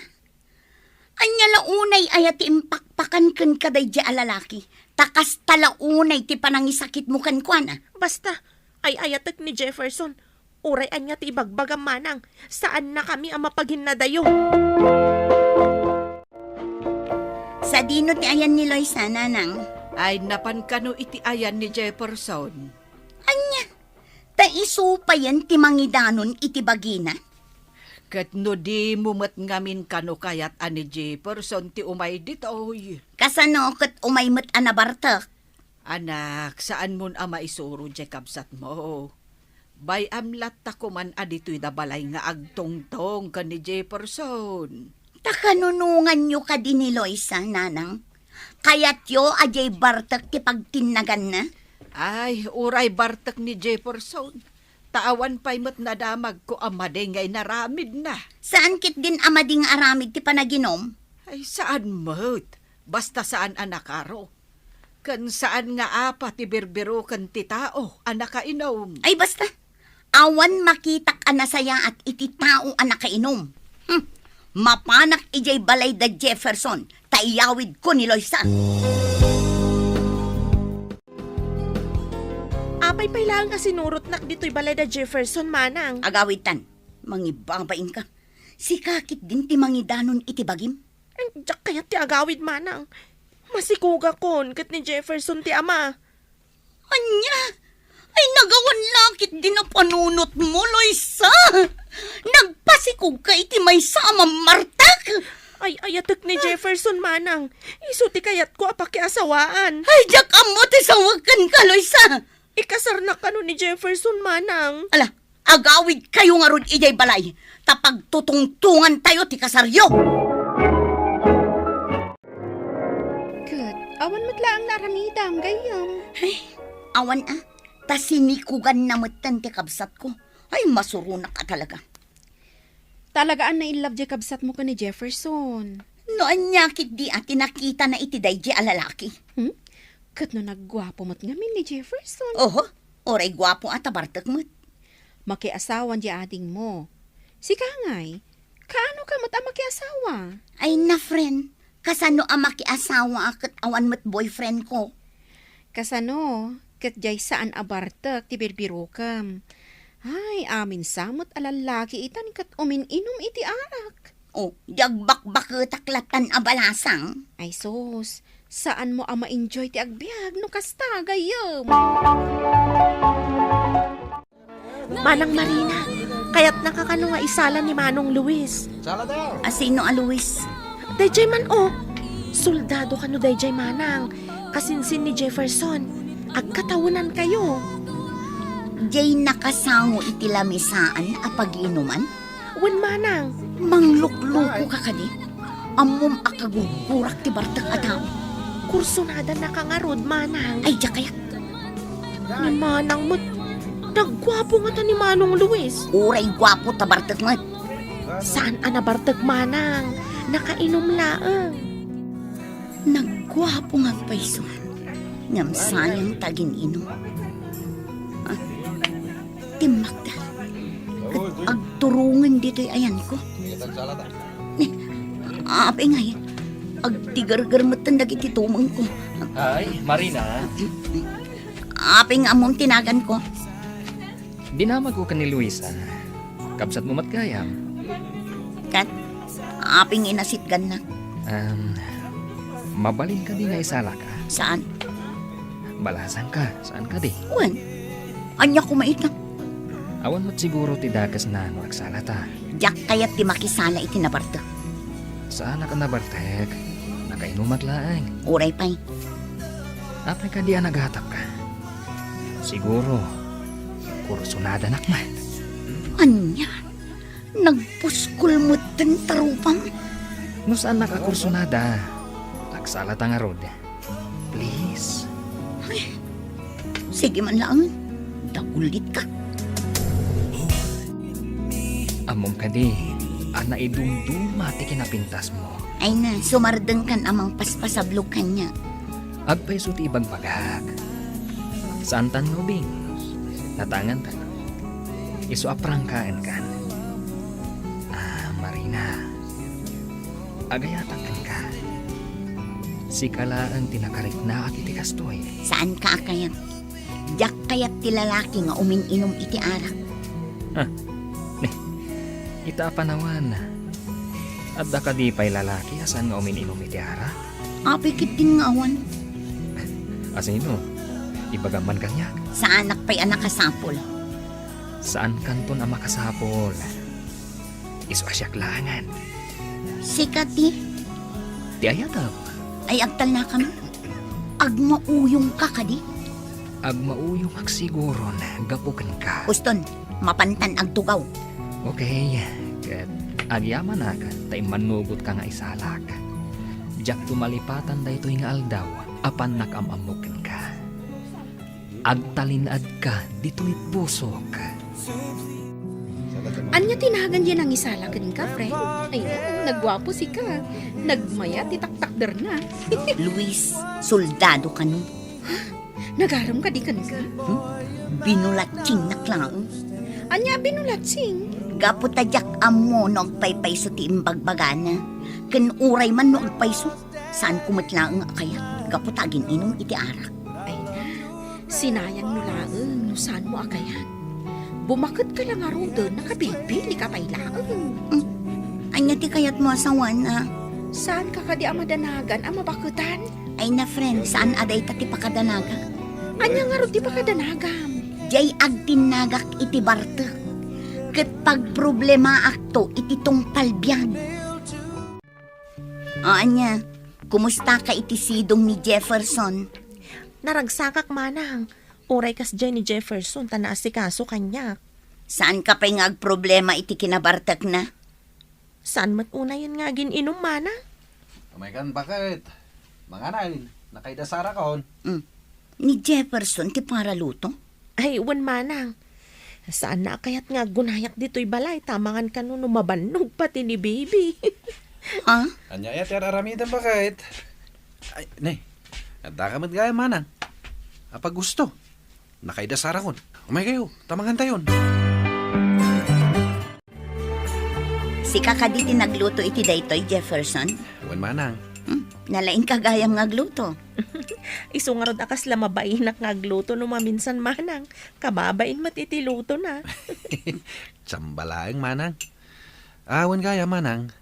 Anya launay ayat ti impakpakan kan kaday di alalaki. Takas talaunay ti panangisakit mo kan kuana. Basta, ay ayatek ni Jefferson. Uray anya ti ibagbagam manang. Saan na kami ang mapaghinadayo? Sa dino ti ayan ni Loisa, nanang? Ay napankano iti ayan ni Jefferson. Anya? Ta iso pa yan ti mangidanon iti bagina? Kat no di mumat ngamin kano kayat ani Jefferson ti umay ditoy. Kasano kat umaymat anabartak? Anak, saan mon ama isuro di kabsat mo? Bay amlat ta kuman adito'y dabalay nga agtongtong ka ni Jefferson. Takanunungan nyo ka din ni Loisa, nanang. Kayat yo ajay bartak ti pagtinagan na? Ay, uray bartak ni Jefferson. Taawan pa'y mat nadamag ko amaday ngay naramid na. Saan kit din amading aramid ti panaginom? Ay, saan mo't? Basta saan anakaro. Kan saan nga apa ti berbero kan ti tao, anakainom. Ay basta, awan makitak anasaya at iti tao anakainom. Mapanak ijay balay da Jefferson, taiyawid ko ni Loisa. Apay pailang nga sinurot nak dito'y balay da Jefferson manang. Agawitan, mangibabain ka. Si kakit din ti mangidanon iti bagim. Diyak kaya ti agawid manang. Masikuga kon kat ni Jefferson ti ama. Anya? Ay nagawan lakit din na panunot mo, Loisa. Nagpasikog ka iti may sama martak. Ay ayatek ni Jefferson manang. Isu ti kayat ko apakiasawaan. Ay jak amo ti sawagan ka, Loisa. Ikasar na kano ni Jefferson manang. Ala, agawid kayo nga rod ijay balay. Tapag tutungtungan tayo ti kasaryo. Kat, awan matlaang naramidam, gayam. Ay, awan ta sinikugan na matan ti kabsat ko. Ay, masurunak ka talaga. Talagaan na inlove di kabsat mo ka ni Jefferson. Noon nyakit di ati nakita na iti daydi a lalaki. Kat no naggwapo mo't ngamin ni Jefferson. Oho, oray gwapo at abartak mo't. Makiasawan di ading mo. Si Kangay, kaano ka mo't ang makiasawa? Ay na friend, kasano ang makiasawa akat awan mo't boyfriend ko. Kasano, kat jay saan abartak ti birbirokam. Ay, amin samot alalaki itan kat umin-inom iti arak. O, jagbak-bak taklatan abalasang. Ay sos, saan mo ama enjoy ti agbyag no kasta gayam? Manang Marina, kaya't nakakano nga isala ni Manong Luis. Asino a Luis? Dayjay man o. Soldado kano dayjay manang. Kasinsin ni Jefferson. Agkatawunan kayo. Jay nakasango iti lamisaan a pag-inuman? Wen manang. Manglukluko ka kadi. Amom akagugurak ti bartak ataw. Kursunada na kangarod manang. Ay, diya kaya. Ni manang mo't. Naggwapo nga ta ni Manong Luis. Uray gwapo ta bartak mo't. Saan anabartag manang? Nakainom laang. Naggwapo nga paiso. Ngam sayang tagin inom. Timakda. Agturungan dito'y ayan ko. Ape nga yan. Agtigar-gar matan dagiti tumang ko. Ay, Marina. Ape nga among tinagan ko. Dinamag ko ka ni Luisa. Kabsat mo matgayam. Kat, aping inasitgan na. Mabalin ka di nga isala ka. Saan? Balasan ka. Saan ka di? Wan, anya kumait na. Awan mo't siguro ti dakas na nagsala ta. Diyak kaya't ti makisala iti nabarta. Saan ka nabartek? Nakainumat laang. Uray pa'y. Apay ka di naghatap ka. Siguro, kursunada nakman. Anya? Nagpuskul mo din tarupang? No saan nakakursunada? Nagsala ta nga rod. Please. Ay, sige man lang. Dagulit ka. Amom ka di. Ana idumduma ti kinapintas mo. Ay na, sumardeng kan amang paspasablog kanya. Agpay ti ibang pagak. Saan tan mo, Bing? Natangan tan. Isu aprangkaan kan. Marina. Agayatan kan ka. Sikala ang tinakarit na iti kastoy. Saan ka kayat? Diyak kayat ti lalaki nga umin-inom iti arak. Ita panawan. At da ka di pa'y lalaki asan nga umin-inom iti arak? Apikit din nga awan. Asino? Ibagaman kanyak. Sa anak pa'y anak kasapol. Saan kanton ang makasapol? Isu asyaklangan. Sikat di. Di ayatab. Ay agtal na kami. Agmauyong ka kadi. Agmauyong siguro na gapukan ka. Uston, mapantan agtugaw. Okay. Kat agyaman na ka. Tay manugot ka nga isalak. Diyak tumalipatan da ito'y nga aldaw. Apan nakamamukin ka. Agtalinad ka dito'y pusok. Anya tinagan yan ang isala ka din ka, friend? Ay, nagwapo si ka. Nagmaya, titaktakder na. Luis, soldado ka nun. Nagaram ka di ka ka? Binulatsing na klaang. Anya binulatsing? Gaputadyak amo no agpaypayso ti imbagbagana. Ken uray man no agpayso. Saan kumatlaang akayat? Gaputagin inom iti arak. Ay na, sinayang no laeng, no saan mo akayat? Bumakit ka lang araw doon, nakapilpili ka pa'y laeng. Anya ti kayat mo asawan na? Saan ka kadi amadanagan, amabakutan? Ay na friend, saan aday ta ti pakadanaga? Anya nga ro ti pakadanagam? Jay agtinagak iti barte. Ket pag problema akto iti tong palbiag. Anya, kumusta ka iti sidong ni Jefferson? Naragsakak manang. Uray kas dyan ni Jefferson, tanaasikaso kanya. Saan ka pa'y nga problema iti kinabartak na? Saan mat una yun nga gininom mana? Kumaykan bakit? Mga nain, nakaidasara ka hon. Ni Jefferson ti para luto? Ay, wan manang. Saan na kayat nga gunayak dito'y balay, tamangan ka no mabanog pati ni baby. Ha? Anya ya tiar aramidan ba kahit? Ay, ne. Anda ka gaya manang. Apa gusto? Nakaidasara kon. Umay kayo, tamangan tayon. Si kakaditi nagluto iti daytoy, Jefferson. Wan manang. Nalaing kagayam nga gluto. Isungarod akas lamabainak nga agluto no maminsan manang. Kababain matitiluto na. Tsambalaeng manang. Wan gaya manang.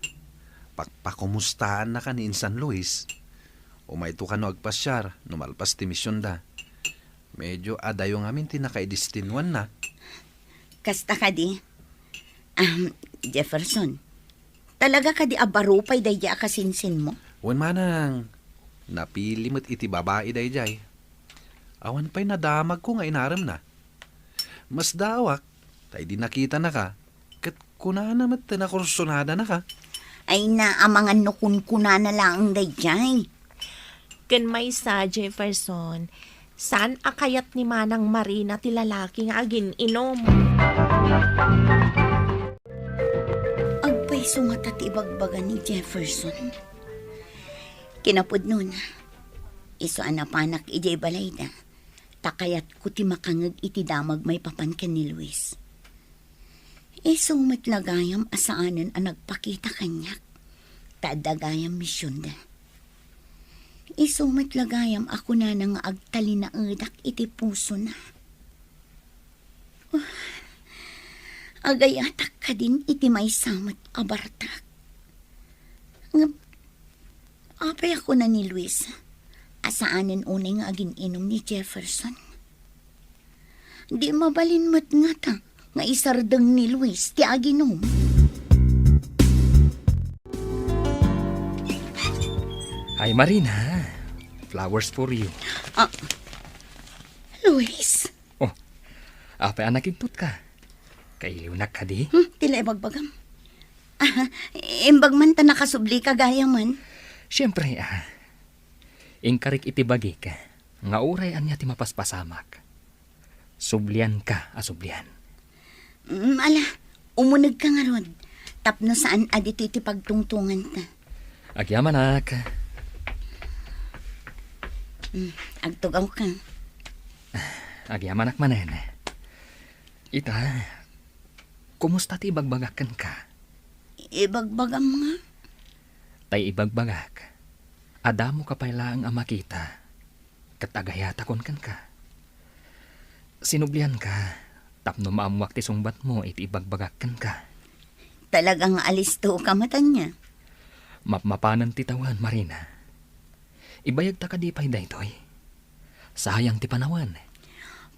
Pakpakumustaan na ka ni San Luis. Umayto ka no agpasyar, numalpas ti misyon da. Medyo adayo ngamin tinakaidistinwan na. Kasta ka di. Jefferson, talaga ka di abarupay dayja akasinsin mo? Wan manang. Napili mo't iti babae dayjay. Awan pa'y nadamag ko nga inaram na. Mas dawak, tay di nakita na ka. Kat kunana mat na kursunada na ka. Ay naamangan no kuna na lang dayjay. Ken may sa Jefferson, saan akayat ni Manang Marina ti lalaki nga agin inom? Agpay sungata ti ibagbaga ni Jefferson. Kinapod nun, iso anapanak ijay balay na, takayat ko ti makangag iti damag may papankan ni Luis. Iso matlagayam asaanan ang nagpakita kanyak, tadagayam misyon da. Iso matlagayam ako na nang agtali na edak iti puso na. Agayatak ka din iti may samat abartak. Apay ako na ni Luis. Asaanan unay nga agin inom ni Jefferson. Di mabalin mat nga ta, nga isardeng ni Luis ti aginom. Ay, Marina. Flowers for you. Luis? Apay anakintut ka. Kailiwnak ka di? Tila ibagbagam. Imbag man ta nakasubli ka gaya man. Siyempre, ingkarik iti bagi ka. Nga uray anya ti mapaspasamak. Sublian ka, asublian. Ala, umunag ka nga rod. Tapno saan adito iti pagtungtungan ta. Agyaman ak. Agtugaw ka. Agyaman ak manen. Ita, kumusta ti ibagbagakan ka? Ibagbagam nga. Tay ibagbagak. Adamo ka pailaang amakita. Katagayata kon kan ka. Sinublian ka. Tapno maamuak ti sungbat mo iti ibagbagakan ka. Talagang alisto ka matan niya. Mapmapanan ti tawan, Marina. Ibayag ta ka di pa'y daytoy. Sayang ti panawan.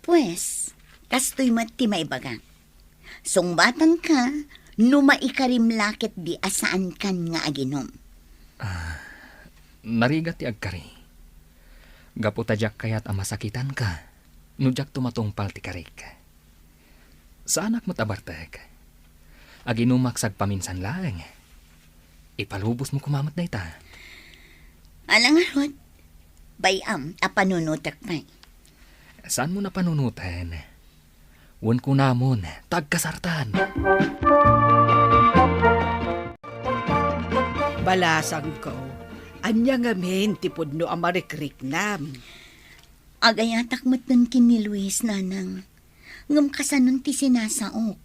Pues, kastoy mat ti maibagak. Sungbatan ka, numaikarim lakit di asaan kan nga aginom. Narigat ti agkari. Gaputadyak kayat amasakitan ka. Nudyak tumatungpal ti karik. Sa anak mo tabartek. Aginumak paminsan lang. Ipalubos mo kumamat na ita. Alang arod, bayam apanunutak pa. Saan mo na panunutan? Wan ko namon, tagkasartan. Balasang ko, anya nga men tipod no amarikrik nam. Agayatak matan kini Luis nanang. Ngam kasanon ti sinasaok.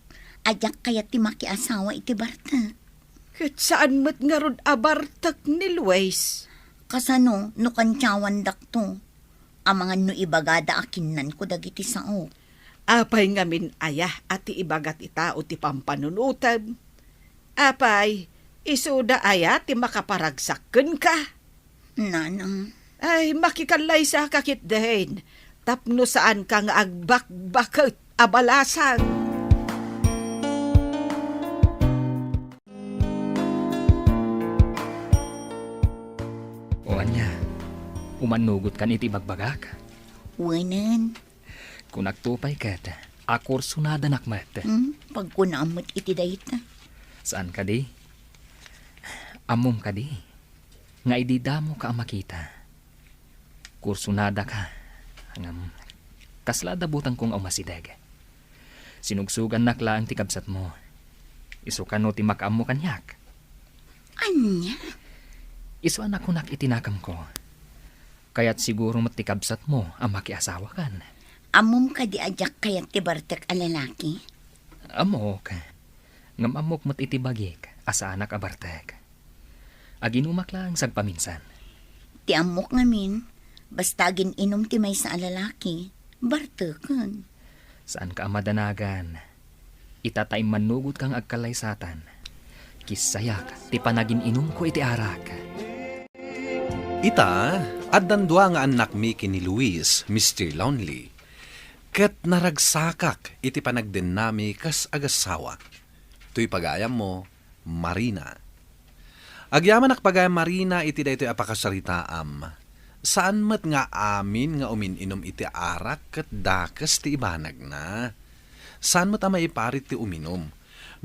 Ajak kaya ti makiasawa iti bartak. Kat saan mat nga rod abartak ni Luis? Kasano, no kantyawan dakto. Amangan no ibagada akinan ko dagiti saok. Apay ngamin ayah at ibagat ita o ti pampanunutan. Apay, isuda aya ti makaparagsakken ka. Nanang. Ay, makikalay sa kakit dahin. Tapno saan ka nga agbakbakot abalasan. O anya, umanugot kan iti bagbagak. Wanan. Kung nagtupay kat, akor sunada nakmat. Pagkunamot iti dayta. Saan ka di? Amom ka di. Nga ididamo ka makita. Kursunada ka. Hangam, kaslada butang kong umasidag. Sinugsugan nakla ang tikabsat mo. Isukan no ti makam mo kanyak. Anya? Iswan ako itinakam ko. Kaya't siguro matikabsat mo ang makiasawa kan. Amom ka di ajak kayat ti Bartek a lalaki? Amok. Ngam amok mo't itibagik asa anak abartek. Aginumak lang sagpaminsan. Ti amok ngamin, basta inom ti may sa lalaki, Bartekan. Saan ka madanagan? Itatay manugot kang agkalaysatan. Kisayak ti panagin inom ko iti arak. Ita, at dandwa nga anak mi kini Luis, Mr. Lonely. Ket naragsakak iti panagden nami kas agasawa. Tuy pagayam mo, Marina. Agyaman pagayam Marina iti daytoy apakasaritaam. Saan met nga amin nga umininom iti arak ket dakes ti ibanag na. Saan met maiparit ti uminom?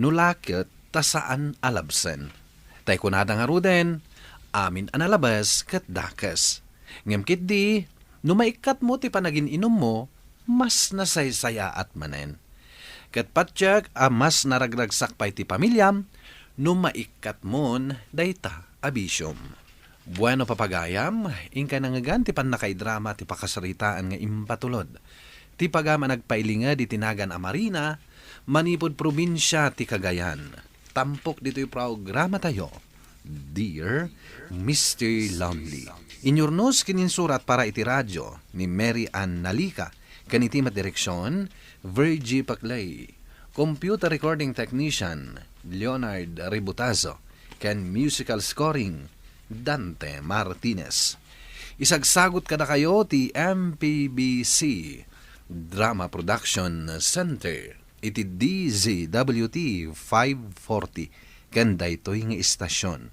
Nulaket ta saan alabsen. Tay kunada nga ruden, amin analabas ket dakes. Ngem ket di, no maikat mo ti panagin inom mo, mas nasaysaya at manen. Ket patyak a mas naragragsak pa iti pamilyam, no maikat mon dayta abisyom. Bueno papagayam, ingka nangagan ti panakaidrama ti pakasaritaan nga impatulod. Ti pagama nagpailingad iti nagan a Marina, manipod probinsya ti Cagayan. Tampok dito'y programa tayo. Dear Mr. Lonely. Inyurnos kininsurat para iti radyo ni Mary Ann Nalika. Kaniti direksyon, Virgie Paclay. Computer recording technician, Leonard Ributazo. Ken musical scoring, Dante Martinez. Isagsagot kada kayo ti MPBC Drama Production Center. Iti DZWT 540. Kanda ito'y nga istasyon.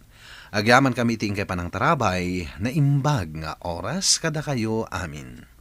Agyaman kami tingkay panang tarabay na imbag nga oras kada kayo amin.